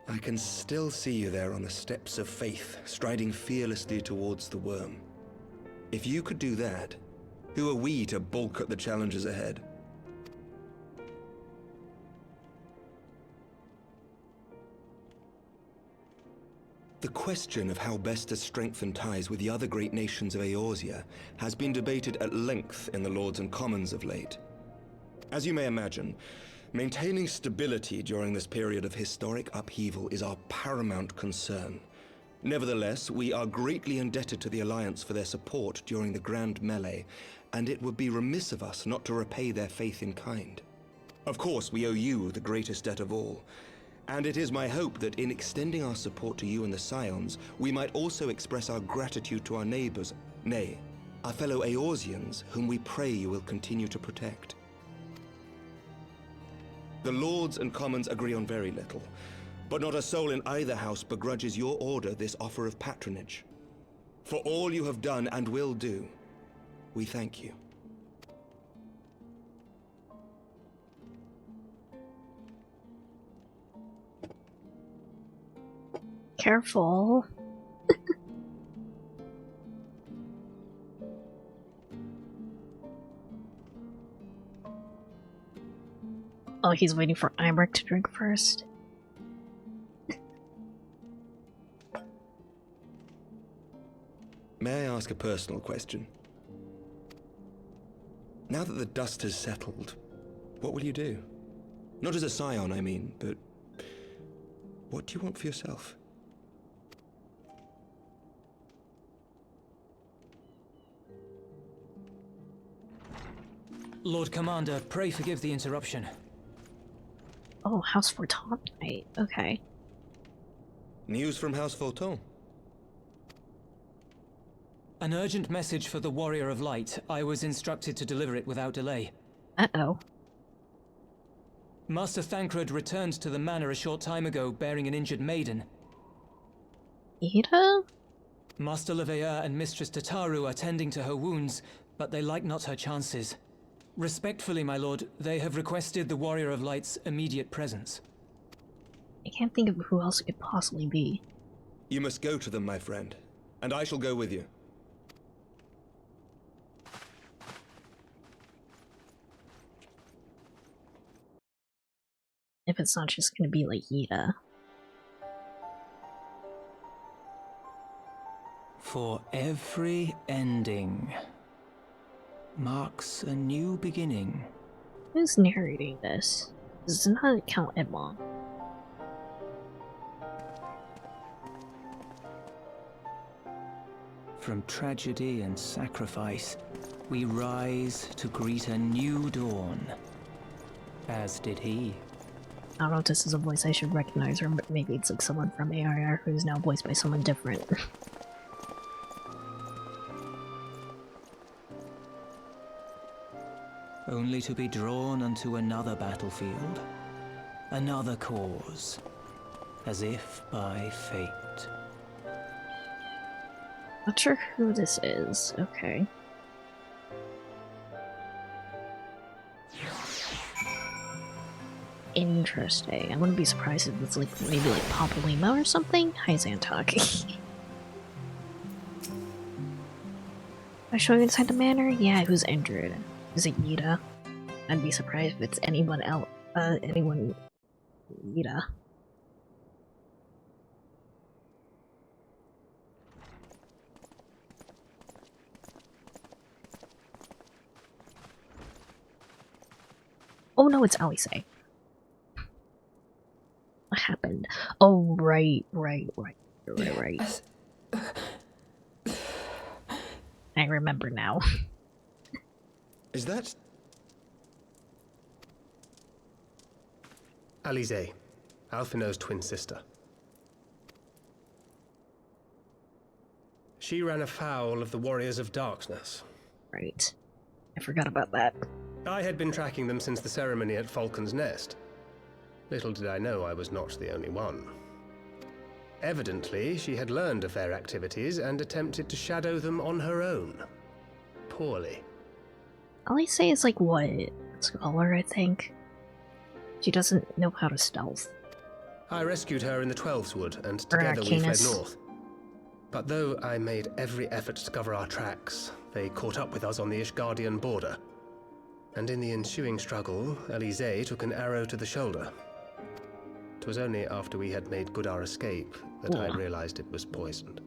I can still see you there on the steps of faith, striding fearlessly towards the worm. If you could do that, who are we to balk at the challenges ahead? The question of how best to strengthen ties with the other great nations of Eorzea has been debated at length in the Lords and Commons of late. As you may imagine, maintaining stability during this period of historic upheaval is our paramount concern. Nevertheless, we are greatly indebted to the Alliance for their support during the Grand Melee, and it would be remiss of us not to repay their faith in kind. Of course, we owe you the greatest debt of all, and it is my hope that in extending our support to you and the Scions, we might also express our gratitude to our neighbors, nay, our fellow Eorzeans, whom we pray you will continue to protect. The Lords and Commons agree on very little, but not a soul in either house begrudges your order this offer of patronage. For all you have done and will do, we thank you. Careful. Oh, he's waiting for Imric to drink first. May I ask a personal question? Now that the dust has settled, what will you do? Not as a scion, I mean, but what do you want for yourself? Lord Commander, pray forgive the interruption. Oh, House Forton? Right, okay. News from House Forton? An urgent message for the Warrior of Light. I was instructed to deliver it without delay. Uh-oh. Master Thancred returned to the manor a short time ago, bearing an injured maiden. Ida? Master Leveilleur and Mistress Tataru are tending to her wounds, but they like not her chances. Respectfully, my lord, they have requested the Warrior of Light's immediate presence. I can't think of who else it could possibly be. You must go to them, my friend, and I shall go with you. If it's not just gonna be like Ida. For every ending marks a new beginning. Who's narrating this? This is not Count Edmond. From tragedy and sacrifice, we rise to greet a new dawn. As did he. I don't know if this is a voice I should recognize, or maybe it's like someone from ARR who's now voiced by someone different. Only to be drawn unto another battlefield, another cause, as if by fate. Not sure who this is. Okay. Interesting. I wouldn't be surprised if it's like maybe like Papa Lima or something. Hi, Zantok. Am I showing inside the manor? Yeah, who's injured? Is it Yida? I'd be surprised if it's anyone else. Anyone. Yida. Oh no, it's Alice. What happened? Oh, right. I remember now. Is that... Alize, Alphino's twin sister. She ran afoul of the Warriors of Darkness. Right. I forgot about that. I had been tracking them since the ceremony at Falcon's Nest. Little did I know I was not the only one. Evidently, she had learned of their activities and attempted to shadow them on her own. Poorly. Alice is like what? Scholar, I think. She doesn't know how to stealth. I rescued her in the Twelveswood, and together we fled north. But though I made every effort to cover our tracks, they caught up with us on the Ishgardian border. And in the ensuing struggle, Alize took an arrow to the shoulder. It was only after we had made good our escape that I realized it was poisoned.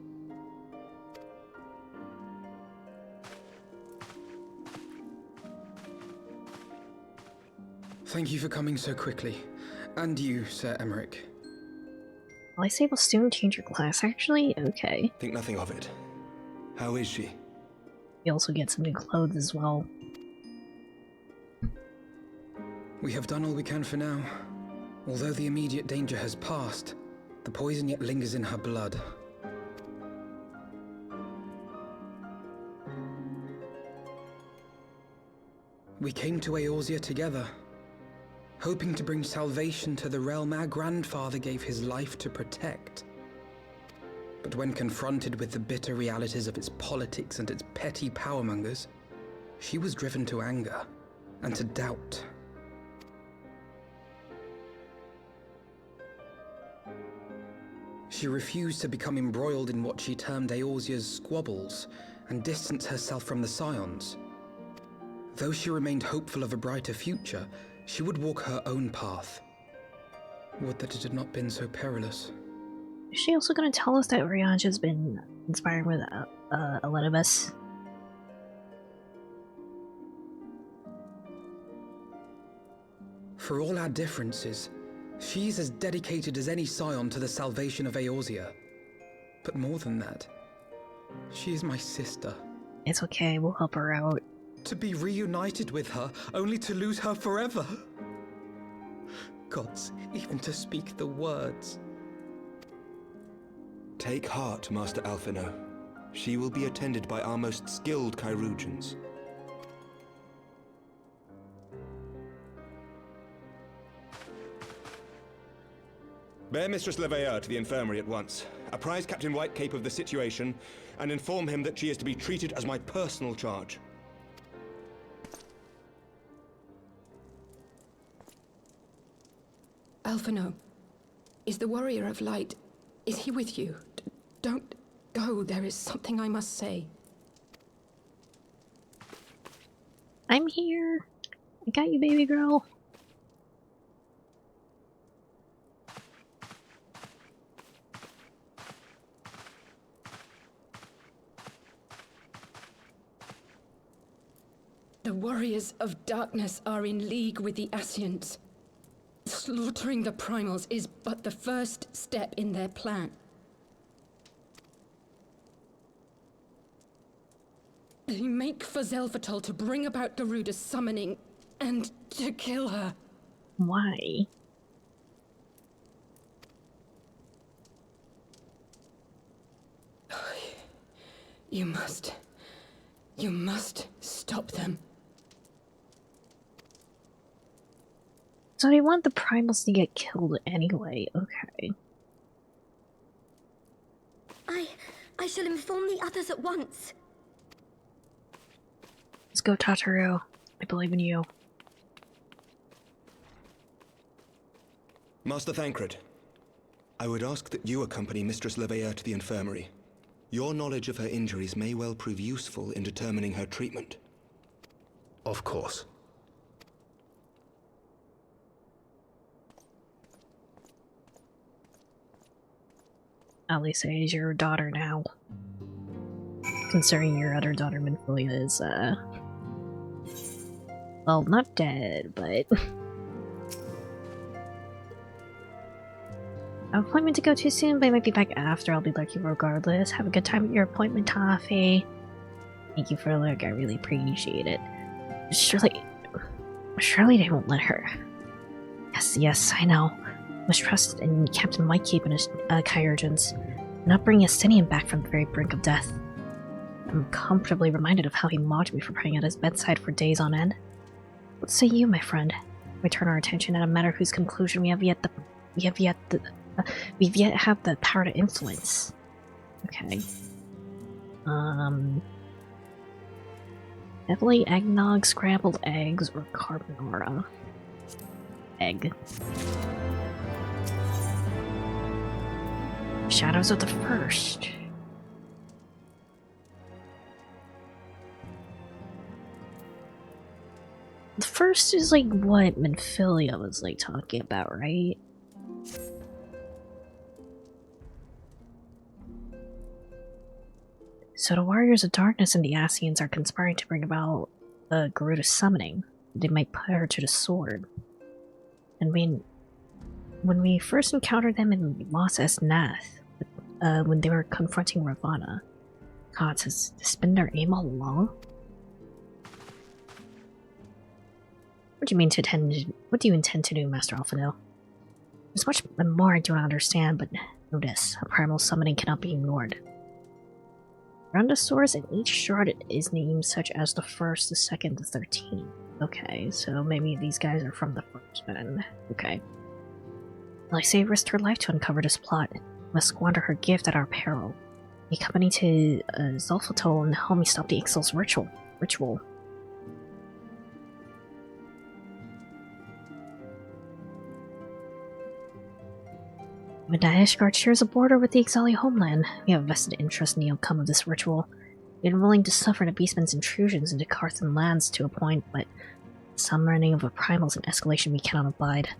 Thank you for coming so quickly. And you, Sir Emmerich. Alice will soon change your class, actually? Okay. Think nothing of it. How is she? You also get some new clothes as well. We have done all we can for now. Although the immediate danger has passed, the poison yet lingers in her blood. we came to Eorzea together, hoping to bring salvation to the realm our grandfather gave his life to protect. But when confronted with the bitter realities of its politics and its petty powermongers, she was driven to anger and to doubt. She refused to become embroiled in what she termed Eorzea's squabbles and distance herself from the Scions. Though she remained hopeful of a brighter future, she would walk her own path. Would that it had not been so perilous. Is she also going to tell us that Rianja's been inspiring with Elidibus? For all our differences, she's as dedicated as any Scion to the salvation of Eorzea. But more than that, she is my sister. It's okay, we'll help her out. To be reunited with her, only to lose her forever. Gods, even to speak the words. Take heart, Master Alphino. She will be attended by our most skilled chirurgeons. Bear Mistress Leveilleur to the infirmary at once. Apprise Captain Whitecape of the situation, and inform him that she is to be treated as my personal charge. Alphino, is the Warrior of Light... is he with you? Don't go, there is something I must say. I'm here. I got you, baby girl. The Warriors of Darkness are in league with the Ascians. Slaughtering the Primals is but the first step in their plan. They make for Zelvatol to bring about Garuda's summoning and to kill her. Why? You must stop them. So they want the Primals to get killed anyway, okay. I shall inform the others at once. Let's go, Tataru. I believe in you. Master Thancred, I would ask that you accompany Mistress Leveilleur to the infirmary. Your knowledge of her injuries may well prove useful in determining her treatment. Of course. Alisa is your daughter now. Considering your other daughter, Minfilia, is, well, not dead, but... Appointment to go too soon, but I might be back after. I'll be lucky regardless. Have a good time at your appointment, Toffee. Thank you for the look, I really appreciate it. Surely they won't let her. Yes, I know. Must trust in Captain Whitecape and his chirurgeons, not bringing Estinian back from the very brink of death. I'm comfortably reminded of how he mocked me for praying at his bedside for days on end. What say you, my friend? We turn our attention at a matter whose conclusion we have yet have the power to influence. Okay. Definitely eggnog, scrambled eggs, or carbonara. Egg. Shadows of the First. The first is like what Minfilia was like talking about, right? So the Warriors of Darkness and the Ascians are conspiring to bring about Garuda's summoning. They might put her to the sword. And when we first encountered them in Los Esnath, when they were confronting Ravana, God, has this been their aim all along? What do you intend to do, Master Alphino? There's much more I do not understand, but know this, a primal summoning cannot be ignored. Around the source in each shard is named such as the 1st, the 2nd, the 13th. Okay, so maybe these guys are from the First Men. Okay. Lysay risked her life to uncover this plot. Must squander her gift at our peril. Accompany to Zolfatol and help me stop the Ixal's ritual. Madashgard shares a border with the Ixali homeland. We have a vested interest in the outcome of this ritual. We've been willing to suffer the beastman's intrusions into Carthan lands to a point, but some running of a primal is an escalation we cannot abide.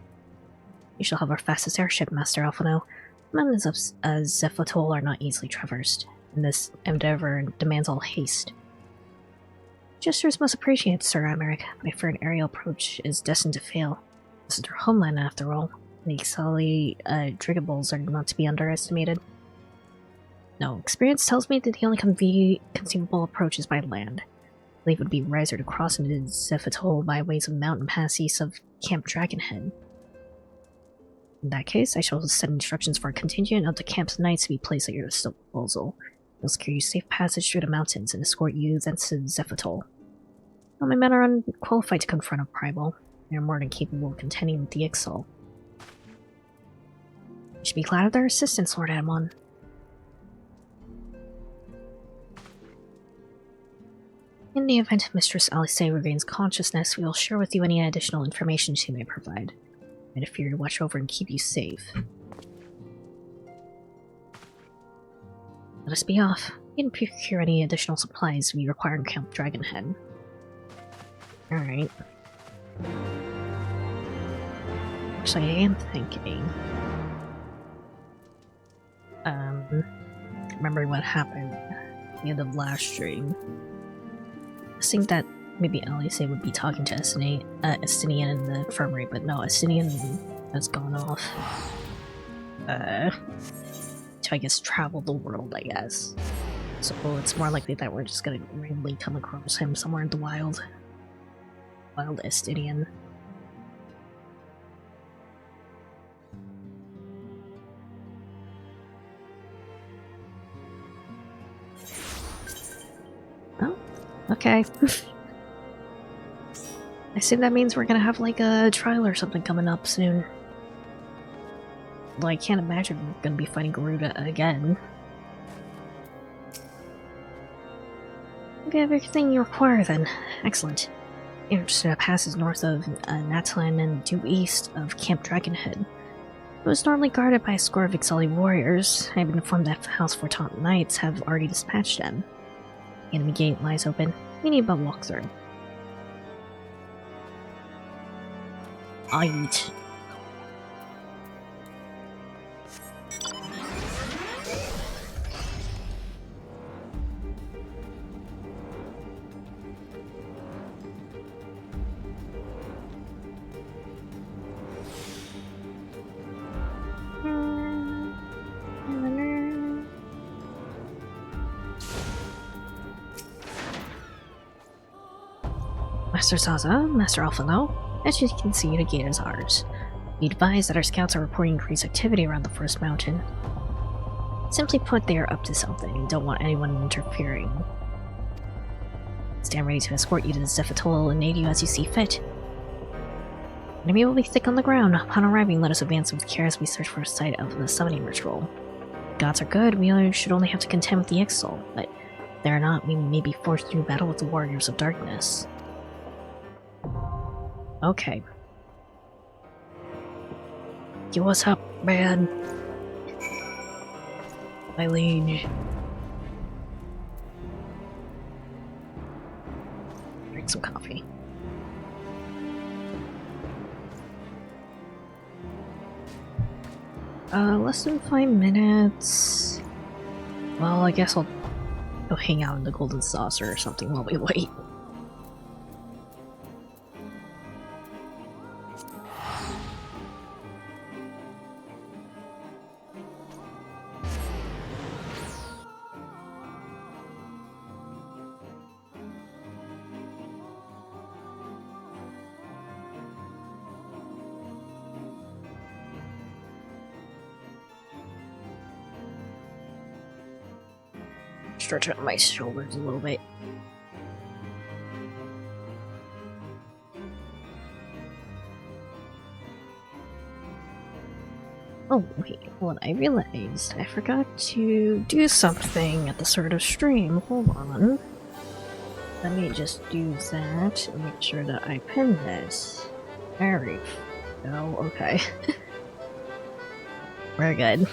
You shall have our fastest airship, Master Alphano. The mountains of Zephatol are not easily traversed, and this endeavor demands all haste. Gestures must appreciate, Sir Amaric, but I fear an aerial approach is destined to fail. This is their homeland, after all. The Ixali Drigables are not to be underestimated. No, experience tells me that the only conceivable approach is by land. I believe it would be wiser to cross into Zephatol by ways of mountain pass east of Camp Dragonhead. In that case, I shall send instructions for a contingent of the camp's knights to be placed at your disposal. They'll secure you safe passage through the mountains and escort you thence to Zephatol. All my men are unqualified to confront a primal. They are more than capable of contending with the Ixal. You should be glad of their assistance, Lord Amon. In the event Mistress Alysay regains consciousness, we will share with you any additional information she may provide. I fear to watch over and keep you safe. Let us be off. We can procure any additional supplies we require in Camp Dragonhead. Alright. Actually, I am thinking... remembering what happened at the end of last stream. I think that maybe Alysay would be talking to Estinian in the infirmary, but no, Estinian has gone off. To, I guess, travel the world, I guess. So it's more likely that we're just gonna randomly come across him somewhere in the wild. Wild Estinian. Oh, okay. I assume that means we're gonna have like a trial or something coming up soon. Though I can't imagine we're gonna be fighting Garuda again. We have everything you require then. Excellent. It passes north of Natalan and due east of Camp Dragonhead. It was normally guarded by a score of Ixali warriors. I've been informed that House Fortant Knights have already dispatched them. The enemy gate lies open. We need but walk through. I eat. Master Zaza, Master Alphano, as you can see, the gate is ours. Be advised that our scouts are reporting increased activity around the First Mountain. Simply put, they are up to something and don't want anyone interfering. Stand ready to escort you to the Zephatol and aid you as you see fit. Enemy will be thick on the ground. Upon arriving, let us advance with care as we search for a site of the summoning ritual. Gods are good, we should only have to contend with the Ixal, but if they are not, we may be forced to do battle with the Warriors of Darkness. Okay. Yo, what's up, man? My liege. Drink some coffee. Less than 5 minutes. Well, I guess I'll go hang out in the Golden Saucer or something while we wait. Stretch out my shoulders a little bit. Oh, wait, hold on. I realized I forgot to do something at the start of stream. Hold on. Let me just do that and make sure that I pin this. There we go. Okay. We're good.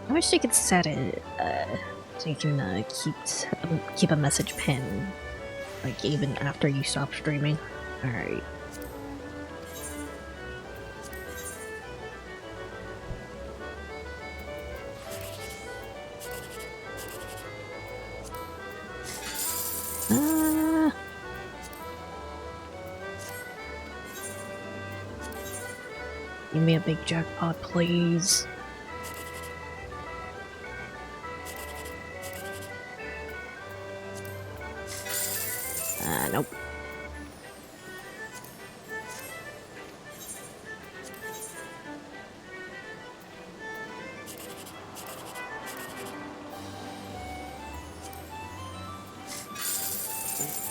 I wish you could set it so you can keep a message pinned, like even after you stop streaming. All right. Give me a big jackpot, please. Nope.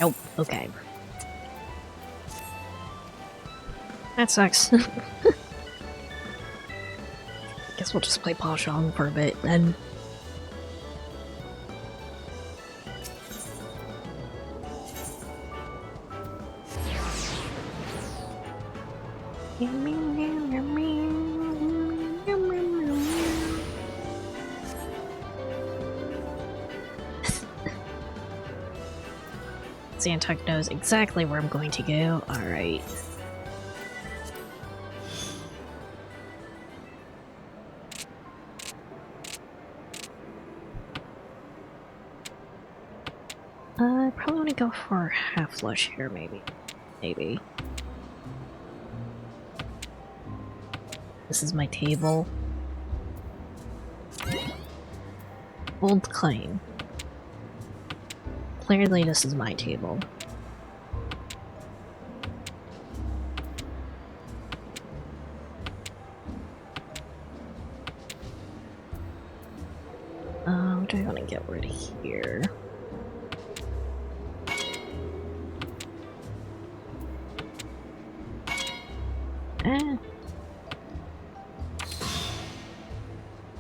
Nope. Okay. That sucks. Guess we'll just play Pashong for a bit then. Xantuck knows exactly where I'm going to go. Alright. I probably want to go for half flush here, maybe. Maybe. This is my table. Bold claim. Clearly this is my table. What do I want to get rid of here? I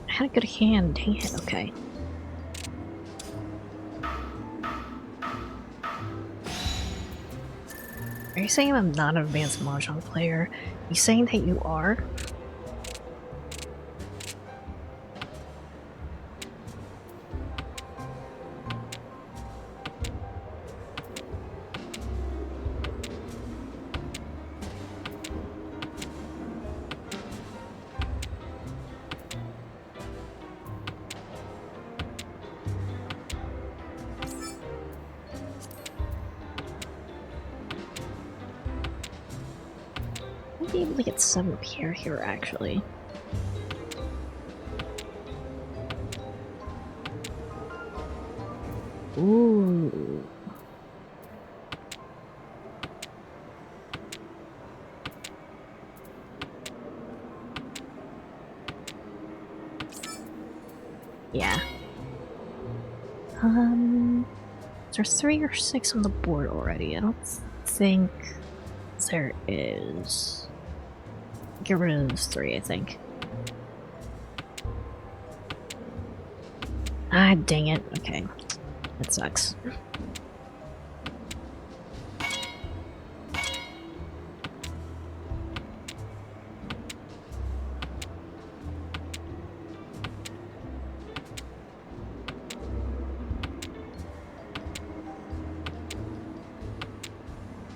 had a good hand, dang it, okay. Are you saying I'm not an advanced Mahjong player? Are you saying that you are? Be able to get some Pierre here, actually. Ooh. Yeah. Is there 3 or 6 on the board already? I don't think there is. Get rid of those 3, I think. Ah, dang it. Okay. That sucks.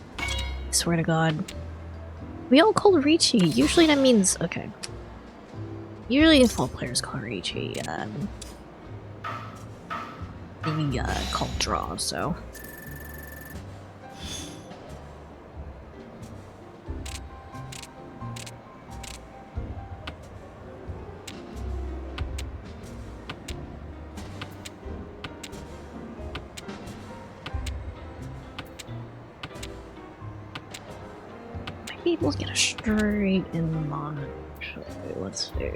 I swear to God. We all call Ricci. Usually that means... okay. Usually if all players call Ricci, they call draw, so... Maybe we'll get a straight in Mon. Actually, let's see.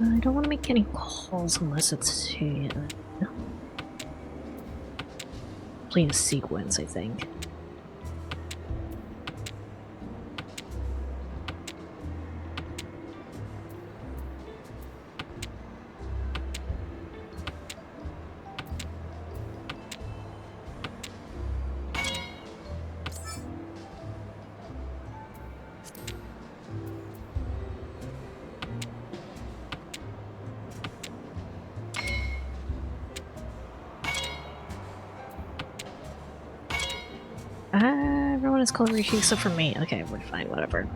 I don't want to make any calls unless it's to play a sequence, I think. Everyone is called Rishi except for me. Okay, we're fine, whatever.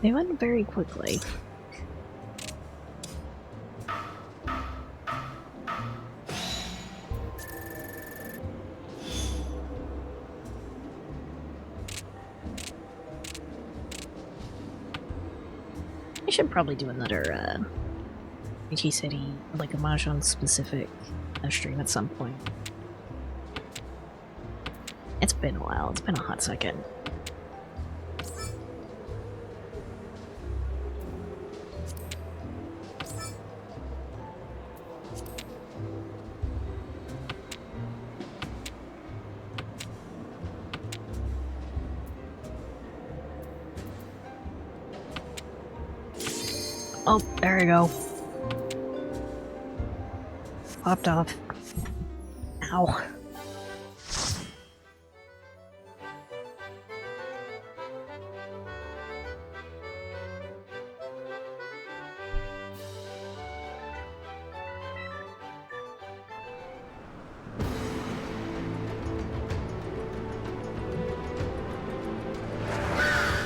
They went very quickly. I should probably do another HE City, like a Mahjong specific stream at some point. It's been a while, it's been a hot second. Oh, there we go. Popped off. Ow.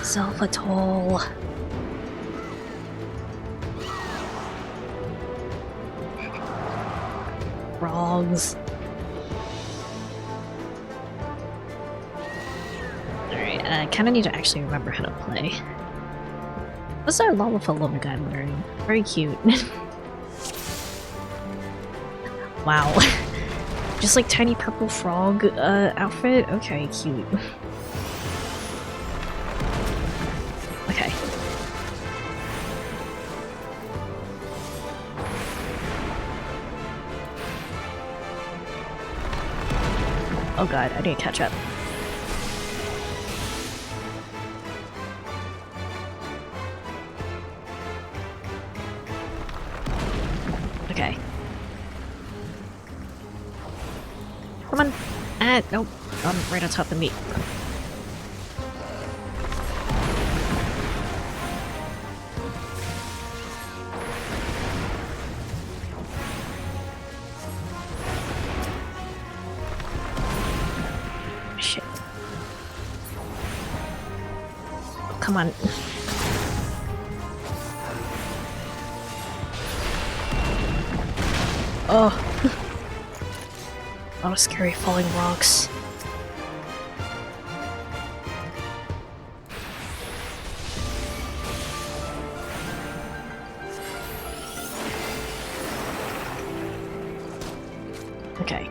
Self-atoll. Frogs. Alright, I kinda need to actually remember how to play. What's our Lollapalooza guy wearing? Very cute. Wow. Just like tiny purple frog outfit? Okay, cute. Okay. Oh god, I need to catch up. Okay. Come on! Ah, nope. I'm right on top of me. Shit. Oh, come on. Oh. A lot of scary falling rocks. Okay.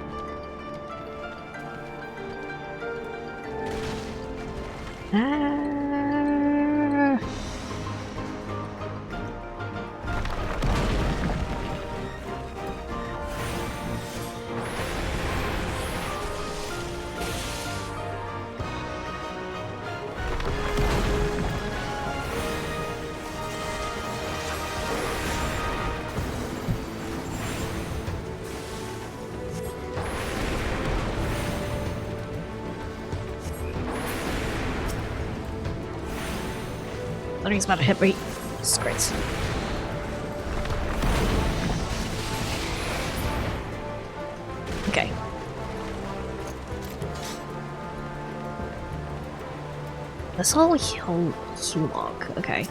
Something's about to hit me. Disgrace. Okay. This whole Hulog, okay.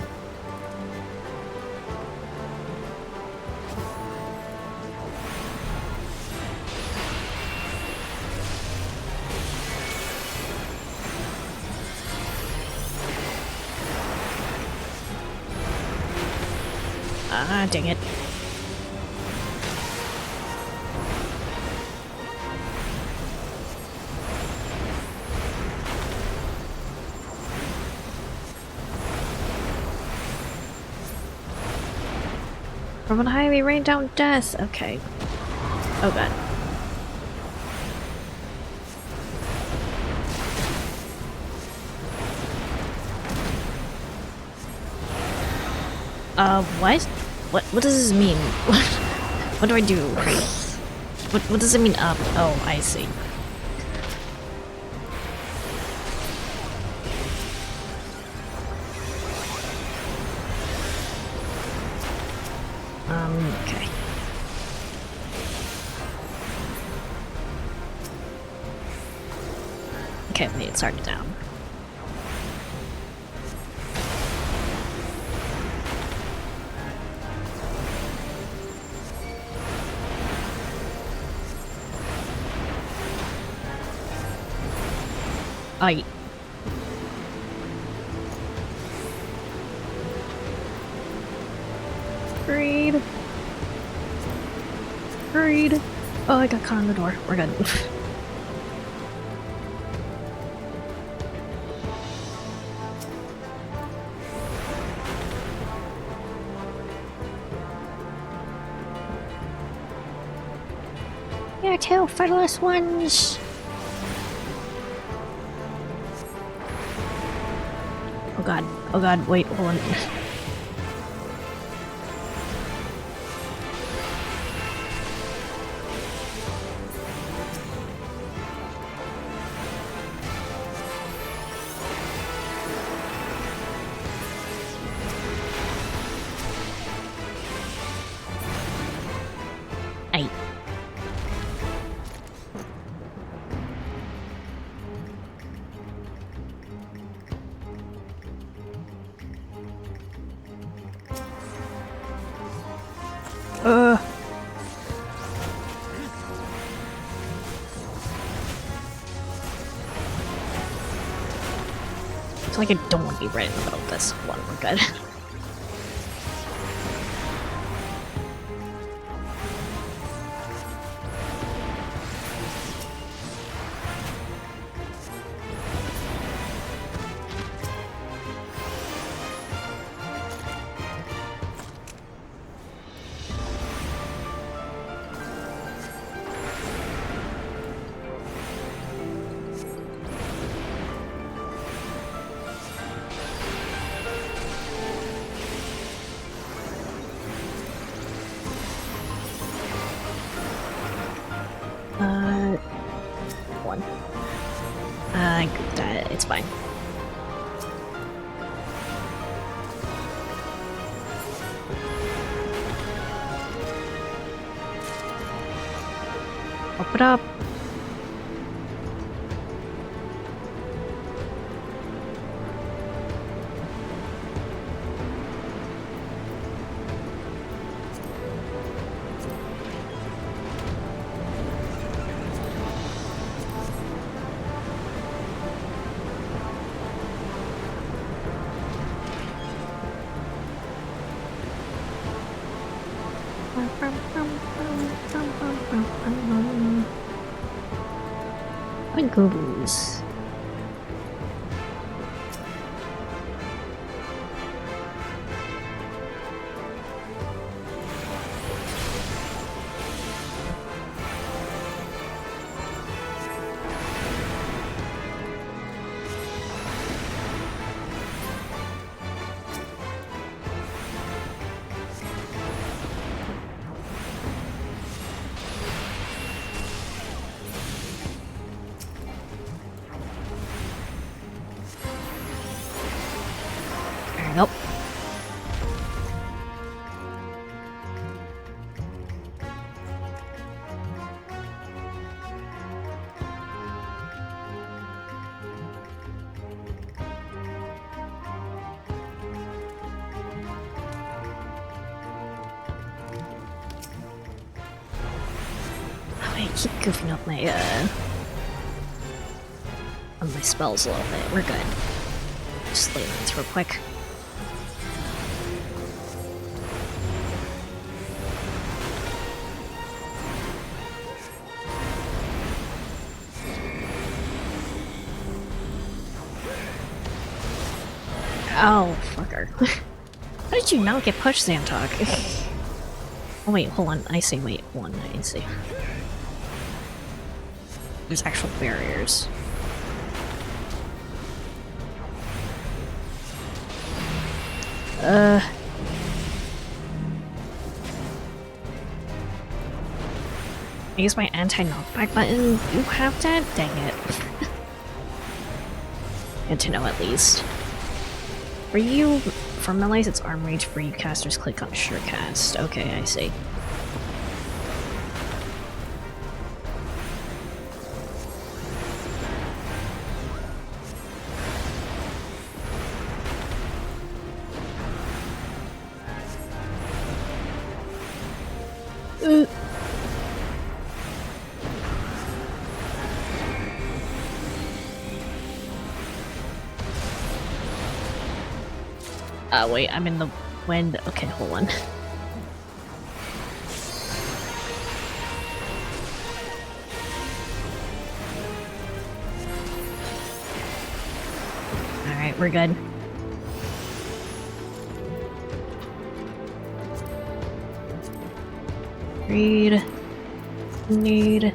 Ah, dang it. From on high we rain down death. Okay. Oh god. What? What does this mean? What do I do? What does it mean up? Oh, I see. Okay. Okay, wait, it's already down. Aye. Greed. Greed. Oh, I got caught on the door. We're good. You're two footless ones. Oh god. Oh god, wait, hold on. Aye. It's like I don't want to be right in the middle of this one. We're good. One. It's fine. Up it up. Goobers. I keep goofing up my, on my spells a little bit. We're good. Just lay these real quick. Oh, fucker. How did you not get pushed, Zantok? Oh wait, hold on. I see, wait, one, I see. There's actual barriers. I use my anti-knockback button. You have that? Dang it. Good to know at least. For you, for melees, it's arm reach. For you casters, click on sure cast. Okay, I see. Wait, I'm in the wind. Okay, hold on. Alright, we're good. Read. Need.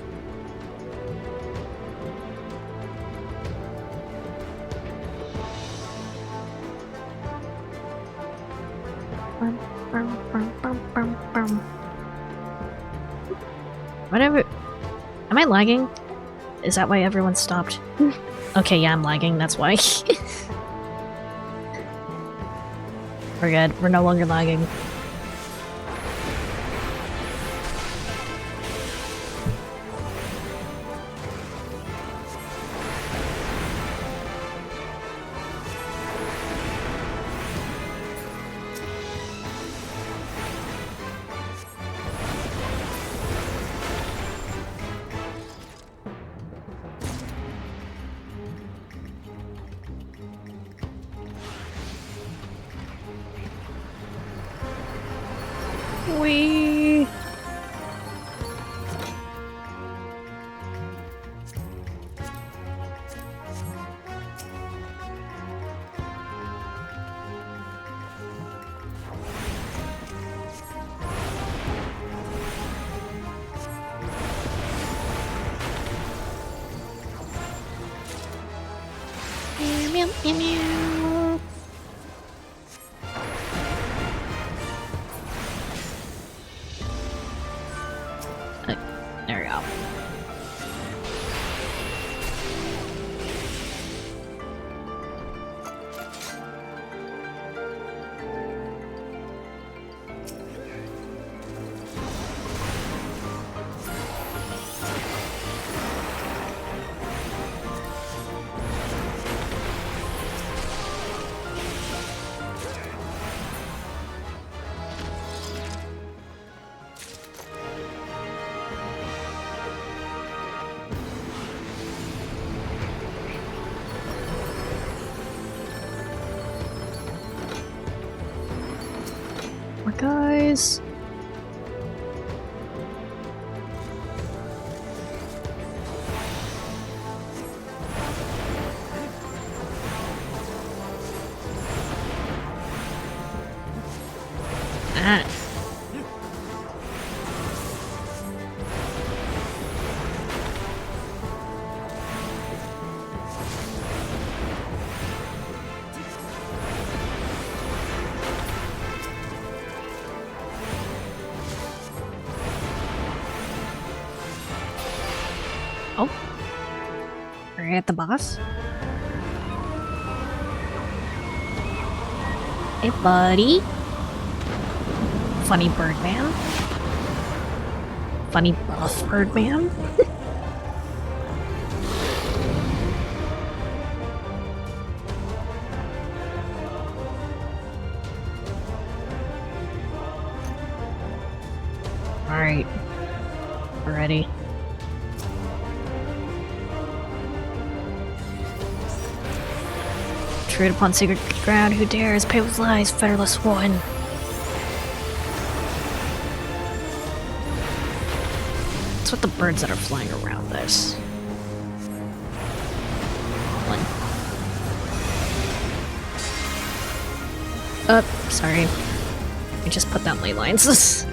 Whatever. Am I lagging? Is that why everyone stopped? Okay, yeah, I'm lagging, that's why. We're good. We're no longer lagging. Wee. Meow, meow, meow, meow. There we go. More guys. Ah. Oh. We're at the boss. Hey, buddy. Funny Birdman. Funny buff Birdman. Alright. We're ready. Intrude upon sacred ground, who dares pay with lies, fetterless one. What's with the birds that are flying around this? One. Sorry. I just put down ley lines.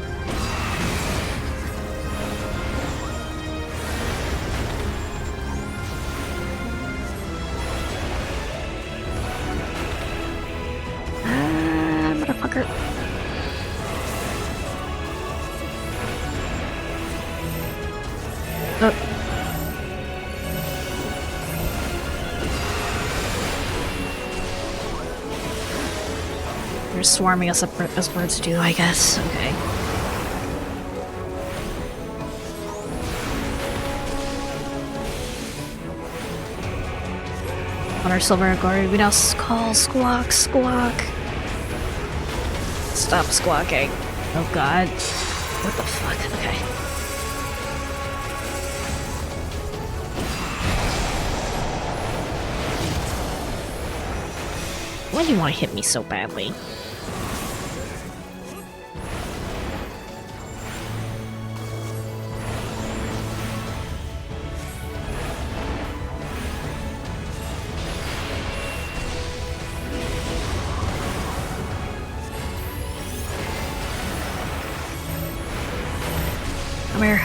Motherfucker. They're swarming us up as birds do, I guess. Okay. On our silver guard, we now call squawk, squawk. Stop squawking. Oh god. What the fuck? Okay. Why do you want to hit me so badly? Come here.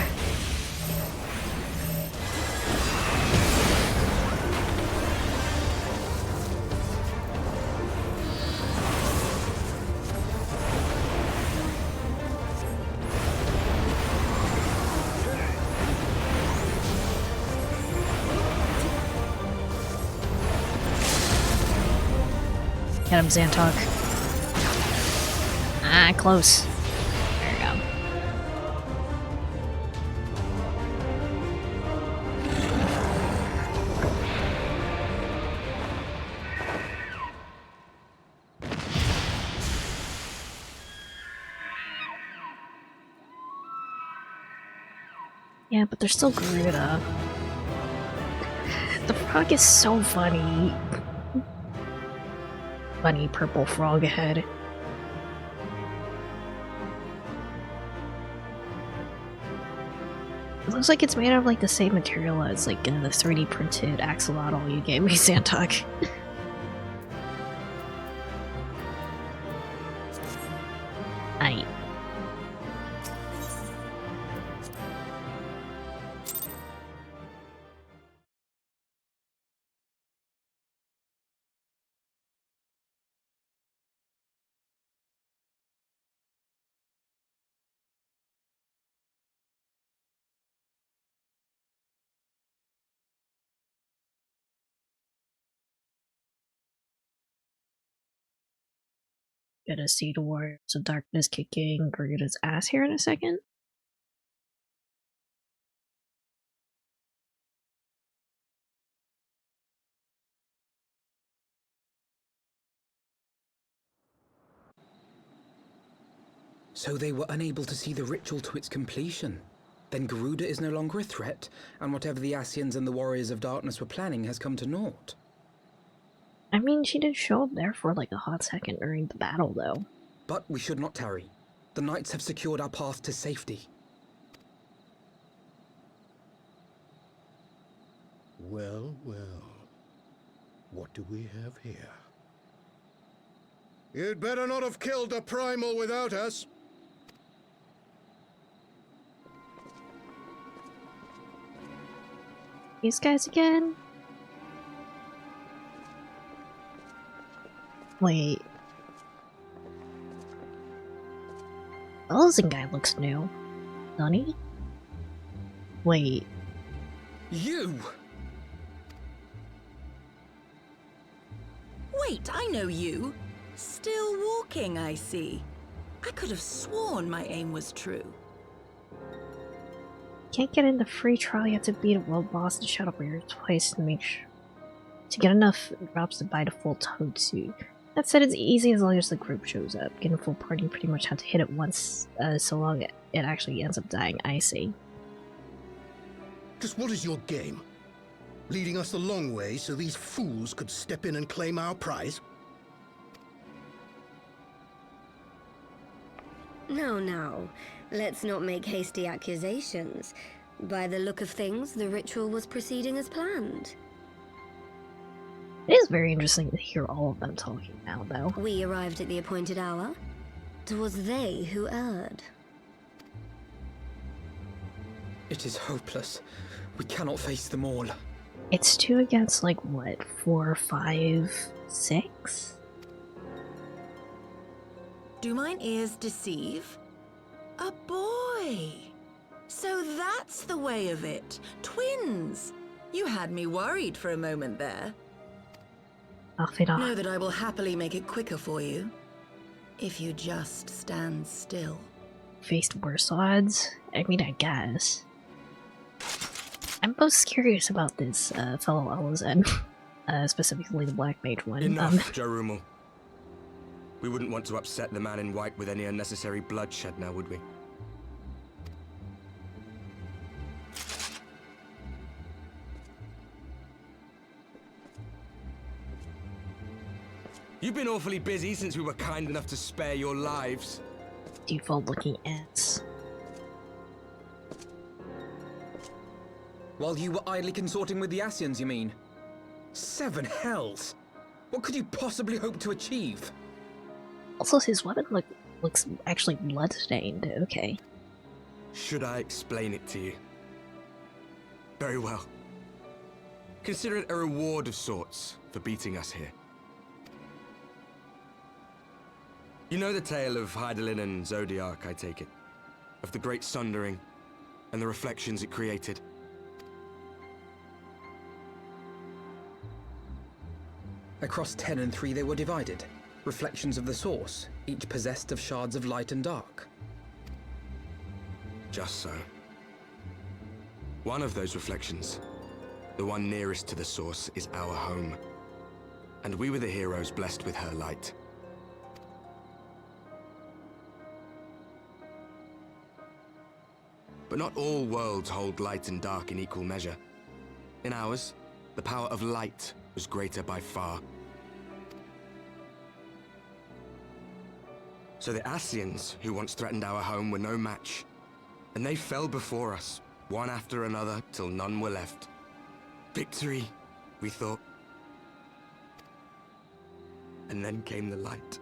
Get him, Xantok. Ah, close. There you go. Yeah, but they're still Garuda. The frog is so funny. Funny purple frog head. It looks like it's made out of like the same material as like in the 3D printed axolotl you gave me, Xantok. Aight. Gonna see the Warriors of Darkness kicking Garuda's ass here in a second. So they were unable to see the ritual to its completion. Then Garuda is no longer a threat, and whatever the Ascians and the Warriors of Darkness were planning has come to naught. I mean, she did show up there for like a hot second during the battle, though. But we should not tarry. The knights have secured our path to safety. Well, well. What do we have here? You'd better not have killed the primal without us. These guys again? Wait. The Elzen guy looks new. Doesn't he? Wait. You! Wait, I know you. Still walking, I see. I could have sworn my aim was true. Can't get in the free trial, you have to beat a world boss and shut up your place to make sure to get enough drops to buy the full toad suit. That said, it's easy as long as the group shows up. Getting a full party, you pretty much have to hit it once, so long it actually ends up dying. I see. Just what is your game? leading us a long way so these fools could step in and claim our prize? No. Let's not make hasty accusations. By the look of things, the ritual was proceeding as planned. It is very interesting to hear all of them talking now, though. We arrived at the appointed hour. It was they who erred. It is hopeless. We cannot face them all. It's 2 against, like, what, 4, 5, 6? Do mine ears deceive? A boy! So that's the way of it. Twins! You had me worried for a moment there. Off it off. Know that I will happily make it quicker for you. If you just stand still. Faced worse odds? I mean, I guess. I'm most curious about this fellow Elzen, specifically the Black Mage one. Enough, Jarumul. We wouldn't want to upset the man in white with any unnecessary bloodshed now, would we? You've been awfully busy since we were kind enough to spare your lives. Default looking ants. While you were idly consorting with the Ascians, you mean? 7 hells! What could you possibly hope to achieve? Also, his weapon looks actually bloodstained. Okay. Should I explain it to you? Very well. Consider it a reward of sorts for beating us here. You know the tale of Hydaelyn and Zodiac, I take it? Of the Great Sundering and the reflections it created? Across 10 and 3 they were divided. Reflections of the source, each possessed of shards of light and dark. Just so. One of those reflections, the one nearest to the source, is our home. And we were the heroes blessed with her light. But not all worlds hold light and dark in equal measure. In ours, the power of light was greater by far. So the Ascians, who once threatened our home, were no match. And they fell before us, one after another, till none were left. Victory, we thought. And then came the light.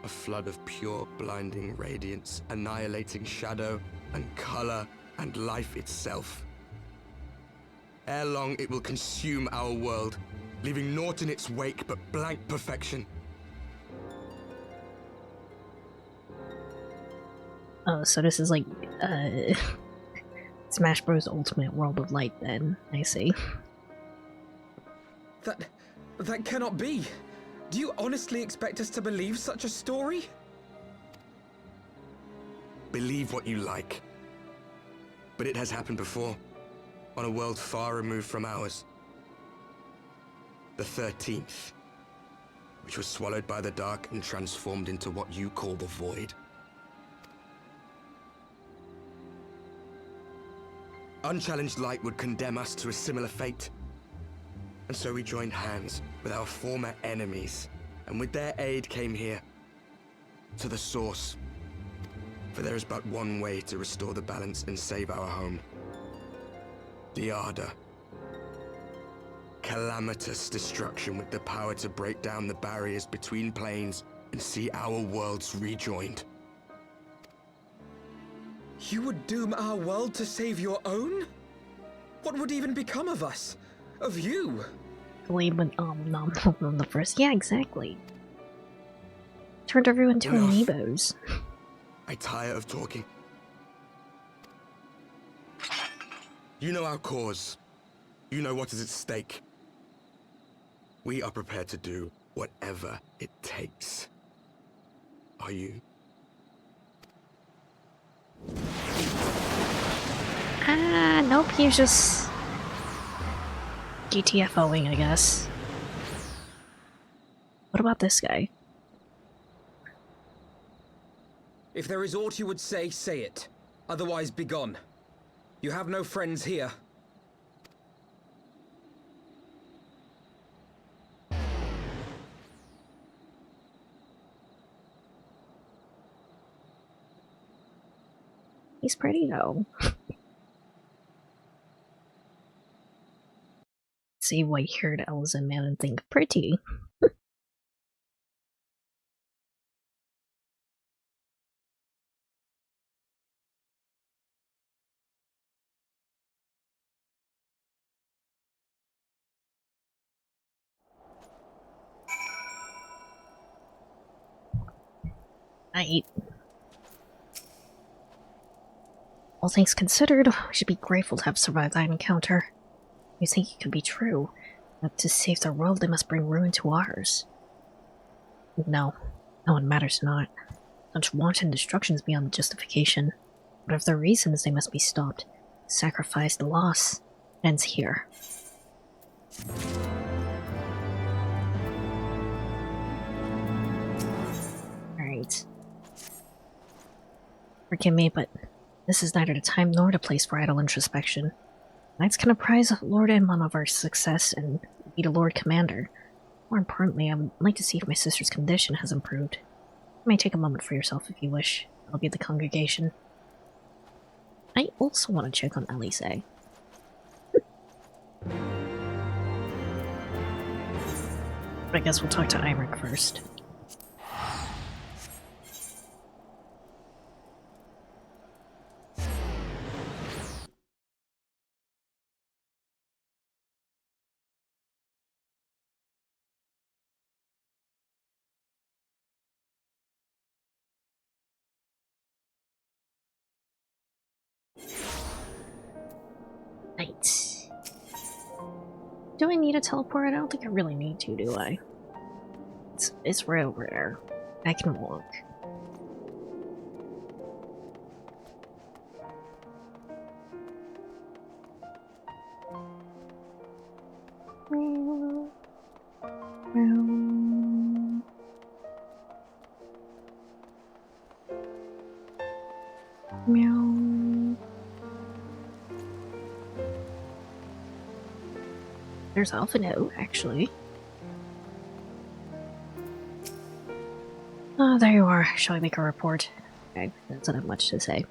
A flood of pure, blinding radiance, annihilating shadow and color and life itself. Ere long, it will consume our world, leaving naught in its wake but blank perfection. Oh, so this is like, Smash Bros. Ultimate World of Light then, I see. That cannot be! Do you honestly expect us to believe such a story? Believe what you like. But it has happened before, on a world far removed from ours. The 13th, which was swallowed by the dark and transformed into what you call the Void. Unchallenged light would condemn us to a similar fate. And so we joined hands with our former enemies, and with their aid came here, to the source. For there is but one way to restore the balance and save our home. The Ardor. Calamitous destruction with the power to break down the barriers between planes and see our worlds rejoined. You would doom our world to save your own? What would even become of us? Of you? Blade went nom on the first. Yeah, exactly. Turned everyone to amiibos. I tire of talking. You know our cause. You know what is at stake. We are prepared to do whatever it takes. Are you? Nope, he's just GTFOing, I guess. What about this guy? If there is aught you would say, say it. Otherwise, begone. You have no friends here. He's pretty, though. See white-haired elves man and think pretty. Night. All things considered, we should be grateful to have survived that encounter. You think it could be true, that to save their world they must bring ruin to ours. No, it matters not. Such wanton destruction is beyond justification. Whatever their reasons, they must be stopped. Sacrifice, the loss, ends here. Alright. Forgive me, but this is neither the time nor the place for idle introspection. Knights can apprise Lord Imam of our success and be the Lord Commander. More importantly, I would like to see if my sister's condition has improved. You may take a moment for yourself if you wish. I'll be at the congregation. I also want to check on Elise. But I guess we'll talk to Imric first. Right. Do I need a teleport? I don't think I really need to, do I? It's right over there. I can walk. Meow. There's Alphino, actually. Oh, there you are. Shall I make a report? Okay, that doesn't have much to say.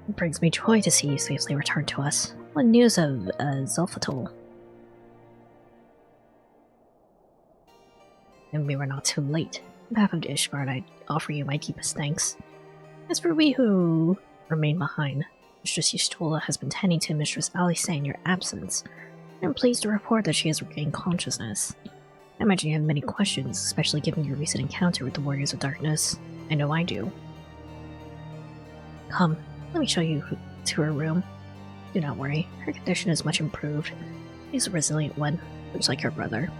It brings me joy to see you safely returned to us. What news of Zelfatol? And we were not too late. On behalf of Ishgard, I offer you my deepest thanks. As for we who remain behind, Mistress Y'shtola has been tending to Mistress Alice in your absence. I'm pleased to report that she has regained consciousness. I imagine you have many questions, especially given your recent encounter with the Warriors of Darkness. I know I do. Come, let me show you to her room. Do not worry, her condition is much improved. She's a resilient one, just like her brother.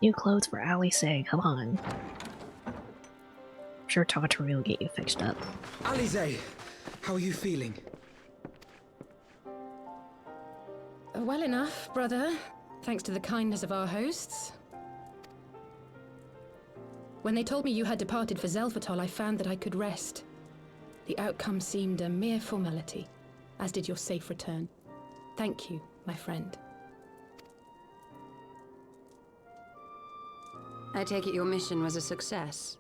New clothes for Alice, come on. I'm sure Tartary will get you fixed up. Alice, how are you feeling? Well enough, brother. Thanks to the kindness of our hosts. When they told me you had departed for Zelfatol, I found that I could rest. The outcome seemed a mere formality, as did your safe return. Thank you, my friend. I take it your mission was a success.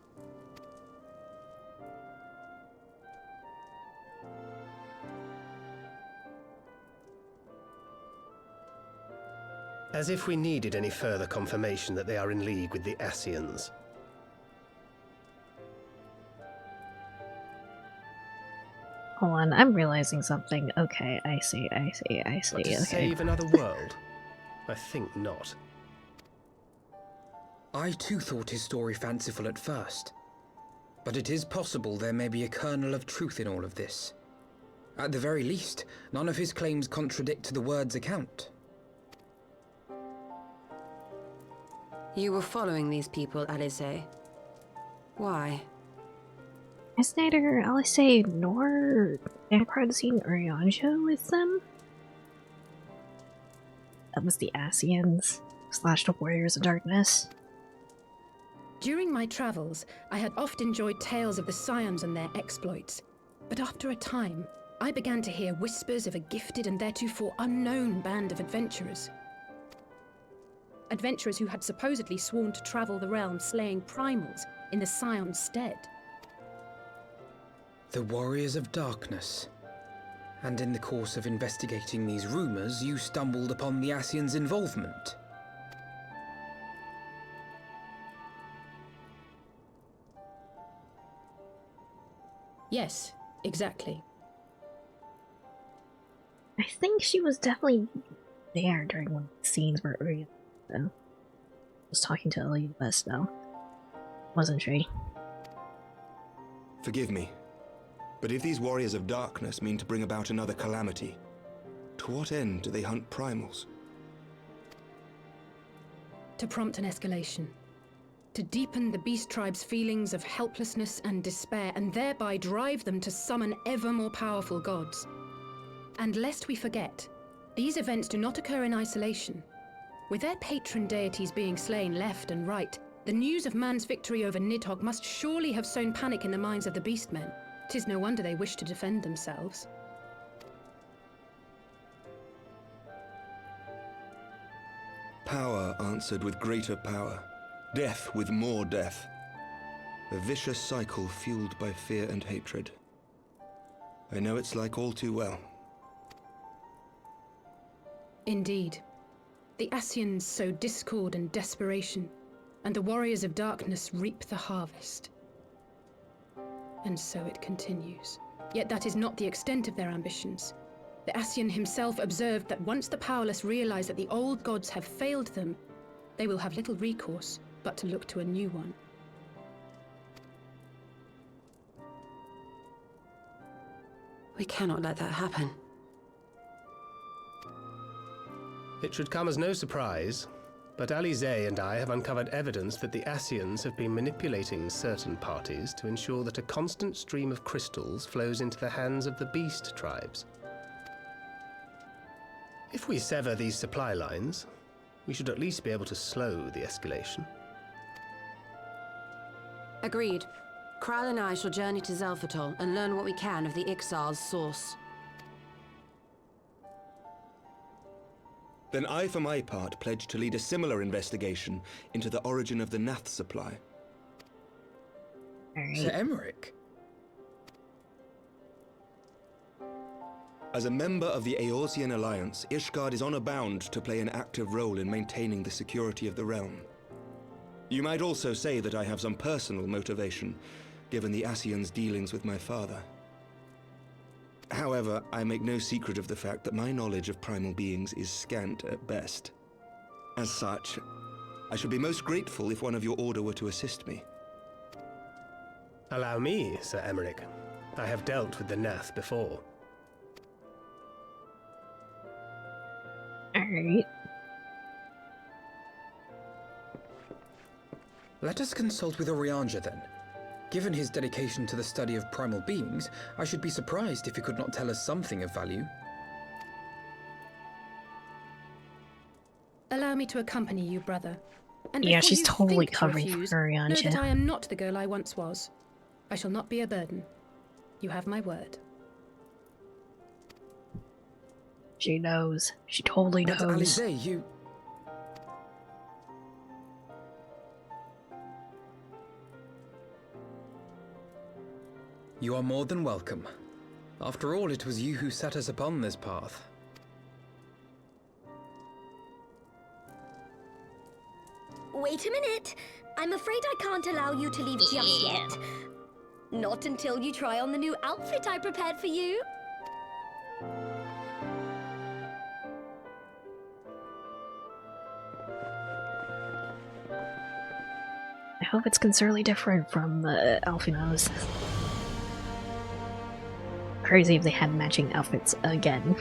As if we needed any further confirmation that they are in league with the Ascians. Hold on, I'm realizing something. Okay, I see. But to okay. save another world? I think not. I too thought his story fanciful at first. But it is possible there may be a kernel of truth in all of this. At the very least, none of his claims contradict the word's account. You were following these people, Alice. Why? Is neither Alice nor Ankrad seen Urianja with them? That was the Ascians / the Warriors of Darkness. During my travels, I had oft enjoyed tales of the Scions and their exploits. But after a time, I began to hear whispers of a gifted and theretofore unknown band of adventurers. Adventurers who had supposedly sworn to travel the realm slaying primals in the Scion's stead. The Warriors of Darkness. And in the course of investigating these rumors, you stumbled upon the Ascians' involvement. Yes, exactly. I think she was definitely there during one of the scenes where Uriel was talking to Elizabeth, though. Wasn't she? Forgive me, but if these Warriors of Darkness mean to bring about another calamity, to what end do they hunt primals? To prompt an escalation. To deepen the beast tribe's feelings of helplessness and despair, and thereby drive them to summon ever more powerful gods. And lest we forget, these events do not occur in isolation. With their patron deities being slain left and right, the news of man's victory over Nidhogg must surely have sown panic in the minds of the Beastmen. 'Tis no wonder they wish to defend themselves. Power answered with greater power. Death with more death. A vicious cycle fueled by fear and hatred. I know it's like all too well. Indeed. The Ascians sow discord and desperation, and the Warriors of Darkness reap the harvest. And so it continues. Yet that is not the extent of their ambitions. The Ascian himself observed that once the powerless realize that the old gods have failed them, they will have little recourse but to look to a new one. We cannot let that happen. It should come as no surprise, but Alizé and I have uncovered evidence that the Ascians have been manipulating certain parties to ensure that a constant stream of crystals flows into the hands of the beast tribes. If we sever these supply lines, we should at least be able to slow the escalation. Agreed. Kral and I shall journey to Zelfatol and learn what we can of the XIV's source. Then I, for my part, pledge to lead a similar investigation into the origin of the Nath supply. Sir Emmerich? As a member of the Eorzean Alliance, Ishgard is honor bound to play an active role in maintaining the security of the realm. You might also say that I have some personal motivation, given the Ascians' dealings with my father. However, I make no secret of the fact that my knowledge of primal beings is scant at best. As such, I should be most grateful if one of your order were to assist me. Allow me, Sir Emmerich. I have dealt with the Nath before. Alright. Let us consult with Orianja then. Given his dedication to the study of primal beings, I should be surprised if he could not tell us something of value. Allow me to accompany you, brother. And Yeah, before she's you totally think to covering for refuse, Orianja. know that I am not the girl I once was. I shall not be a burden. You have my word. She knows. She totally knows. But Alizé, you... You are more than welcome. After all, it was you who set us upon this path. Wait a minute. I'm afraid I can't allow you to leave just yet. Not until you try on the new outfit I prepared for you. I hope it's considerably different from Alfino's. Crazy if they had matching outfits again.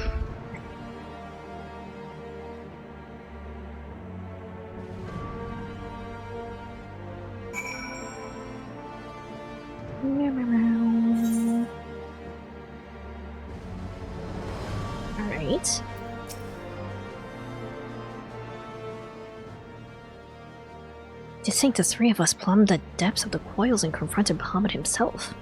Alright. To think the three of us plumbed the depths of the coils and confronted Bahamut himself.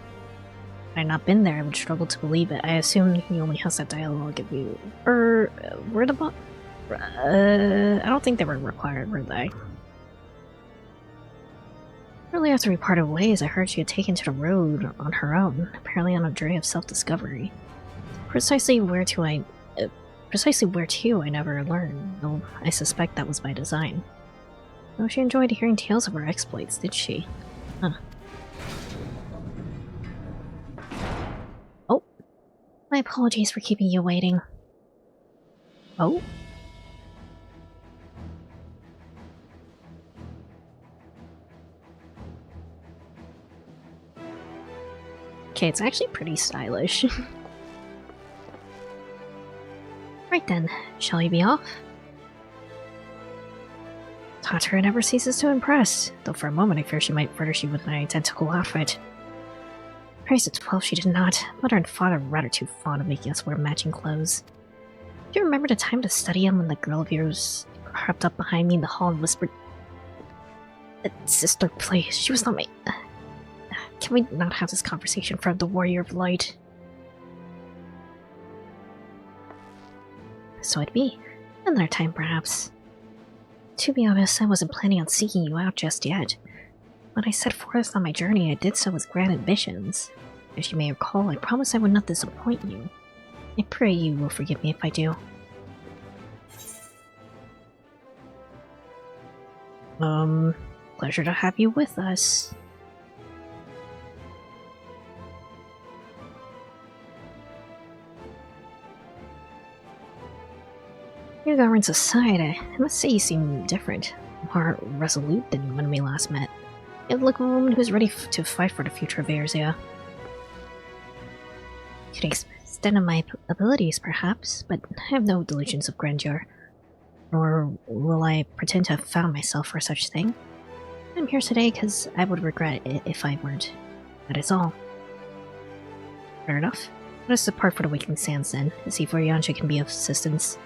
Had I not been there, I would struggle to believe it. I assume he only has that dialogue if you... were the I don't think they were required, were they? Shortly after we parted ways, I heard she had taken to the road on her own, apparently on a journey of self-discovery. Precisely where to, I never learned, though I suspect that was by design. Though she enjoyed hearing tales of her exploits, did she? Huh. Oh. My apologies for keeping you waiting. Oh? Okay, it's actually pretty stylish. Right then, shall we be off? Tatara never ceases to impress, though for a moment I fear she might furnish you with an identical outfit. Praise its 12 she did not. Mother and father were rather too fond of making us wear matching clothes. Do you remember the time to study him when the girl of yours crept up behind me in the hall and whispered, "Sister, please, she was not my... Can we not have this conversation in front of the Warrior of Light?" So it'd be. Another time, perhaps. To be honest, I wasn't planning on seeking you out just yet. When I set forth on my journey, I did so with grand ambitions. As you may recall, I promised I would not disappoint you. I pray you will forgive me if I do. Pleasure to have you with us. Your governance aside, I must say you seem different, more resolute than when we last met. You look like a woman who's ready to fight for the future of Erzea. To the extent of my abilities, perhaps, but I have no delusions of grandeur. Nor will I pretend to have found myself for such thing. I'm here today because I would regret it if I weren't. That is all. Fair enough. Let us depart for the Waking Sands then, to see if Oriancha can be of assistance.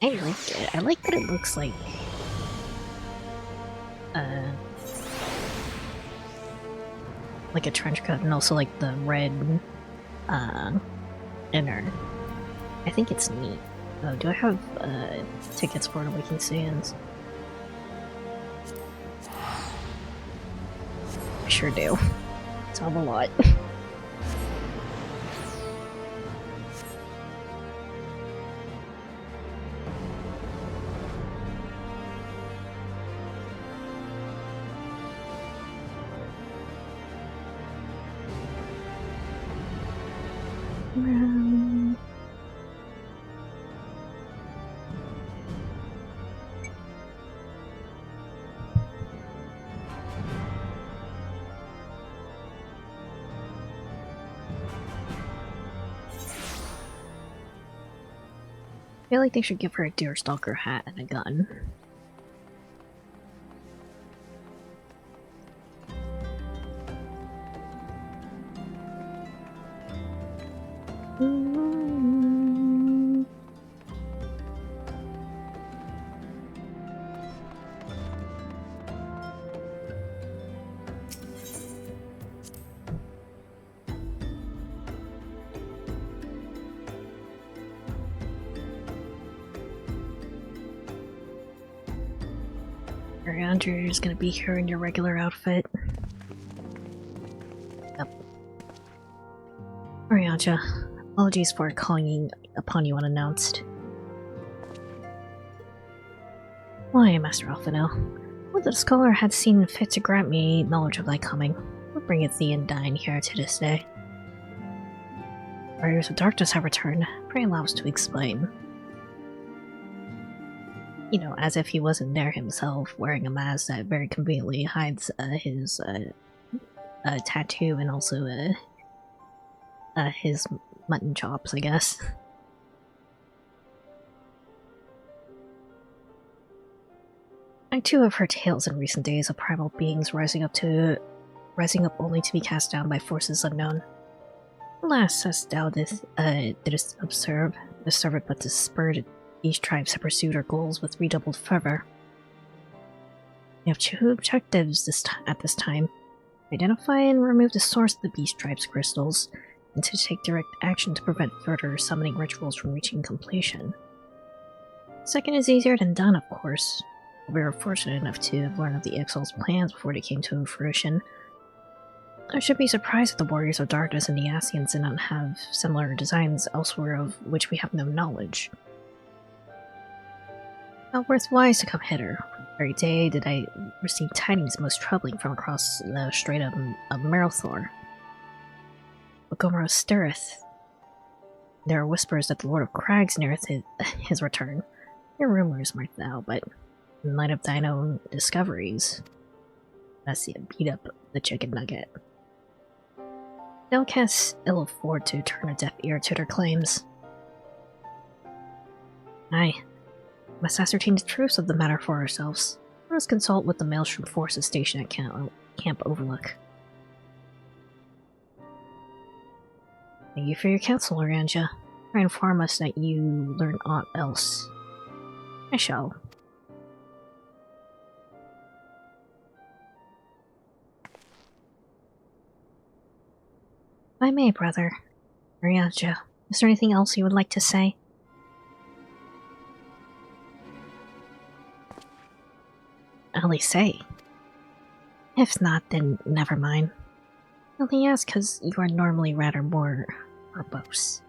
I like it. I like that it looks like... like a trench coat, and also like the red, inner. I think it's neat. Oh, do I have, tickets for the Waking Sands? I sure do. It's all a lot. I feel like they should give her a Deerstalker hat and a gun. You're just gonna be here in your regular outfit. Yep. Oriancha, apologies for calling upon you unannounced. Why, Master Alphino? Would the scholar had seen fit to grant me knowledge of thy coming. What bringeth thee and thine here to this day? Warriors of Darkness have returned. Pray allow us to explain. You know, as if he wasn't there himself, wearing a mask that very conveniently hides his tattoo and also his mutton chops, I guess. I too have heard tales in recent days of primal beings rising up only to be cast down by forces unknown. Alas, as thou didst observe, The servant but to spur these tribes have pursued our goals with redoubled fervor. We have two objectives at this time. Identify and remove the source of the Beast Tribe's crystals, and to take direct action to prevent further summoning rituals from reaching completion. Second is easier than done, of course. We were fortunate enough to learn of the Exile's plans before they came to fruition. I should be surprised if the Warriors of Darkness and the Ascians did not have similar designs elsewhere of which we have no knowledge. Not worthwhile to come hither. The very day did I receive tidings most troubling from across the Strait of Marathor. But Gomorrah stirreth. There are whispers that the Lord of Crags neareth his return. Mere rumors, mark thou, but in light of thine own discoveries, I see it beat up the chicken nugget. Thou canst ill afford to turn a deaf ear to their claims. Aye, must ascertain the truth of the matter for ourselves. Let us consult with the Maelstrom forces stationed at Camp Overlook. Thank you for your counsel, Oranja. Try and inform us that you learn aught else. I shall. If I may, brother. Oranja, is there anything else you would like to say? Only say. If not, then never mind. I only ask because you are normally rather more verbose.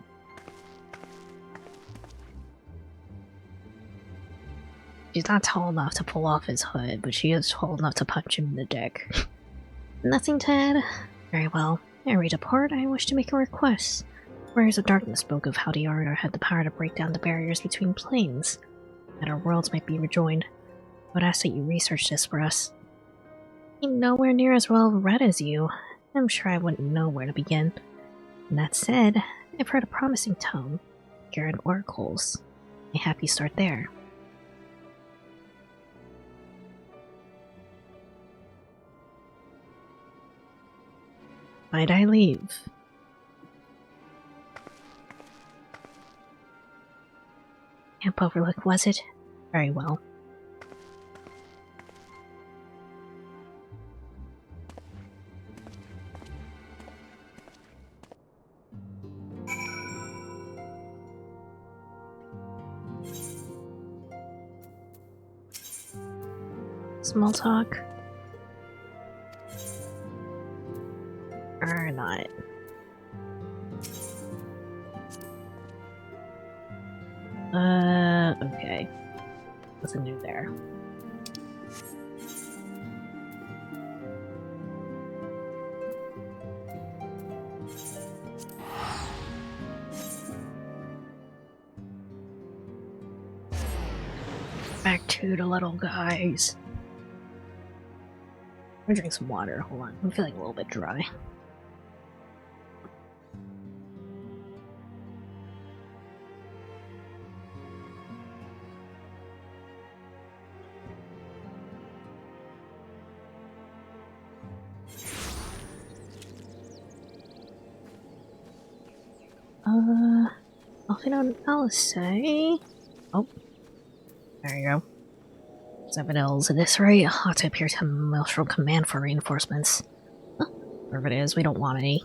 She's not tall enough to pull off his hood, but she is tall enough to punch him in the dick. Nothing to add? Very well. I read a part. I wish to make a request. Warriors of Darkness spoke of how the Order had the power to break down the barriers between planes, that our worlds might be rejoined. I would ask that you research this for us. I'm nowhere near as well read as you. I'm sure I wouldn't know where to begin. And that said, I've heard a promising tome. Garrett Oracles. A happy start there. Why'd I leave? Camp Overlook, was it? Very well. Small talk. Or not. Okay. Nothing new there. Back to the little guys. I'm gonna drink some water. Hold on. I'm feeling a little bit dry. Nothing on Alisei. Oh. There you go. 7 L's at this rate. I'll have to appear to Maelstrom Command for reinforcements. Huh. Whatever it is, we don't want any.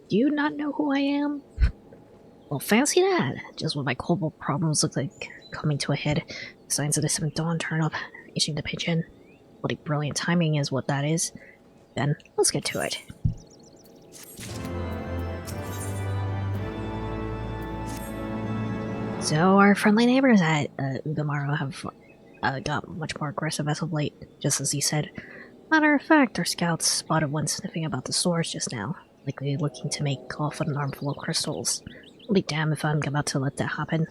Do you not know who I am? Well, fancy that. Just what my cobalt problems look like coming to a head. Signs of the 7th Dawn turn up, itching to pitch in. Bloody brilliant timing is what that is. Then, let's get to it. So our friendly neighbors at Ugamaru have got much more aggressive as of late, just as he said. Matter of fact, our scouts spotted one sniffing about the stores just now, likely looking to make off with an armful of crystals. I'll be damned if I'm about to let that happen.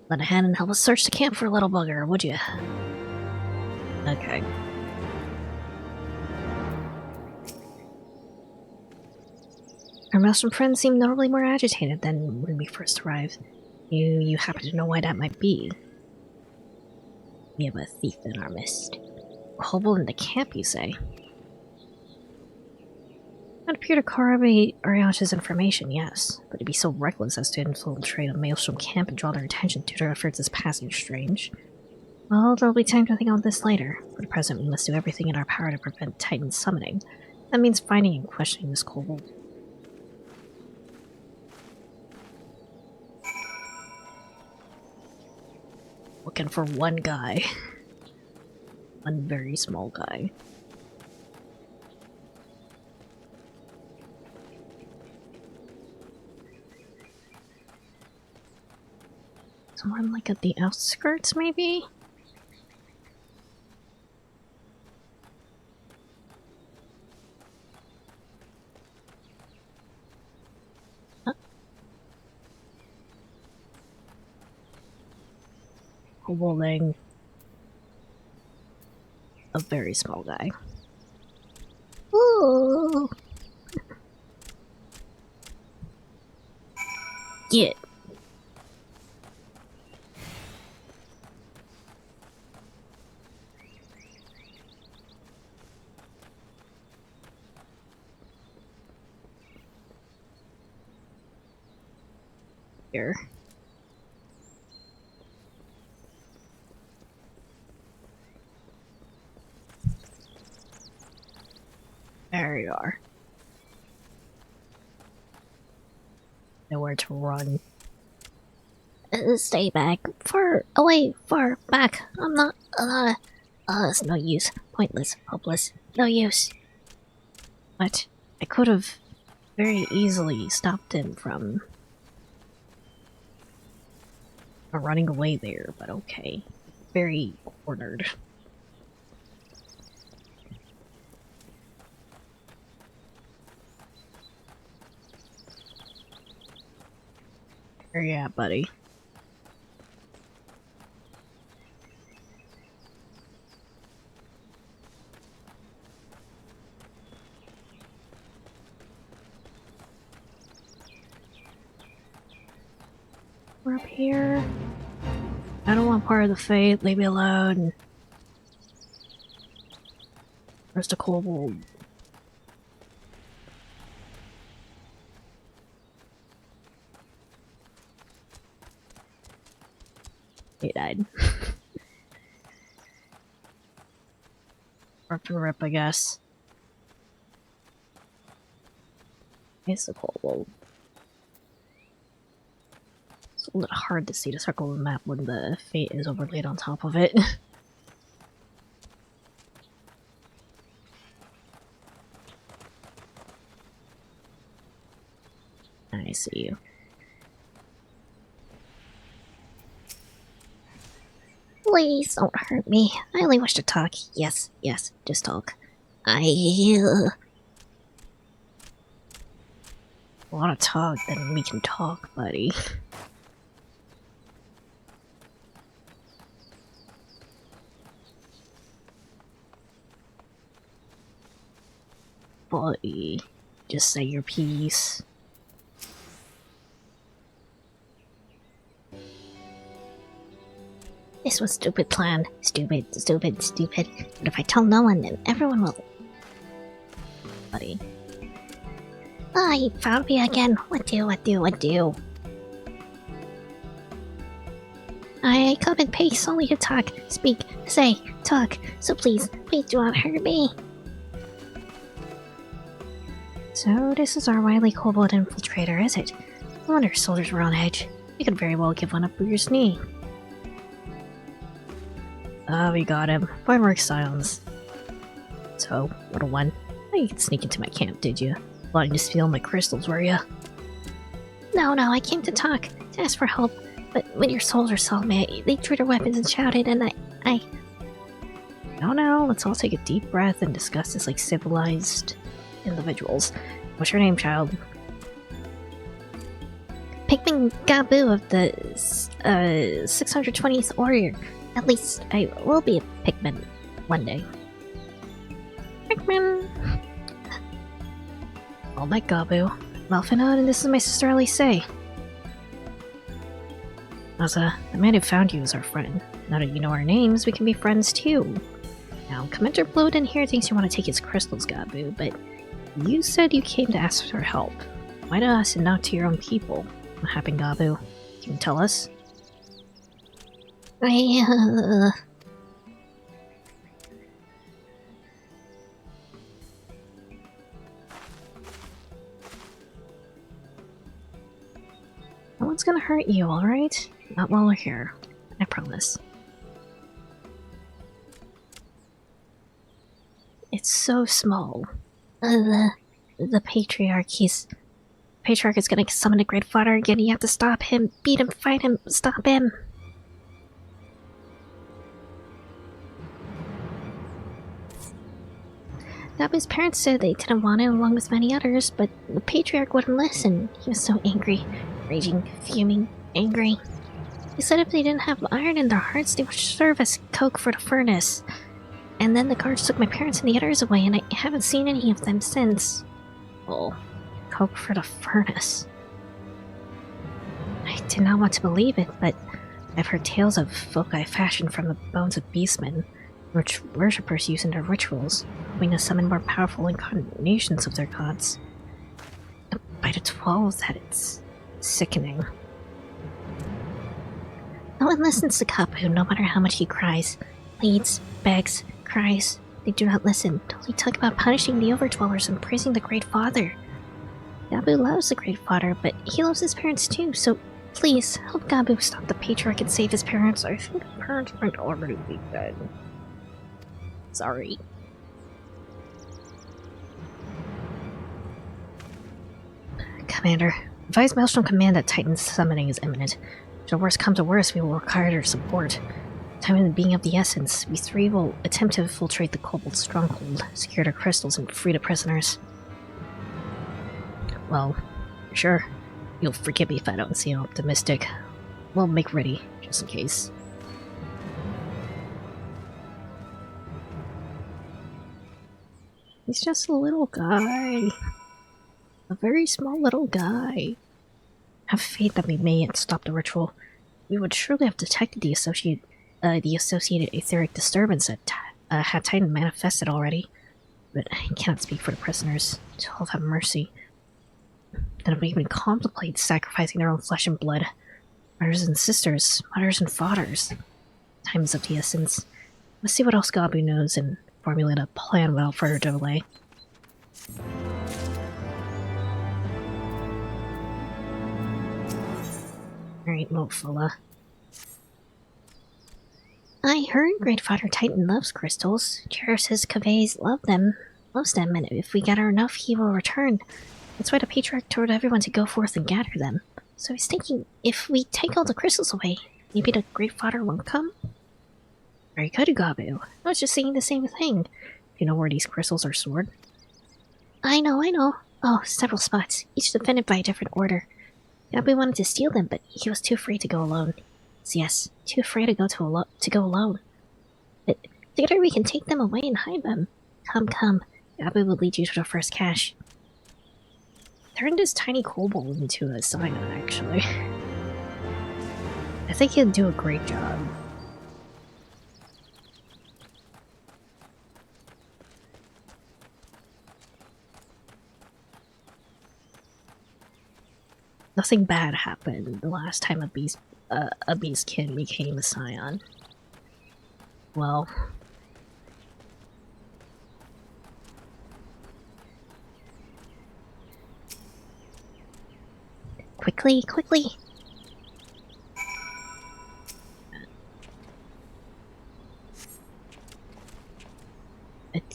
Lend a hand and help us search the camp for a little bugger, would you? Okay. Our Maelstrom friends seem notably more agitated than when we first arrived. You happen to know why that might be? We have a thief in our midst. Kobold in the camp, you say? I'd appear to corroborate Arianta's information, yes, but to be so reckless as to infiltrate a Maelstrom camp and draw their attention to their efforts is passing strange. Well, there'll be time to think on this later. For the present, we must do everything in our power to prevent Titan summoning. That means finding and questioning this kobold. Looking for one guy. One very small guy. Someone like at the outskirts, maybe? Holding a very small guy. Ooh. Get. Here. There you are. Nowhere to run. Stay back. Far back. I'm not, it's no use. Pointless. Hopeless. No use. But I could have very easily stopped him from running away there, but okay. Very cornered. Where you at, buddy? We're up here. I don't want part of the fate. Leave me alone. Where's the kobold? He died. Rip and rip, I guess. It's the kobold. It's a little hard to see the circle of the map when the fate is overlaid on top of it. I see you. Please don't hurt me. I only wish to talk. Yes, just talk. Want to talk, then we can talk, buddy. Buddy, just say your piece. This was a stupid plan. Stupid. But if I tell no one, then everyone will... Buddy. Ah, he found me again. What do? I come in peace only to talk, speak, say, talk. So please do not hurt me. So this is our wily kobold infiltrator, is it? No wonder soldiers were on edge. We could very well give one a bruised knee. Ah, we got him. Firework silence. So, little one, how you could sneak into my camp, did you? Wanting to steal my crystals, were ya? No, I came to talk, to ask for help. But when your soldiers saw me, they drew their weapons and shouted, and I... No, let's all take a deep breath and discuss this like civilized individuals. What's your name, child? Pikmin Gabu of the 620th Warrior. At least I will be a Pikmin one day. Pikmin! All my Gabu. Malfinod, and this is my sister Alice. Asa, the man who found you is our friend. Now that you know our names, we can be friends too. Now, Commander Bloat in here thinks you want to take his crystals, Gabu, but You said you came to ask for help. Why to us and not to your own people? What happened, Gabu? Can you tell us? No one's gonna hurt you, alright? Not while we're here. I promise. It's so small. The Patriarch is gonna summon a Great Father again. You have to stop him. Beat him, fight him, stop him. Gabu's parents said they didn't want it along with many others, but the Patriarch wouldn't listen. He was so angry. Raging, fuming, angry. He said if they didn't have iron in their hearts, they would serve as coke for the furnace. And then the guards took my parents and the others away, and I haven't seen any of them since. Oh, coke for the furnace. I did not want to believe it, but I've heard tales of foci fashioned from the bones of beastmen, which worshippers use in their rituals, hoping to summon more powerful incarnations of their gods. By the 12, that it's sickening. No one listens to Kapu, no matter how much he cries, pleads, begs, cries. They do not listen. They talk about punishing the Overdwellers and praising the Great Father. Gabu loves the Great Father, but he loves his parents too, so please, help Gabu stop the Patriarch and save his parents. I think his parents might already be dead. Sorry. Commander, advise Maelstrom Command that Titan's summoning is imminent. If the worst comes to worst, we will require their support. Time and being of the essence, we three will attempt to infiltrate the Kobold stronghold, secure their crystals, and free the prisoners. Well, sure. You'll forgive me if I don't seem optimistic. We'll make ready, just in case. He's just a little guy. A very small little guy. Have faith that we may yet stop the ritual. We would surely have detected the associated etheric disturbance that had Titan manifested already. But I cannot speak for the prisoners. 12 have mercy. None would even contemplate sacrificing their own flesh and blood. Brothers and sisters, mothers and fathers. Time is of the essence. Let's see what else Gabu knows and formulate a plan without further delay. Alright, Mofula. I heard Great Father Titan loves crystals. Cherishes Kave's loves them, and if we gather enough, he will return. That's why the Patriarch told everyone to go forth and gather them. So I was thinking, if we take all the crystals away, maybe the Great Father won't come? Very good, Gabu. I was just saying the same thing. You know where these crystals are stored? I know. Oh, several spots, each defended by a different order. Gabu wanted to steal them, but he was too afraid to go alone. So yes, too afraid to go alone. But together we can take them away and hide them. Come. Gabu will lead you to the first cache. Turn this tiny kobold into a scion, actually. I think he'll do a great job. Nothing bad happened the last time a beastkin became a scion. Well... Quickly!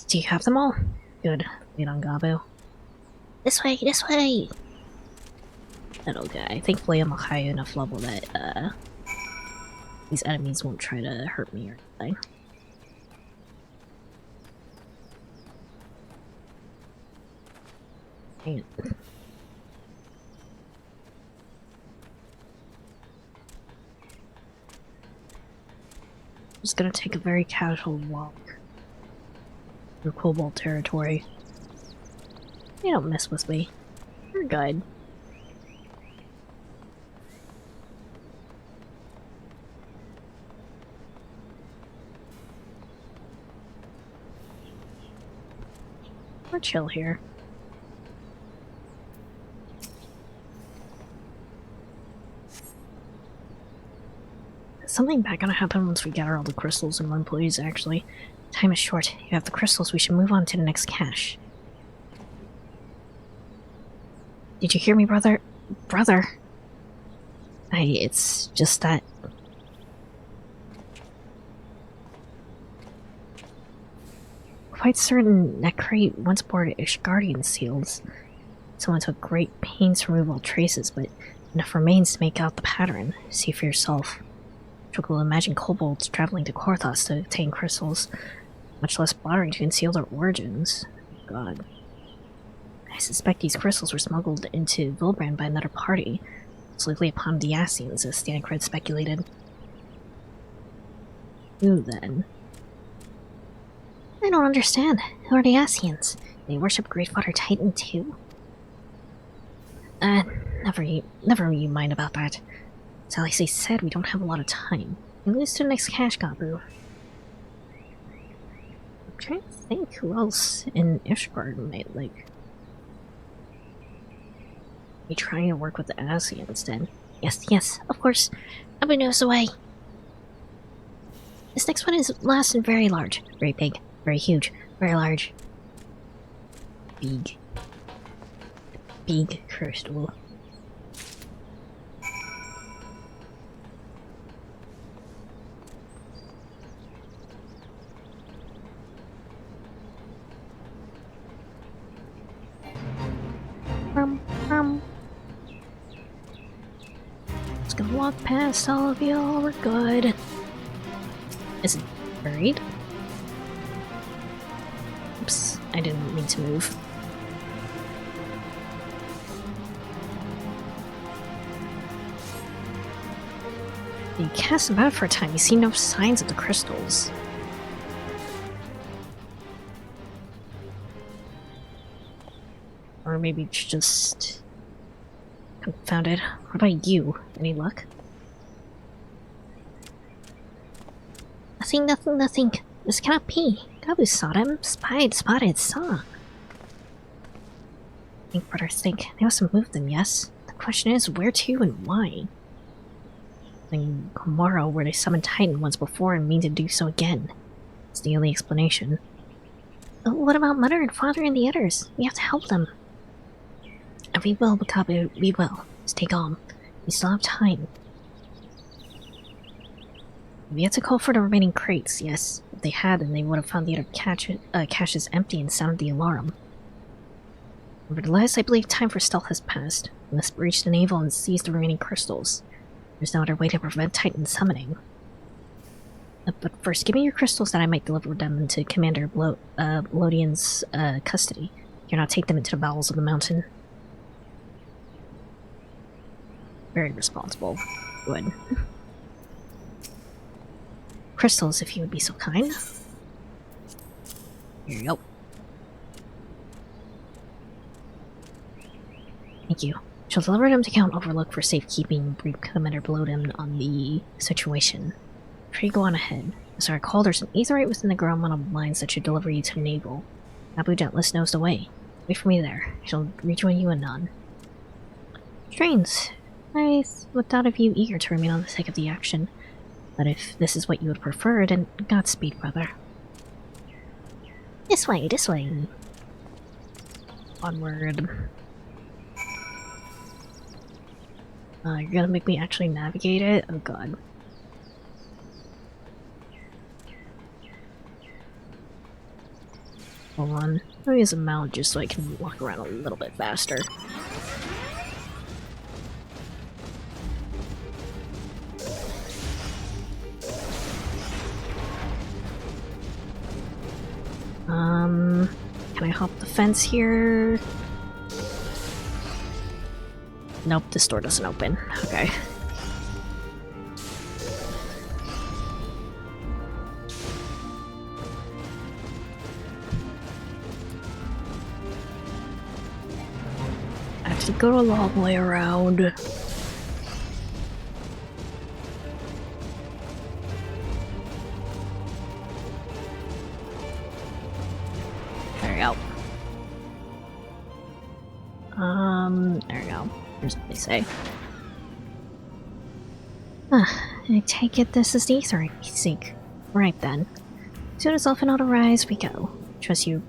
Do you have them all? Good. Wait on Gabu. This way! Little guy. Thankfully I'm a high enough level that, these enemies won't try to hurt me or anything. Dang it. I'm just gonna take a very casual walk through Kobold territory. They don't mess with me. You're good. We're chill here. something bad gonna happen once we gather all the crystals in one place, actually. Time is short. You have the crystals, we should move on to the next cache. Did you hear me, brother? Brother! It's just that... Quite certain that crate once bore XIV seals. Someone took great pains to remove all traces, but enough remains to make out the pattern. See for yourself. Struggle to imagine kobolds traveling to Korthos to obtain crystals, much less bothering to conceal their origins. God. I suspect these crystals were smuggled into Vilbrand by another party, most likely upon the Asians, as Stancred speculated. Who then? I don't understand. Who are the Asians? They worship Greatfather Titan too? Never you mind about that. As Alice said, we don't have a lot of time. We lose to the next cache, Gabu. I'm trying to think who else in Ishgard might, like... be trying to work with the Asians then. Yes, of course. Abu knows the way. This next one is last and very large. Very big. Very huge. Very large. Big. Big crystal. Just gonna walk past all of y'all, we're good. Is it buried? Oops, I didn't mean to move. You cast them out for a time, you see no signs of the crystals. Or maybe it's just... confounded. What about you? Any luck? Nothing. This cannot be. Gabu saw them. Spotted, saw. Think, brother, think. They must have moved them, yes? The question is, where to and why? In Komaro, where they summoned Titan once before and mean to do so again. It's the only explanation. But what about Mother and Father and the others? We have to help them. And we will, Gabu, we will. Stay calm. We still have time. We had to call for the remaining crates, yes. If they had, then they would have found the other caches empty and sounded the alarm. Nevertheless, I believe time for stealth has passed. We must breach the navel and seize the remaining crystals. There's no other way to prevent Titan summoning. But first, give me your crystals that I might deliver them into Commander Lodian's custody. Do not take them into the bowels of the mountain. Very responsible. Good. Crystals, if you would be so kind. Here you go. Thank you. Shall deliver them to Count Overlook for safekeeping. Brief Commander Bloden on the situation. Pray go on ahead. As I recall, there's an aetherite within the ground model mines that should deliver you to the navel. Abu Doubtless knows the way. Wait for me there. I shall rejoin you anon. Strange. I thought of you eager to remain on the sake of the action. But if this is what you would prefer, then Godspeed, brother. This way. Onward. You're gonna make me actually navigate it? Oh god. Hold on. Let me use a mount just so I can walk around a little bit faster. Can I hop the fence here? Nope, this door doesn't open. Okay. I have to go a long way around. There we go. There we go. Here's what they say. I take it this is the ether I seek. Right then. Soon as Elfinod arrives, we go. Trust you're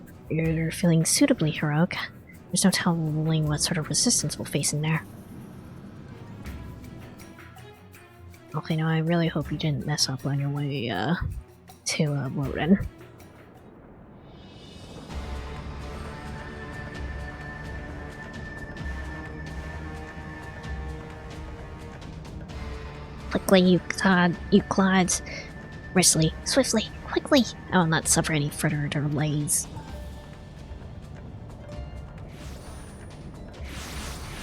feeling suitably heroic. There's no telling what sort of resistance we'll face in there. Okay, now I really hope you didn't mess up on your way, to, Woden. Quickly, you clods. Briskly, swiftly, quickly! I will not suffer any further delays.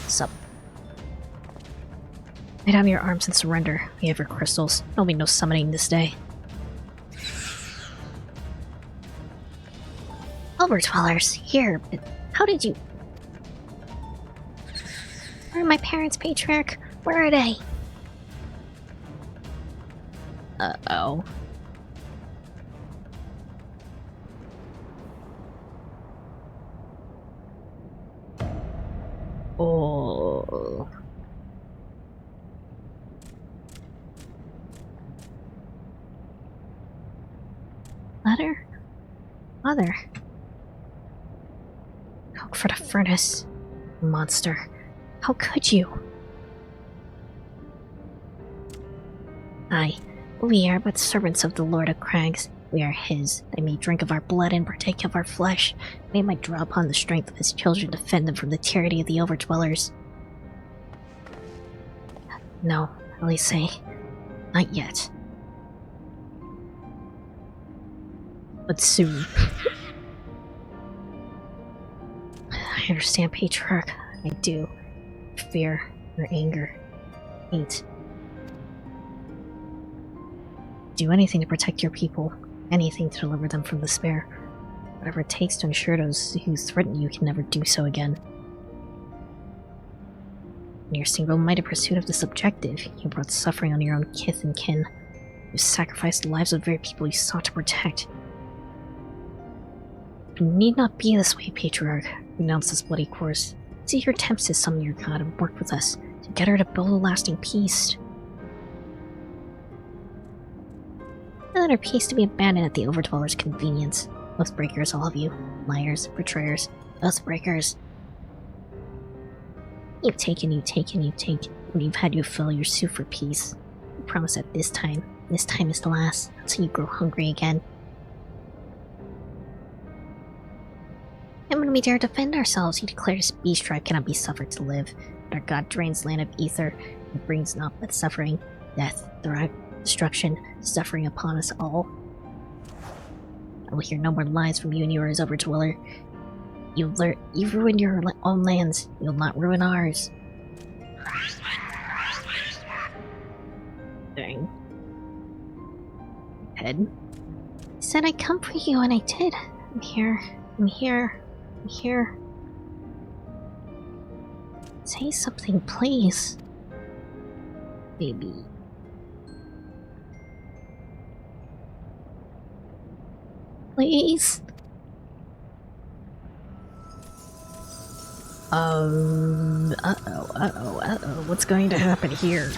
Sup? Lay down your arms and surrender. We have your crystals. There'll be no summoning this day. Overdwellers, here, but how did you... Where are my parents, Patriarch? Where are they? Uh-oh. Oh. Mother? Mother. Coke for the furnace. Monster. How could you? Aye. We are but servants of the Lord of Crags. We are his. They may drink of our blood and partake of our flesh. They might draw upon the strength of his children to defend them from the tyranny of the Overdwellers. No, Elise, not yet. But soon. I understand, Patriarch. I do. Your fear, your anger, hate. Do anything to protect your people. Anything to deliver them from despair. Whatever it takes to ensure those who threaten you can never do so again. In your single-minded pursuit of this objective, you brought suffering on your own kith and kin. You sacrificed the lives of the very people you sought to protect. It need not be this way, Patriarch. Renounce this bloody course. See your attempts to summon your god and work with us, together to build a lasting peace. Let our peace to be abandoned at the Overdweller's convenience. Oathbreakers, all of you. Liars, betrayers, Oathbreakers. You've taken, you take, and you've had you fill your suit for peace. I promise that this time is the last, until you grow hungry again. And when we dare defend ourselves, you declare this beast tribe cannot be suffered to live. Our god drains land of ether, and brings not but suffering, death, destruction, suffering upon us all. I will hear no more lies from you and yours, Overdweller. You've ruined your own lands. You'll not ruin ours. Dang. Head. I said I'd come for you, and I did. I'm here. I'm here. I'm here. Say something, please. Baby. Please? Uh-oh. What's going to happen here?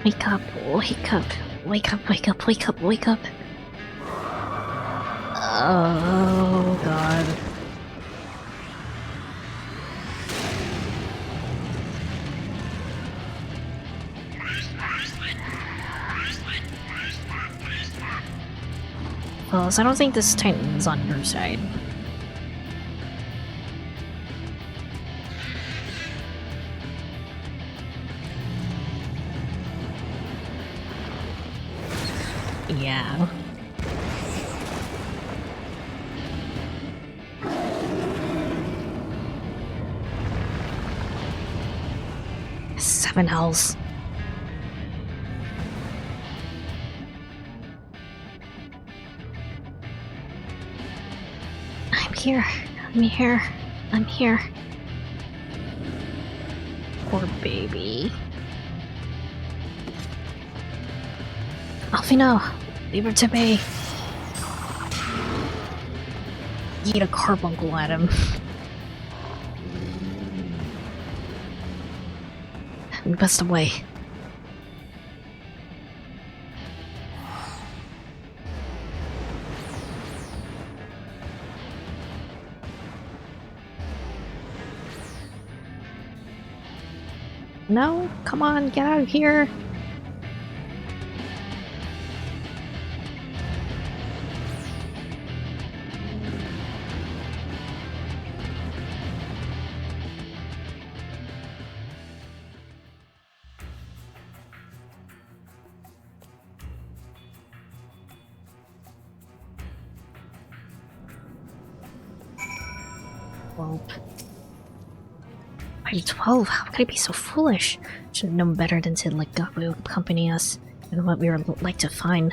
Wake up, wake up, wake up, wake up, wake up, wake up. Oh, God. Well, so I don't think this Titan's on your side. Yeah. Seven hells. I'm here. Poor baby. Alfino, leave her to me. yeet a carbuncle at him. Best away. No, come on, get out of here. Well, by 12, how could I be so foolish? Should have known better than to let Gabu accompany us, and what we were like to find.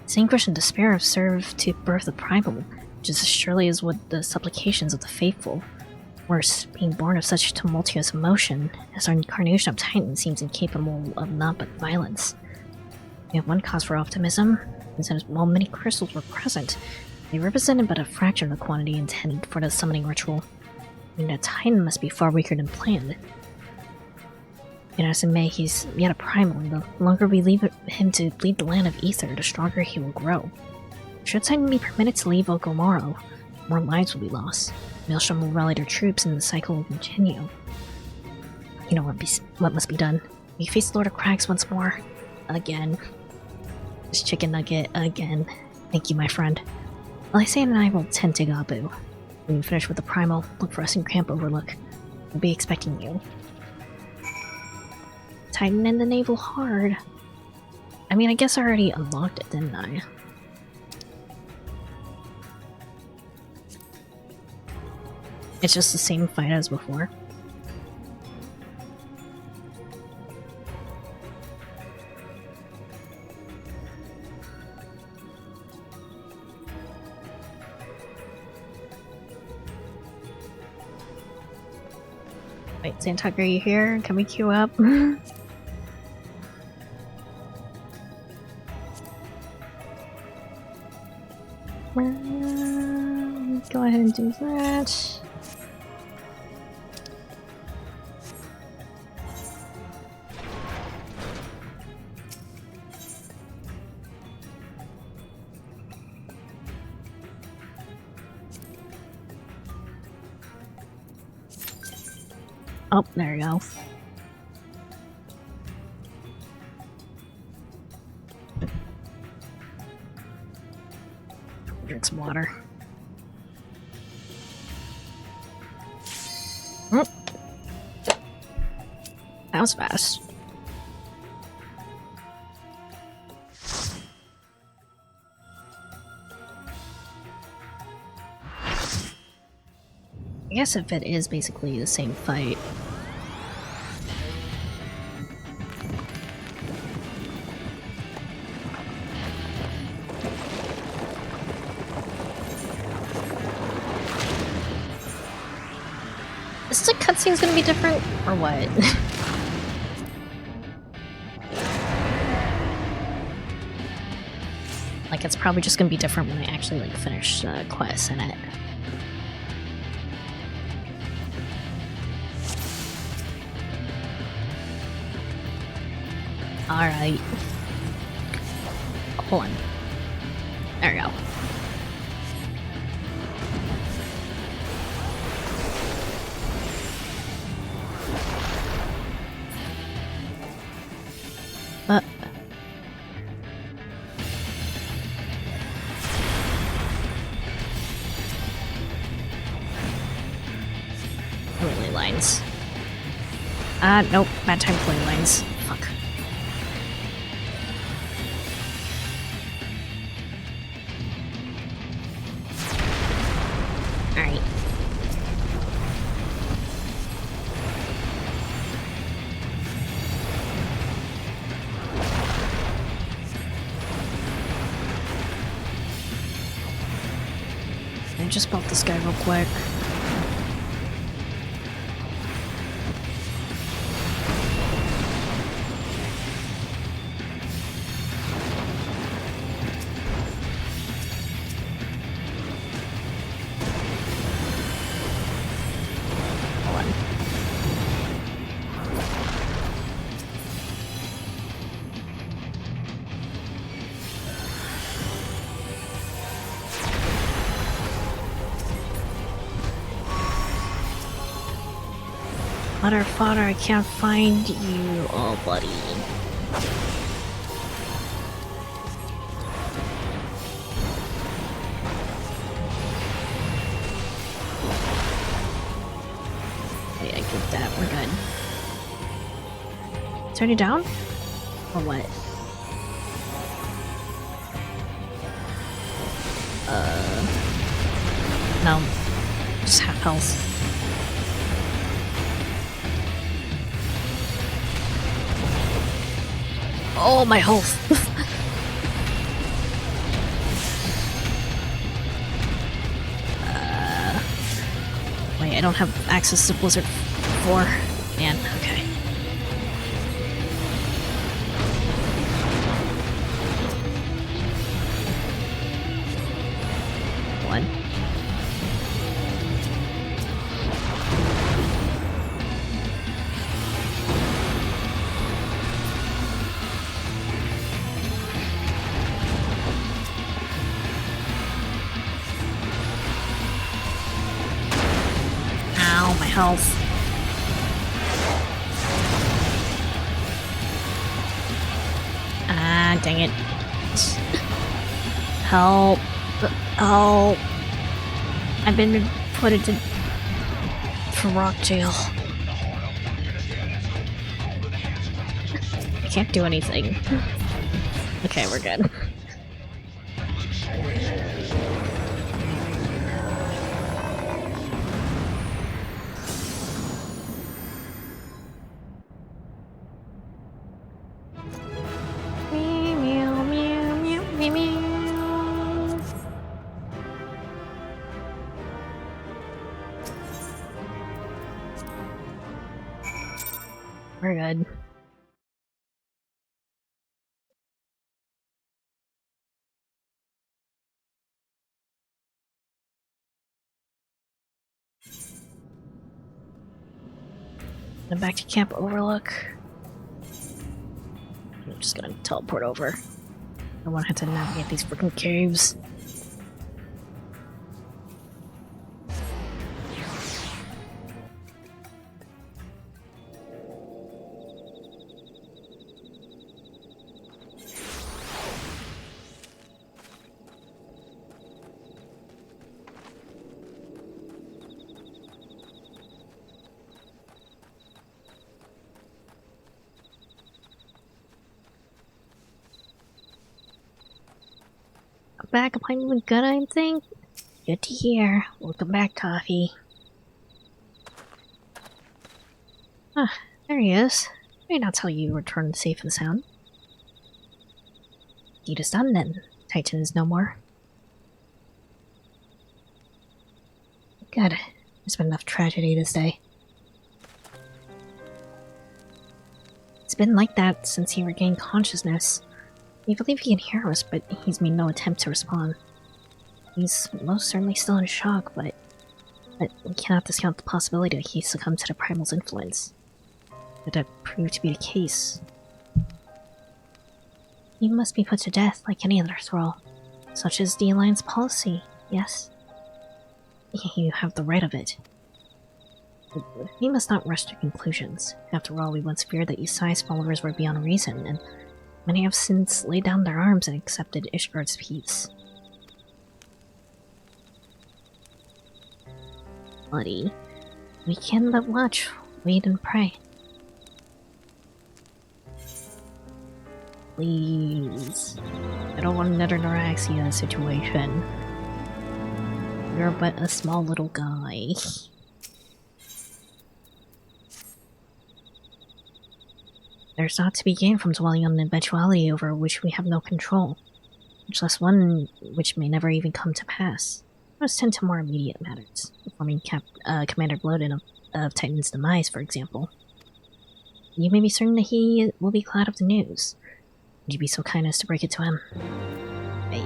His anguish and despair have served to birth the primal, just as surely as would the supplications of the faithful. Worse, being born of such tumultuous emotion, as our incarnation of Titan seems incapable of naught but violence. We have one cause for optimism, since while many crystals were present, they represented but a fraction of the quantity intended for the summoning ritual. I mean, a Titan must be far weaker than planned. And as it may, he's yet a primal, and the longer we leave him to lead the land of Ether, the stronger he will grow. Should Titan be permitted to leave Okomoro, more lives will be lost. Maelstrom will rally their troops, and the cycle will continue. You know what must be done. We face Lord of Crags once more. Again. This chicken nugget again. Thank you, my friend. Lysain and I will tend to Gabu. When you finish with the primal, look for us in Camp Overlook. We'll be expecting you. Titan and the Naval Hard. I mean, I guess I already unlocked it, didn't I? It's just the same fight as before. Wait, Zantok, are you here? Can we queue up? Go ahead and do that. Oh, there you go. Drink some water. Oh. That was fast. I guess if it is basically the same fight. Is the cutscene's gonna be different, or what? Like, it's probably just gonna be different when I actually, like, finish the quest in it. Alright. Hold on. There we go. Ley lines. Nope. Bad time for ley lines. Fuck. Alright. I just built this guy real quick. Fodder, I can't find you. Oh, buddy. Wait, I get that. We're good. Turn it down? Or what? No. Just half health. Oh, my health! Wait, I don't have access to Blizzard 4. Man, okay. One. Ow, my health. Ah, dang it. Help. Help. I've been put into rock jail. I can't do anything. Okay, we're good. Meow, meow, meow, meow, meow. We're good. And back to Camp Overlook. I'm just gonna teleport over. I don't want to have to navigate these freaking caves. Back appointment good, I think? Good to hear. Welcome back, Toffee. Ah, there he is. May not tell you returned safe and sound. Deed is done then. Titan is no more. Good. There's been enough tragedy this day. It's been like that since he regained consciousness. We believe he can hear us, but he's made no attempt to respond. He's most certainly still in shock, but we cannot discount the possibility that he succumbed to the Primal's influence. If that proved to be the case, he must be put to death like any other thrall. Such is the Alliance policy, yes? You have the right of it. We must not rush to conclusions. After all, we once feared that Isai's followers were beyond reason, and many have since laid down their arms and accepted Ishgard's peace. Buddy, we can but watch, wait and pray. Please. I don't want another Noraxia situation. You're but a small little guy. There's not to be gained from dwelling on an eventuality over which we have no control, much less one which may never even come to pass. Let's tend to more immediate matters, informing Commander Bloden of Titan's demise, for example. You may be certain that he will be glad of the news. Would you be so kind as to break it to him? Hey.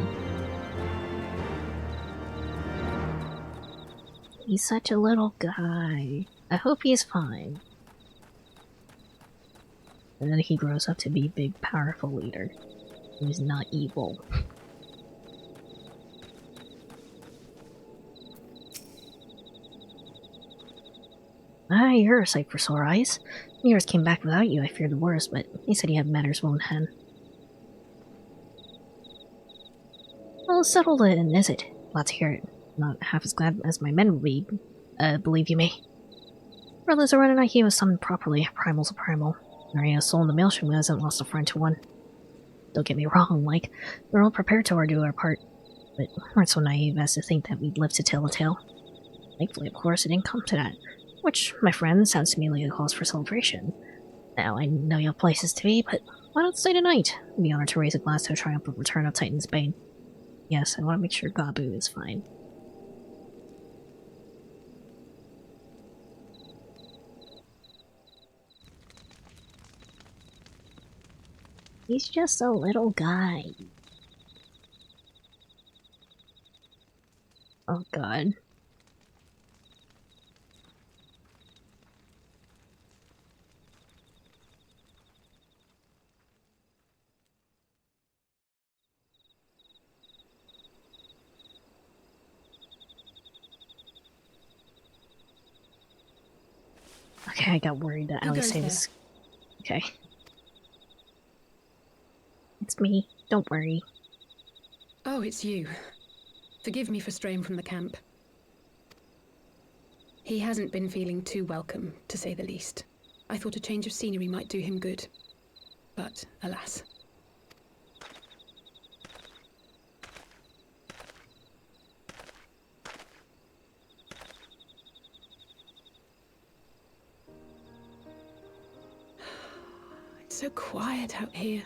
He's such a little guy. I hope he's fine. And then he grows up to be a big, powerful leader who's not evil. Ah, you're a sight for sore eyes. Yours came back without you, I feared the worst, but he said he had matters well in hand. Well, settled in, is it? Glad to hear it. Not half as glad as my men will be, believe you me. Regardless of whether or not he was summoned properly, primal's a primal. There ain't a soul in the maelstrom who hasn't lost a friend to one. Don't get me wrong, like, we're all prepared to do our part, but we weren't so naive as to think that we'd live to tell the tale. Thankfully, of course, it didn't come to that, which, my friend, sounds to me like a cause for celebration. Now, I know you have places to be, but why not stay tonight? I'd be honored to raise a glass to a triumphant return of Titan's Bane. Yes, I want to make sure Gabu is fine. He's just a little guy. Oh god. Okay, I got worried that Alice was... Okay. It's me. Don't worry. Oh, it's you. Forgive me for straying from the camp. He hasn't been feeling too welcome, to say the least. I thought a change of scenery might do him good. But, alas. It's so quiet out here.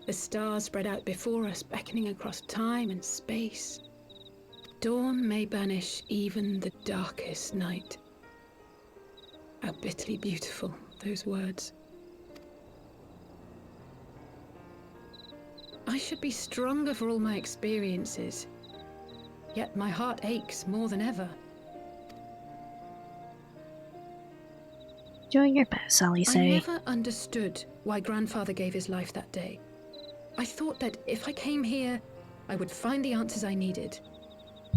The stars spread out before us, beckoning across time and space. Dawn may banish even the darkest night. How bitterly beautiful, those words. I should be stronger for all my experiences. Yet my heart aches more than ever. Doing your best, Sally say. I never understood why Grandfather gave his life that day. I thought that if I came here, I would find the answers I needed.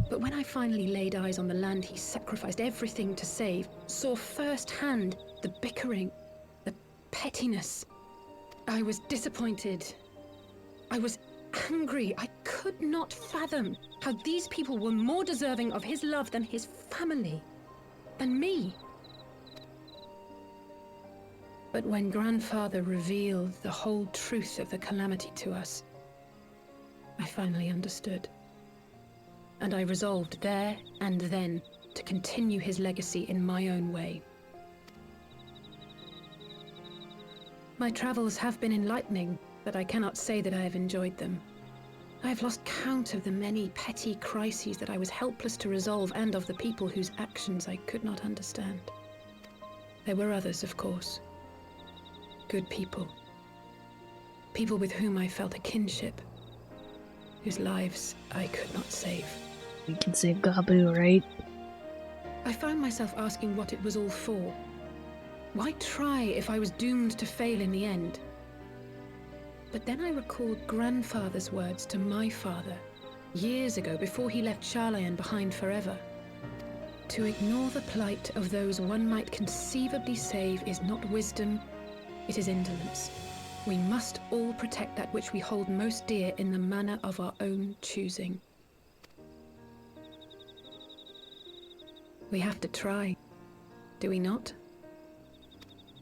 But when I finally laid eyes on the land he sacrificed everything to save, saw firsthand the bickering, the pettiness, I was disappointed. I was angry. I could not fathom how these people were more deserving of his love than his family, than me. But when Grandfather revealed the whole truth of the calamity to us, I finally understood. And I resolved there and then to continue his legacy in my own way. My travels have been enlightening, but I cannot say that I have enjoyed them. I have lost count of the many petty crises that I was helpless to resolve and of the people whose actions I could not understand. There were others, of course. Good people. People with whom I felt a kinship, whose lives I could not save. We can save Gabu, right? I found myself asking what it was all for. Why try if I was doomed to fail in the end? But then I recalled Grandfather's words to my father, years ago before he left Charlayan behind forever. To ignore the plight of those one might conceivably save is not wisdom, it is indolence. We must all protect that which we hold most dear in the manner of our own choosing. We have to try, do we not?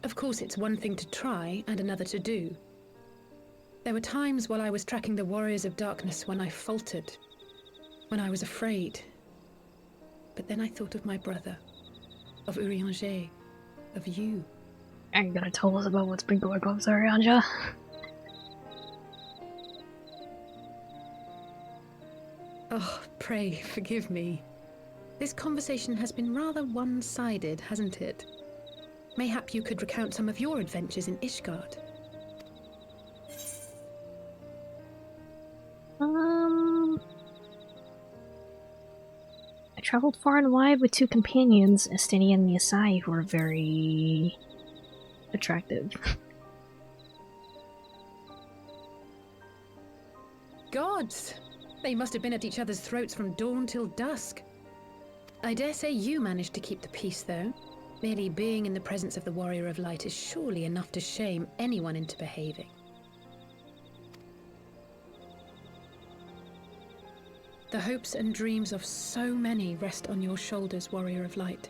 Of course, it's one thing to try and another to do. There were times while I was tracking the Warriors of Darkness when I faltered, when I was afraid. But then I thought of my brother, of Urianger, of you. Are you gonna tell us about what's been going on, Urianger? Oh, pray forgive me. This conversation has been rather one-sided, hasn't it? Mayhap you could recount some of your adventures in Ishgard. I traveled far and wide with two companions, Estini and Yasai, who were very attractive. Gods! They must have been at each other's throats from dawn till dusk. I dare say you managed to keep the peace, though. Merely being in the presence of the Warrior of Light is surely enough to shame anyone into behaving. The hopes and dreams of so many rest on your shoulders, Warrior of Light.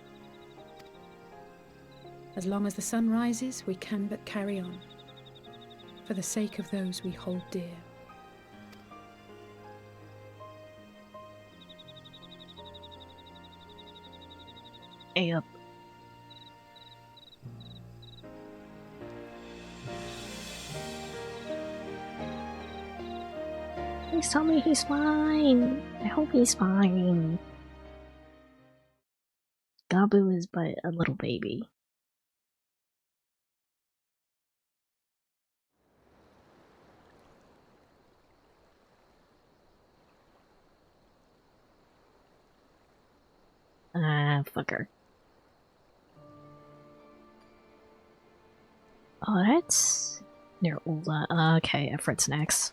As long as the sun rises, we can but carry on, for the sake of those we hold dear. Yep. Please tell me he's fine. I hope he's fine. Gabu is but a little baby. Fucker. Oh, that's near Ula. Okay, Effort's next.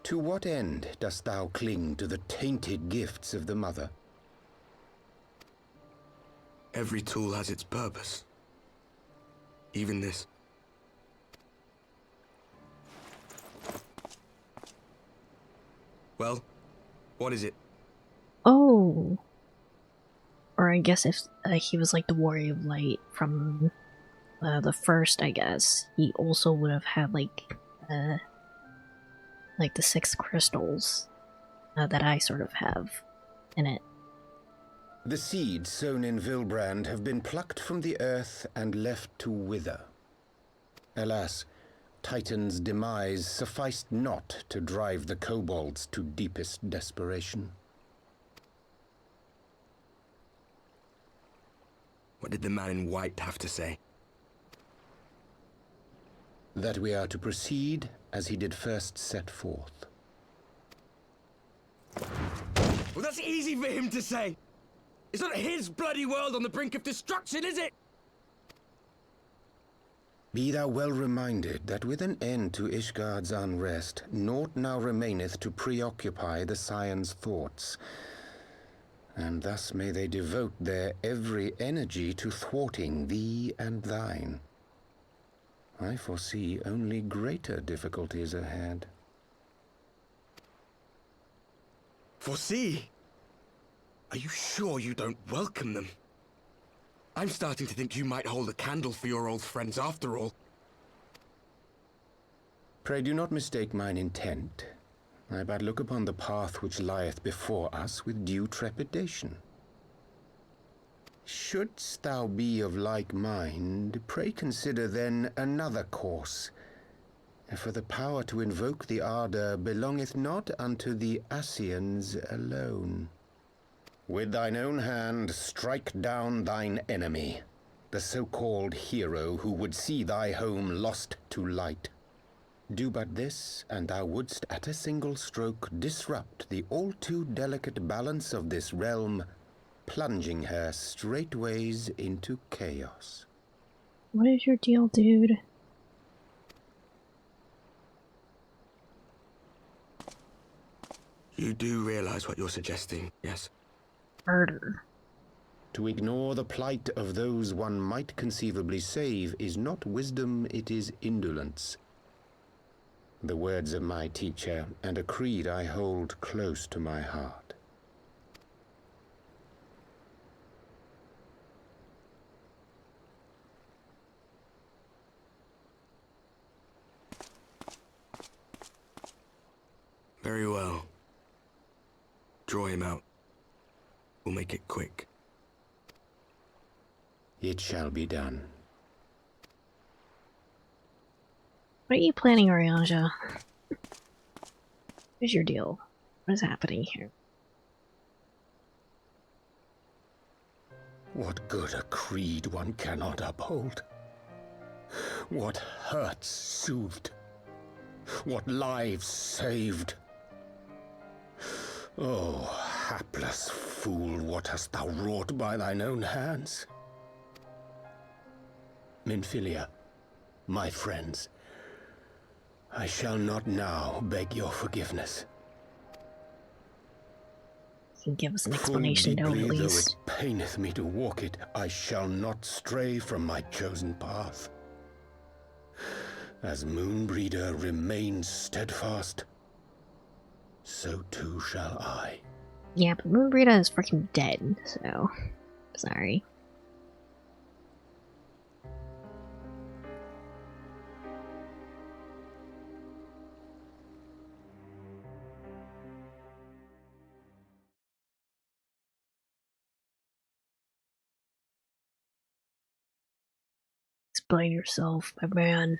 To what end dost thou cling to the tainted gifts of the Mother? Every tool has its purpose. Even this. Well, what is it? Oh. Or I guess if he was like the Warrior of Light from the first, I guess, he also would have had like the 6 crystals that I sort of have in it. The seeds sown in Vilbrand have been plucked from the earth and left to wither. Alas, Titan's demise sufficed not to drive the kobolds to deepest desperation. What did the man in white have to say? That we are to proceed as he did first set forth. Well, that's easy for him to say. It's not his bloody world on the brink of destruction, is it? Be thou well reminded that with an end to Ishgard's unrest, naught now remaineth to preoccupy the Scion's thoughts. And thus may they devote their every energy to thwarting thee and thine. I foresee only greater difficulties ahead. Foresee? Are you sure you don't welcome them? I'm starting to think you might hold a candle for your old friends after all. Pray do not mistake mine intent. I but look upon the path which lieth before us with due trepidation. Shouldst thou be of like mind, pray consider then another course. For the power to invoke the ardor belongeth not unto the Ascians alone. With thine own hand strike down thine enemy, the so-called hero who would see thy home lost to light. Do but this, and thou wouldst at a single stroke disrupt the all-too-delicate balance of this realm, plunging her straightways into chaos. What is your deal, dude? You do realize what you're suggesting, yes? Murder. To ignore the plight of those one might conceivably save is not wisdom, it is indolence. The words of my teacher, and a creed I hold close to my heart. Very well. Draw him out. We'll make it quick. It shall be done. What are you planning, Orianja? What's your deal? What is happening here? What good a creed one cannot uphold? What hurts soothed? What lives saved? Oh, hapless fool, what hast thou wrought by thine own hands? Minfilia, my friends, I shall not now beg your forgiveness. can give us an explanation to it, at Though least. it paineth me to walk it, I shall not stray from my chosen path. As Moonbreeder remains steadfast, so too shall I. Yeah, but Moonbreeder is freaking dead, so... sorry. Explain yourself, my man.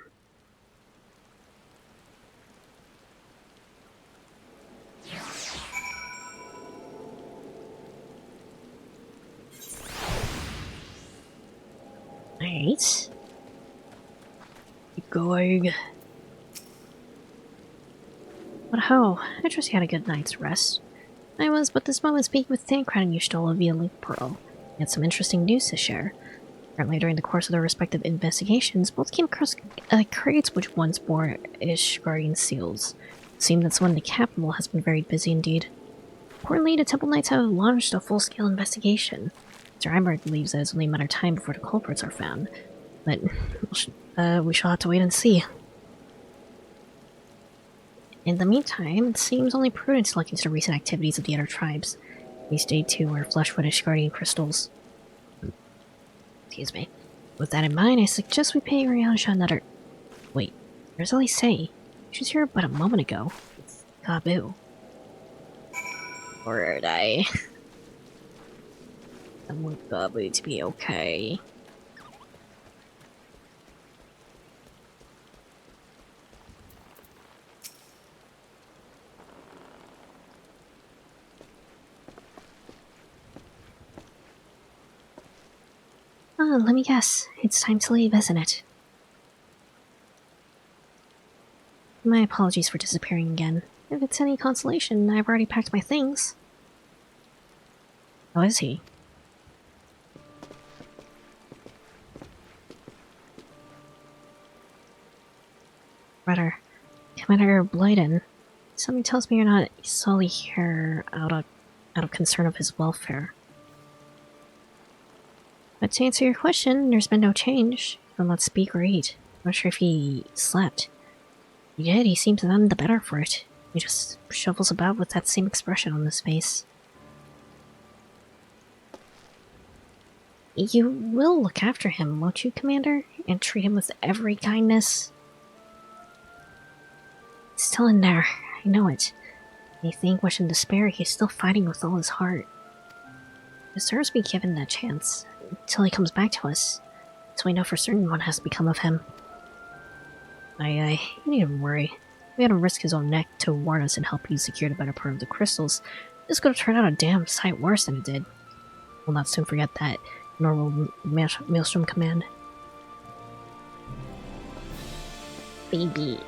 Alright. Keep going. But how? I trust you had a good night's rest. I was but this moment speaking with Thancred and Y'shtola via Link Pearl. We had some interesting news to share. Apparently, during the course of their respective investigations, both came across crates which once bore Ishgardian seals. It seemed that someone in the capital has been very busy indeed. Importantly, the Temple Knights have launched a full-scale investigation. Mr. Einberg believes that it's only a matter of time before the culprits are found, but we shall have to wait and see. In the meantime, it seems only prudent to look into the recent activities of the other tribes. These day too are flush with Ishgardian crystals. Excuse me. With that in mind, I suggest we pay Ryansha another... Wait, where's Elise? She was here but a moment ago. It's Gabu. Or did I want Gabu to be okay. Oh, let me guess. It's time to leave, isn't it? My apologies for disappearing again. If it's any consolation, I've already packed my things. How is he? Brother, Commander Blyden. Something tells me you're not solely here out of concern of his welfare. But to answer your question, there's been no change. He'll not speak or eat. I'm not sure if he slept. He did, he seems none the better for it. He just shovels about with that same expression on his face. You will look after him, won't you, Commander? And treat him with every kindness? He's still in there, I know it. Beneath the anguish and despair, he's still fighting with all his heart. He deserves to be given that chance, until he comes back to us, so we know for certain what has become of him. You needn't worry. We had to risk his own neck to warn us and help you secure the better part of the crystals. This could have turned out a damn sight worse than it did. We'll not soon forget that, nor will Maelstrom Command. Baby.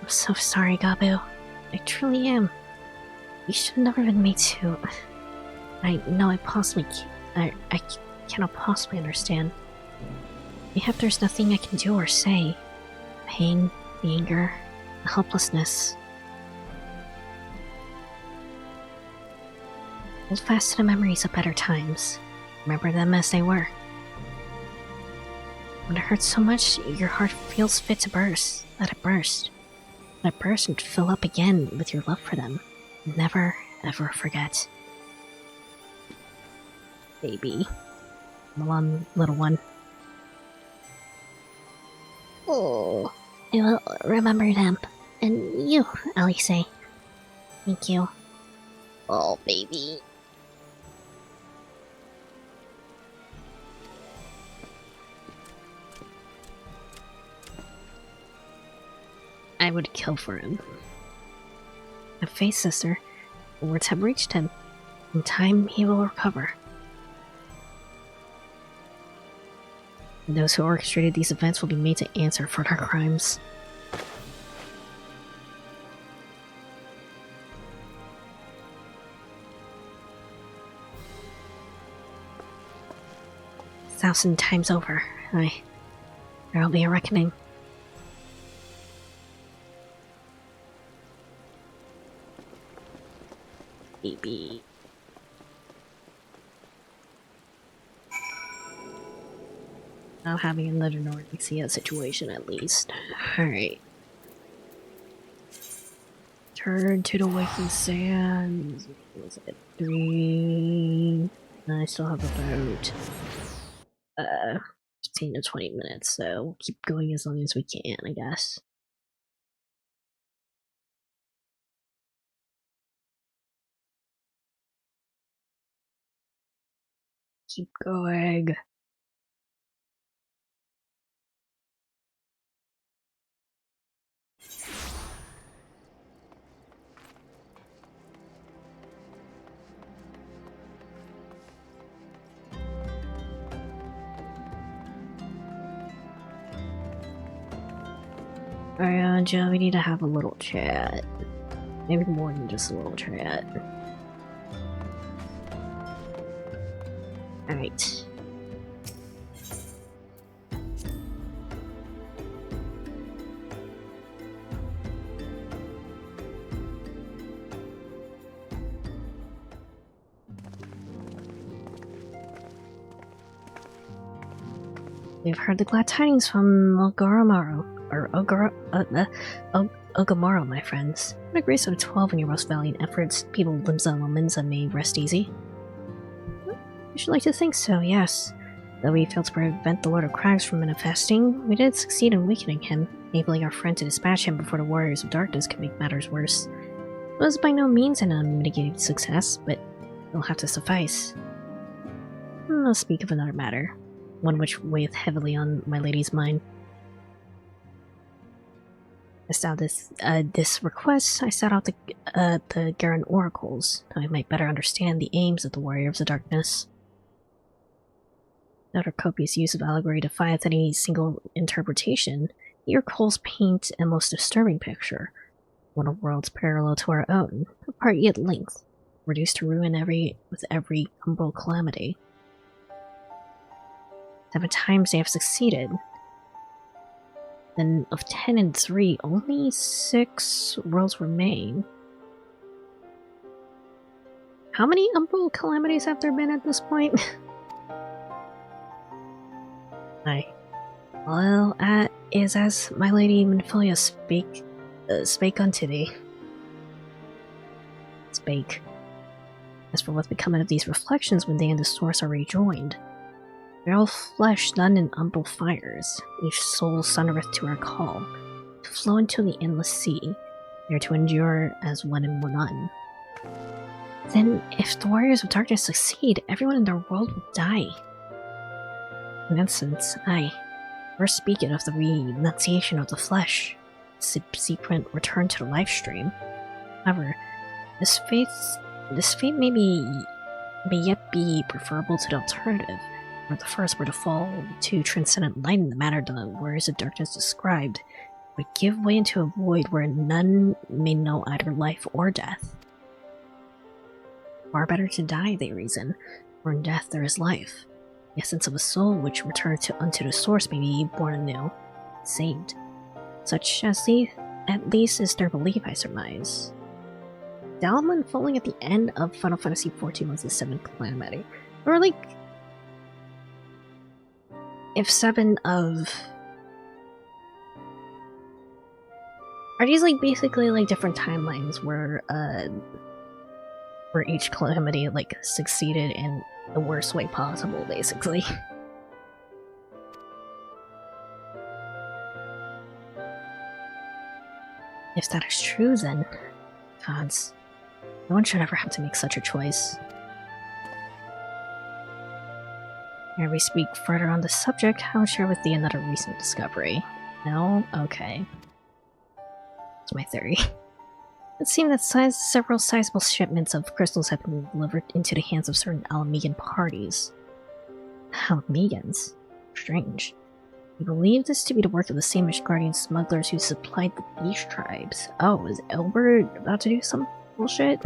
I'm so sorry, Gabu. I truly am. You should have never been made to... I know I possibly can't... I cannot possibly understand. Mayhap there's nothing I can do or say. Pain, the anger, the helplessness. Hold fast to the memories of better times. Remember them as they were. When it hurts so much, your heart feels fit to burst. Let it burst. Let it burst and fill up again with your love for them. Never, ever forget. Baby. Come on, little one. Oh, I will remember them. And you, Elise. Thank you. Oh, baby. I would kill for him. Have faith, sister. The words have reached him. In time, he will recover. And those who orchestrated these events will be made to answer for their crimes. Thousand times over, there'll be a reckoning. Baby. not having another Norexia situation at least. Alright. Turn to the waking sands. What was it? 3... I still have about 15 to 20 minutes, so we'll keep going as long as we can, I guess. Keep going. Alright, Joe, we need to have a little chat. Maybe more than just a little chat. Alright. We've heard the glad tidings from Ogamaro, my friends. What a grace out of 12 in your most valiant efforts. People Limsa and Lominsa may rest easy. I should like to think so, yes. Though we failed to prevent the Lord of Crags from manifesting, we did succeed in weakening him, enabling our friend to dispatch him before the Warriors of Darkness could make matters worse. It was by no means an unmitigated success, but it'll have to suffice. I'll speak of another matter. One which weigheth heavily on my lady's mind. This request, I sought out the Garen oracles, that I might better understand the aims of the Warriors of Darkness. Without our copious use of allegory defieth any single interpretation, the oracles paint a most disturbing picture, one of worlds parallel to our own, apart yet linked, reduced to ruin with every umbral calamity. 7 times they have succeeded. Then of 10 and 3, only 6 worlds remain. How many umbral calamities have there been at this point? Aye. Well, that is as my lady Minfilia spake unto thee. Spake. As for what's becoming of these reflections when they and the source are rejoined, they're all flesh done in umbral fires, each soul sundereth to her call, to flow into the endless sea, there to endure as one and none. Then, if the Warriors of Darkness succeed, everyone in their world will die. In that sense, we're speaking of the renunciation of the flesh, subsequent return to the life stream. However, this fate may yet be preferable to the alternative, where the first were to fall to transcendent light in the manner the Warriors of Darkness described, would give way into a void where none may know either life or death. Far better to die, they reason, for in death there is life. The essence of a soul which returns unto the source may be born anew, saved. Such as at least is their belief, I surmise. Dalman falling at the end of Final Fantasy XIV was the 7th calamity. Or like, if 7 of... Are these like basically like different timelines where each calamity like succeeded in the worst way possible, basically? If that is true, then gods, no one should ever have to make such a choice. Ere we speak further on the subject, I'll share with thee another recent discovery. No? Okay. That's my theory. It seemed that several sizable shipments of crystals have been delivered into the hands of certain Alamegan parties. Alamegans? Strange. We believe this to be the work of the same Ishgardian smugglers who supplied the Beast tribes. Oh, is Elbert about to do some bullshit?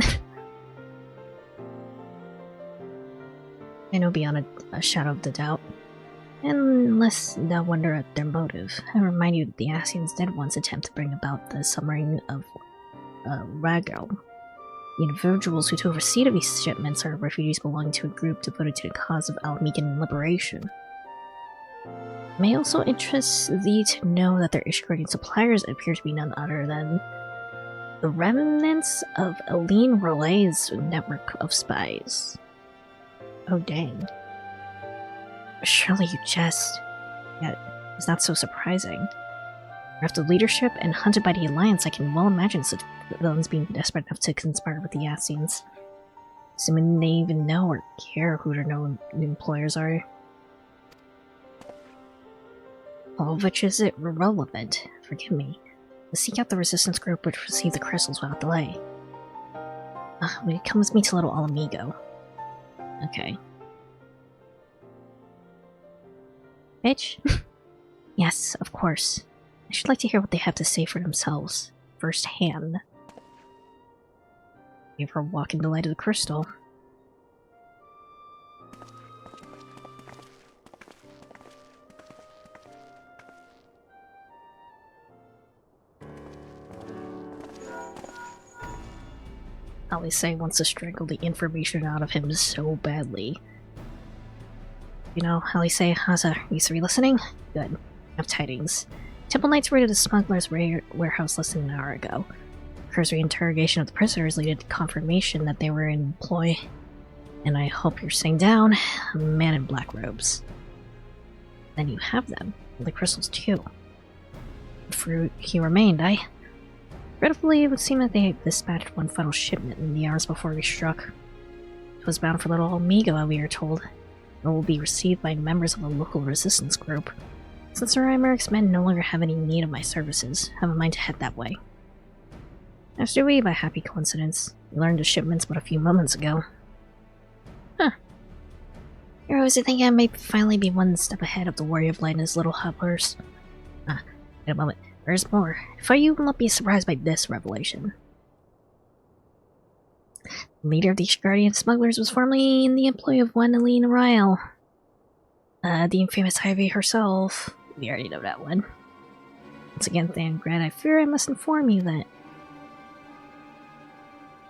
I know beyond a shadow of the doubt. And lest thou wonder at their motive, I remind you that the Ascians did once attempt to bring about the submarine of Ragel. The individuals who took receipt of these shipments are refugees belonging to a group devoted to the cause of Alamegan liberation. May also interest thee to know that their Ishgardian suppliers appear to be none other than the remnants of Aline Relay's network of spies. Oh dang. Surely you jest. Yet, it's not so surprising. Bereft of leadership and hunted by the Alliance, I can well imagine such villains being desperate enough to conspire with the Ascians. Assuming they even know or care who their known employers are. All of which is irrelevant. Forgive me. Let's seek out the resistance group which received the crystals without delay. Will you come with me to Little Alamigo? Okay. Bitch? Yes, of course. I should like to hear what they have to say for themselves, firsthand. Give her a walk in the light of the crystal. Alise wants to strangle the information out of him so badly. You know, Alise, Haza, you three listening? Good. I have tidings. Temple Knights raided the smuggler's warehouse less than an hour ago. Cursory interrogation of the prisoners led to confirmation that they were in employ. And I hope you're sitting down, a man in black robes. Then you have them, and the crystals too. Fruit he remained, Regretfully, it would seem that they had dispatched one final shipment in the hours before we struck. It was bound for Little Alamigo, we are told, and will be received by members of a local resistance group. Since Sir Imeric's men no longer have any need of my services, I have a mind to head that way. As do we, by happy coincidence. We learned the shipments but a few moments ago. Huh. You're always thinking I may finally be one step ahead of the Warrior of Light and his little hustlers. Wait a moment. There's more. If you will not be surprised by this revelation. The leader of the Ishgardian smugglers was formerly in the employ of one Aline Ryle. The infamous Ivy herself. We already know that one. Once again, Thancred, I fear I must inform you that...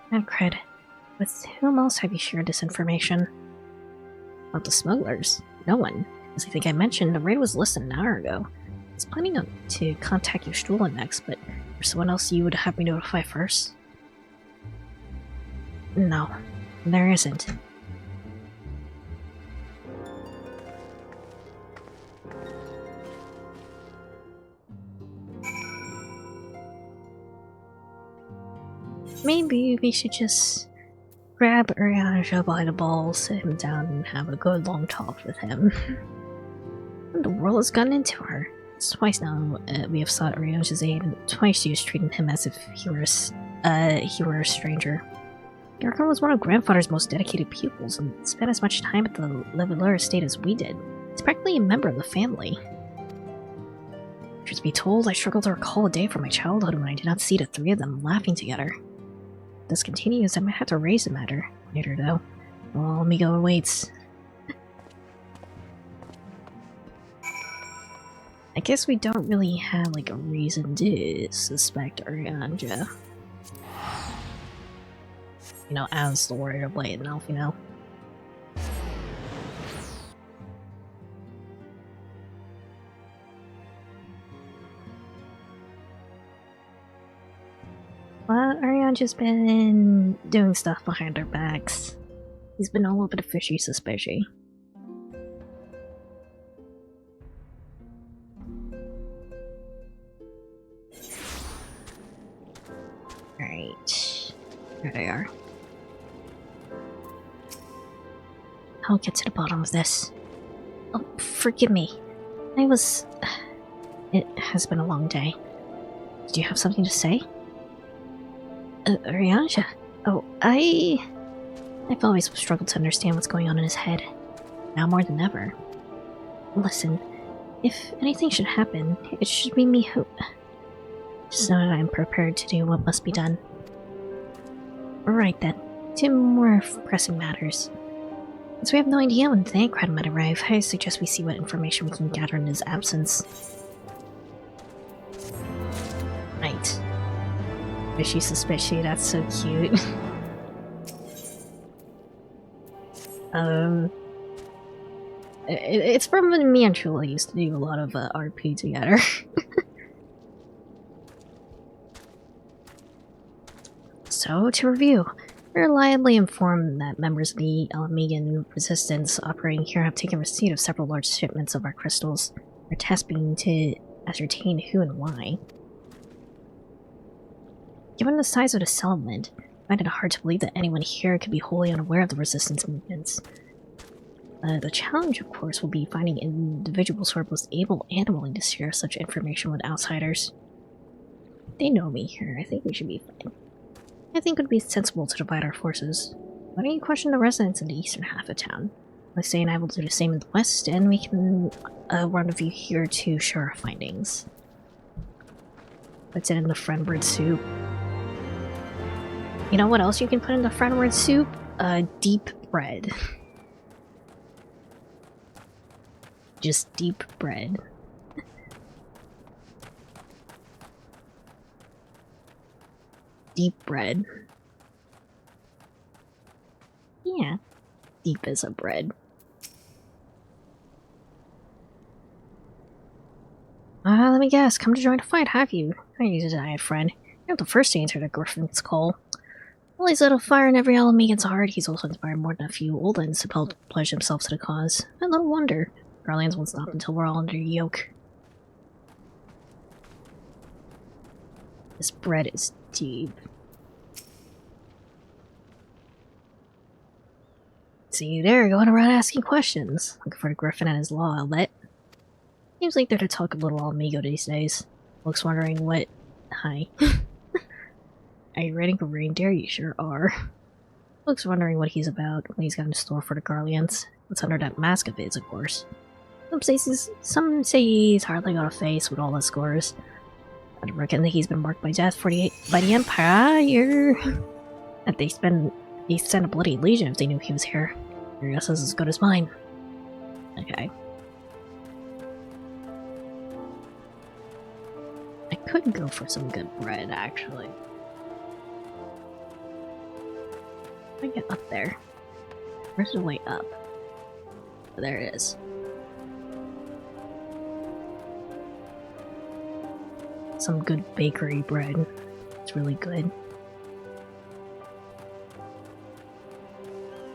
Thancred, with whom else have you shared this information? About the smugglers? No one. As I think I mentioned, the raid was less than an hour ago. I was planning to contact your Stula next, but there's someone else you would have me notify first? No, there isn't. Maybe we should just grab Urianger by the balls, sit him down, and have a good long talk with him. What the world has gotten into her? It's twice now we have sought Urianger's aid, and twice she was treating him as if he were a stranger. Garcon was one of Grandfather's most dedicated pupils, and spent as much time at the Leveler estate as we did. He's practically a member of the family. Truth be told, I struggle to recall a day from my childhood when I did not see the three of them laughing together. If this continues, I might have to raise the matter later, though. Well, Amigo awaits. I guess we don't really have, like, a reason to suspect Urianger. You know, as the Warrior of Light and Elf, you know. But Urianger's been doing stuff behind our backs. He's been a little bit fishy suspicious. Alright. There they are. I'll get to the bottom of this. Oh, forgive me. It has been a long day. Did you have something to say? Urianger? Oh, I've always struggled to understand what's going on in his head. Now more than ever. Listen, if anything should happen, it should be me who... Just know that I'm prepared to do what must be done. Right then, to more pressing matters. Since we have no idea when Thancred might arrive, I suggest we see what information we can gather in his absence. Right. Fishy suspicious, that's so cute. It's from when me and Chula used to do a lot of RP together. So, to review, we're reliably informed that members of the Alamegan resistance operating here have taken receipt of several large shipments of our crystals. Our task being to ascertain who and why. Given the size of the settlement, I find it hard to believe that anyone here could be wholly unaware of the resistance movements. The challenge, of course, will be finding individuals who are both able and willing to share such information with outsiders. They know me here. I think we should be fine. I think it would be sensible to divide our forces. Why don't you question the residents in the eastern half of town? Let's say I will do the same in the west, and we can rendezvous here to share our findings. What's it in the friendward soup? You know what else you can put in the friendward soup? Deep bread. Just deep bread. Deep bread. Yeah. Deep as a bread. Let me guess. Come to join the fight, have you? I need to die, friend. You're not the first to answer the Griffin's call. Well, he's lit a fire in every Alamegan's heart. He's also inspired more than a few old ones to pledge themselves to the cause. And little wonder. Garlands won't stop until we're all under yoke. This bread is deep. See you there, going around asking questions. Looking for the Griffin and his law outlet. Seems like they're to talk a little Almigo these days. Looks wondering what... Hi. Are you ready for reindeer? You sure are. Looks wondering what he's about, what he's got in store for the Garlands. What's under that mask of his, of course. Some say he's hardly got a face with all the scores. I reckon that he's been marked by death by the Empire. That they send a bloody legion if they knew he was here. Your guess is as good as mine. Okay. I could go for some good bread, actually. How do I get up there? Where's the way up? Oh, there it is. Some good bakery bread. It's really good.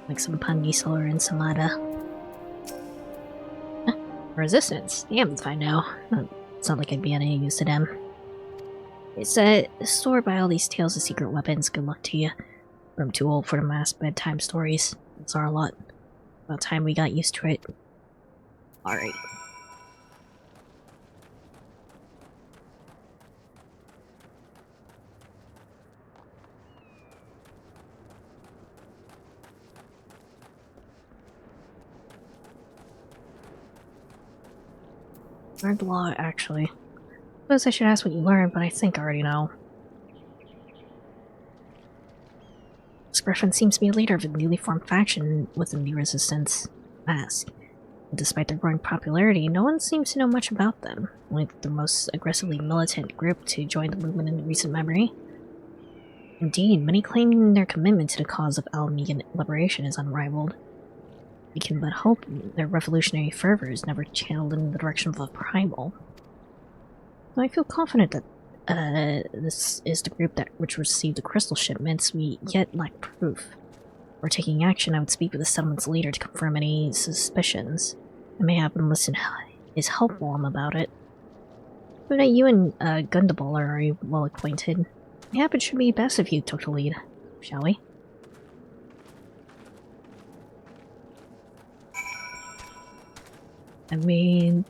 Like some panisol or ensalada. Resistance? Damn, it's fine now. It's not like I'd be any use to them. It's stored by all these tales of secret weapons. Good luck to you. I'm too old for the mass bedtime stories. It's our lot. About time we got used to it. Alright. Learned a lot, actually. Suppose I should ask what you learned, but I think I already know. This Griffin seems to be a leader of a newly formed faction within the Resistance Mask. And despite their growing popularity, no one seems to know much about them. Only the most aggressively militant group to join the movement in recent memory. Indeed, many claim their commitment to the cause of Alamegan liberation is unrivaled. We can but hope their revolutionary fervor is never channeled in the direction of a primal. Though I feel confident that this is the group which received the crystal shipments, we yet lack proof. Before taking action, I would speak with the settlement's leader to confirm any suspicions. I may have him listen his helpful about it. But you and Gundaball are well acquainted. Perhaps it should be best if you took the lead, shall we? I mean,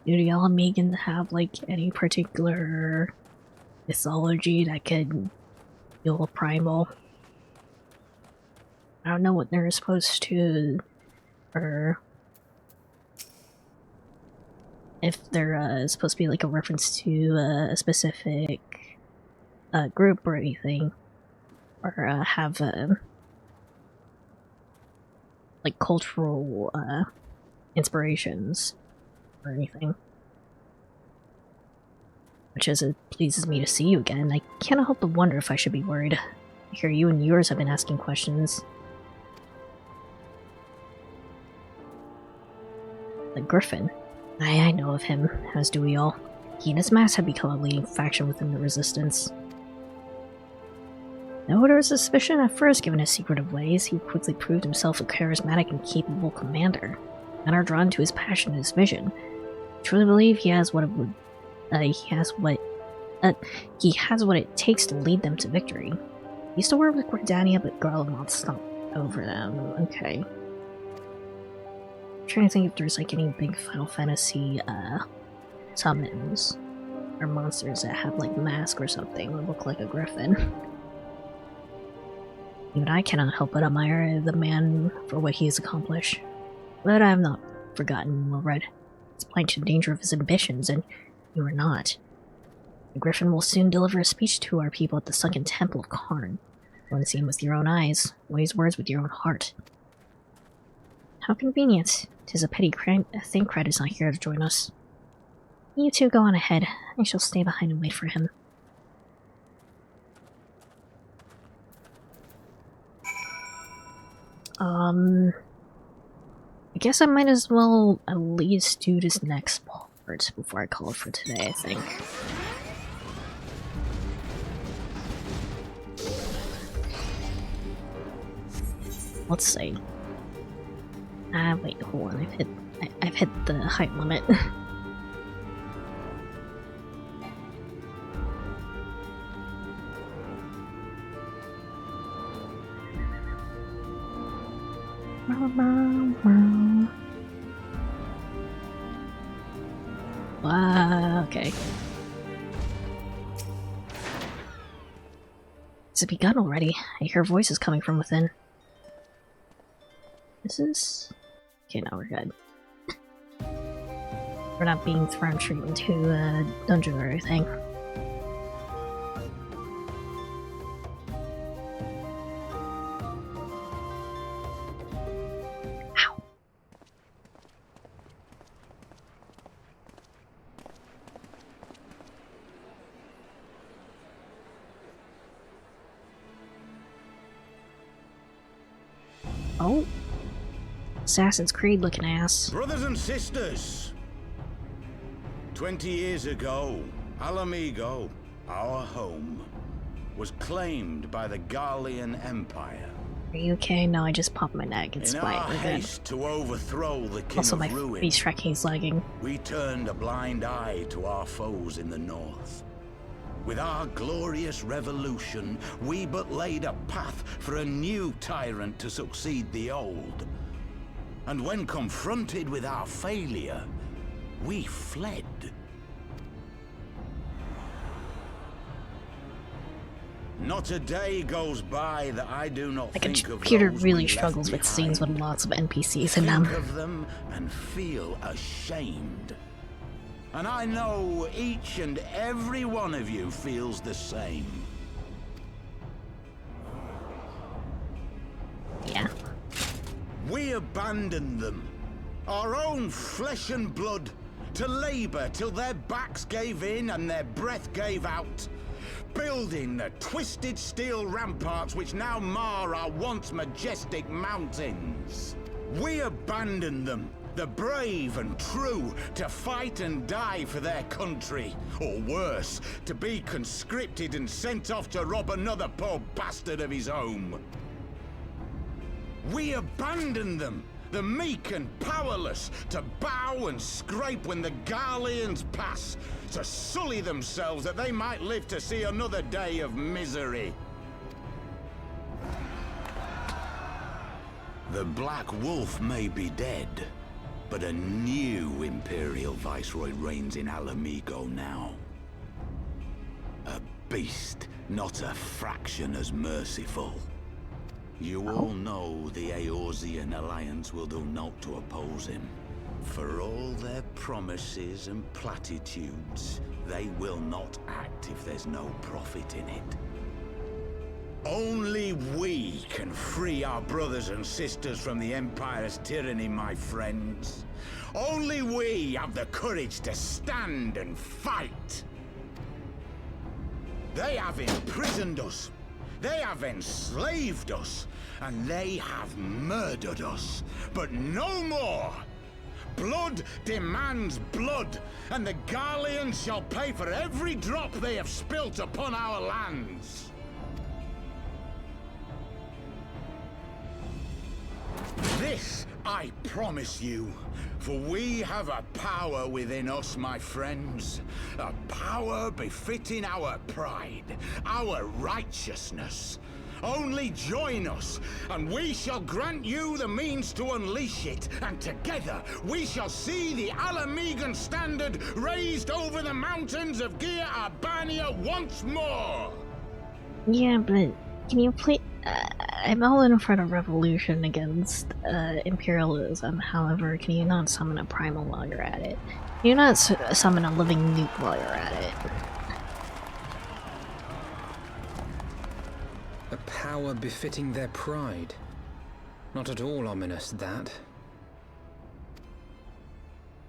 do the Alamegan have, like, any particular mythology that could heal a primal? I don't know what they're supposed to, or if they're supposed to be like a reference to a specific group or anything, or have like cultural inspirations or anything. Which, as it pleases me to see you again, I cannot help but wonder if I should be worried. I hear you and yours have been asking questions. The Griffin. I know of him, as do we all. He and his mask have become a leading faction within the Resistance. Though there was suspicion at first given his secretive ways, he quickly proved himself a charismatic and capable commander. Men are drawn to his passion and his vision. I truly believe he has what it takes to lead them to victory. He used to work with Gordania, but Garlemald stomped over them. Okay. I'm trying to think if there's like any big Final Fantasy summons or monsters that have like masks or something that look like a griffin. Even I cannot help but admire the man for what he has accomplished. But I have not forgotten Wilred. He's blind to the danger of his ambitions, and you are not. The Griffin will soon deliver a speech to our people at the sunken temple of Karn. You want to see him with your own eyes, weigh his words with your own heart. How convenient. 'Tis a pity Thancred is not here to join us. You two go on ahead. I shall stay behind and wait for him. I guess I might as well at least do this next part before I call it for today, I think. Let's see. Wait, hold on, I've hit the height limit. Okay. Has it begun already? I hear voices coming from within. Is this... Okay, now we're good. We're not being thrown straight into a dungeon or anything. Oh. Assassin's Creed looking ass. Brothers and sisters! 20 years ago, Alamigo, our home, was claimed by the Garlean Empire. Are you okay? No, I just popped my neck. It's fine. In our haste to overthrow the King also, of my Ruin, face tracking's lagging. we turned a blind eye to our foes in the north. With our glorious revolution, we but laid a path for a new tyrant to succeed the old. And when confronted with our failure, we fled. Not a day goes by that I do not Like, think a of computer those really we left struggles with scenes with behind. lots of NPCs in them. Think of them and feel ashamed. And I know each and every one of you feels the same. Yeah. We abandoned them, our own flesh and blood, to labor till their backs gave in and their breath gave out, building the twisted steel ramparts which now mar our once majestic mountains. We abandoned them, the brave and true, to fight and die for their country, or worse, to be conscripted and sent off to rob another poor bastard of his home. We abandoned them, the meek and powerless, to bow and scrape when the Garleans pass, to sully themselves that they might live to see another day of misery. The Black Wolf may be dead, but a new Imperial Viceroy reigns in Alamigo now. A beast, not a fraction as merciful. You all know the Eorzean Alliance will do naught to oppose him. For all their promises and platitudes, they will not act if there's no profit in it. Only we can free our brothers and sisters from the Empire's tyranny, my friends. Only we have the courage to stand and fight. They have imprisoned us. They have enslaved us. And they have murdered us. But no more! blood demands blood, and the Garleans shall pay for every drop they have spilt upon our lands. This I promise you, for we have a power within us, my friends. A power befitting our pride, our righteousness. Only join us, and we shall grant you the means to unleash it, and together we shall see the Alamegan standard raised over the mountains of Gia Albania once more! Yeah, but can you please... I'm all in for the revolution against imperialism. However, can you not summon a primal while you're at it? Can you not summon a living nuke while you're at it? A power befitting their pride. Not at all ominous, that.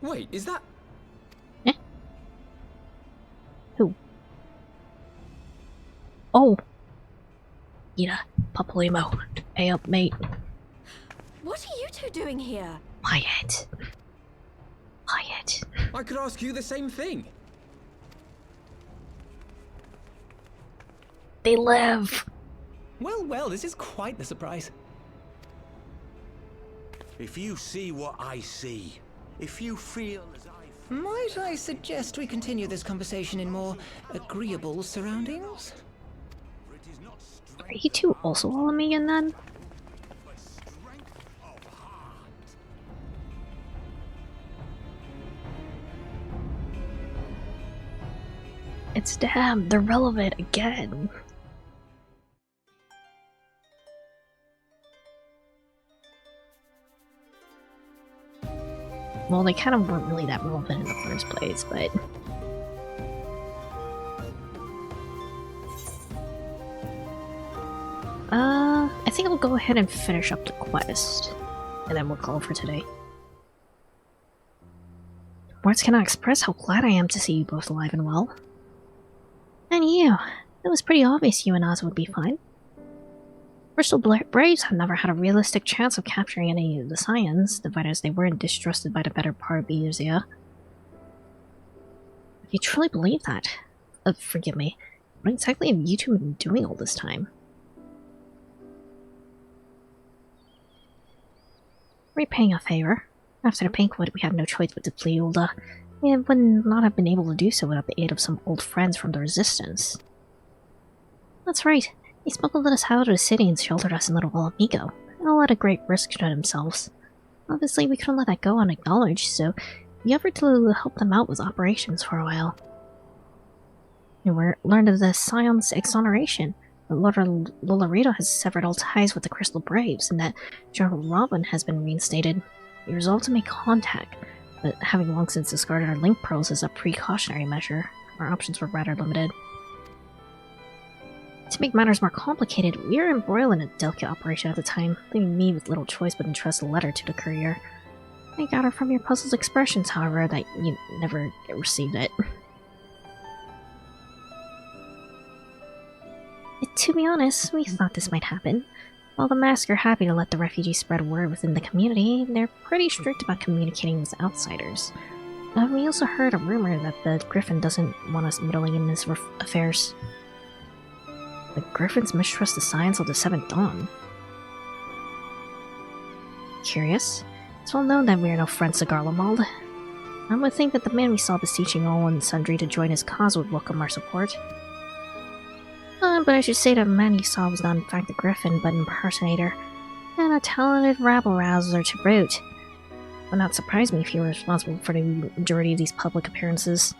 Wait, is that... Eh? Who? Oh! Ida, Papalymo. Hey up, mate. What are you two doing here? Quiet. Quiet. I could ask you the same thing. They live! Well, well, this is quite the surprise. If you see what I see, if you feel as I feel... Might I suggest we continue this conversation in more agreeable surroundings? Are you two also Alamegan then? It's damn, they're relevant again. Well, they kind of weren't really that relevant in the first place, but... I think I'll go ahead and finish up the quest, and then we'll call for today. Words cannot express how glad I am to see you both alive and well. And you, it was pretty obvious you and Oz would be fine. Bristol Braves have never had a realistic chance of capturing any of the Scions, divided as they were and distrusted by the better part of Eorzea. If you truly believe that, forgive me, what exactly have you two been doing all this time? Repaying a favor. After the Pinkwood, we had no choice but to flee Ulda. We would not have been able to do so without the aid of some old friends from the Resistance. That's right. They smuggled us out of the city and sheltered us in Little Amigo, all at a great risk to themselves. Obviously, we couldn't let that go unacknowledged, so we offered to help them out with operations for a while. We learned of the Scion's exoneration, that Lord Lolorito has severed all ties with the Crystal Braves, and that General Robin has been reinstated. We resolved to make contact, but having long since discarded our link pearls as a precautionary measure, our options were rather limited. To make matters more complicated, we were embroiled in a delicate operation at the time, leaving me with little choice but entrust a letter to the courier. I gather from your puzzled expressions, however, that you never received it. To be honest, we thought this might happen. While the Mask are happy to let the refugees spread word within the community, they're pretty strict about communicating with outsiders. We also heard a rumor that the Griffin doesn't want us meddling in his affairs. The Griffins mistrust the science of the Seventh Dawn. Curious. It's well known that we are no friends to Garlemald. I would think that the man we saw beseeching all and sundry to join his cause would welcome our support. But I should say that the man you saw was not in fact the Griffin, but an impersonator, and a talented rabble-rouser to boot. It would not surprise me if he were responsible for the majority of these public appearances.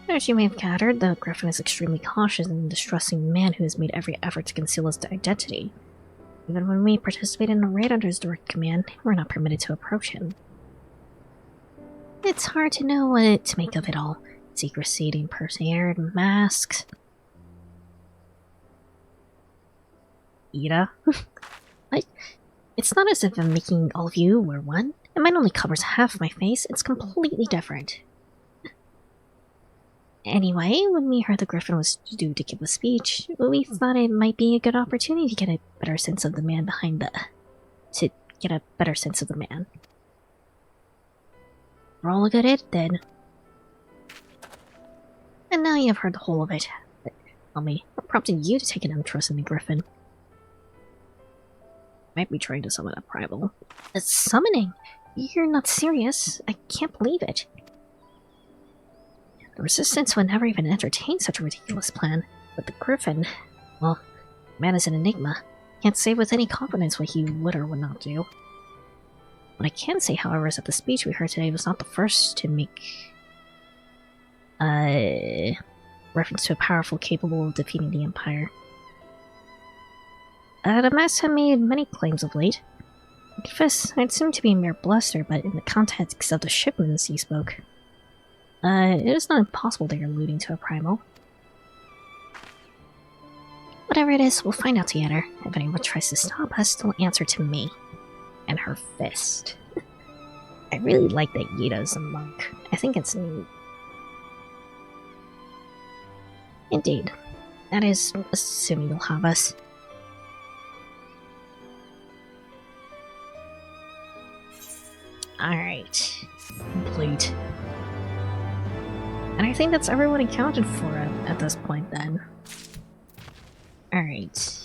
As you may have gathered, the Griffin is extremely cautious and distrusting the man who has made every effort to conceal his identity. Even when we participate in a raid under his direct command, we're not permitted to approach him. It's hard to know what to make of it all. Secrecy, the impersonator, and masks. Ida? It's not as if I'm making all of you wear one. It might only covers half my face. It's completely different. Anyway, when we heard the Griffin was due to give a speech, we thought it might be a good opportunity to get a better sense of the man behind the... to get a better sense of the man. Roll a good hit, then. And now you've heard the whole of it. Tell me, what prompted you to take an interest in the Griffin? Might be trying to summon a primal. A summoning? You're not serious. I can't believe it. The Resistance would never even entertain such a ridiculous plan. But the Griffin, well, man is an enigma. Can't say with any confidence what he would or would not do. What I can say, however, is that the speech we heard today was not the first to make reference to a powerful capable of defeating the Empire. The Mass have made many claims of late. I confess, it seemed to be a mere bluster, but in the context of the shipments he spoke, it is not impossible they are alluding to a primal. Whatever it is, we'll find out together. If anyone tries to stop us, they'll answer to me. And her fist. I really like that Yita's a monk. I think it's neat. Indeed. That is, assuming you'll have us. Alright. Complete. And I think that's everyone accounted for at this point then. Alright.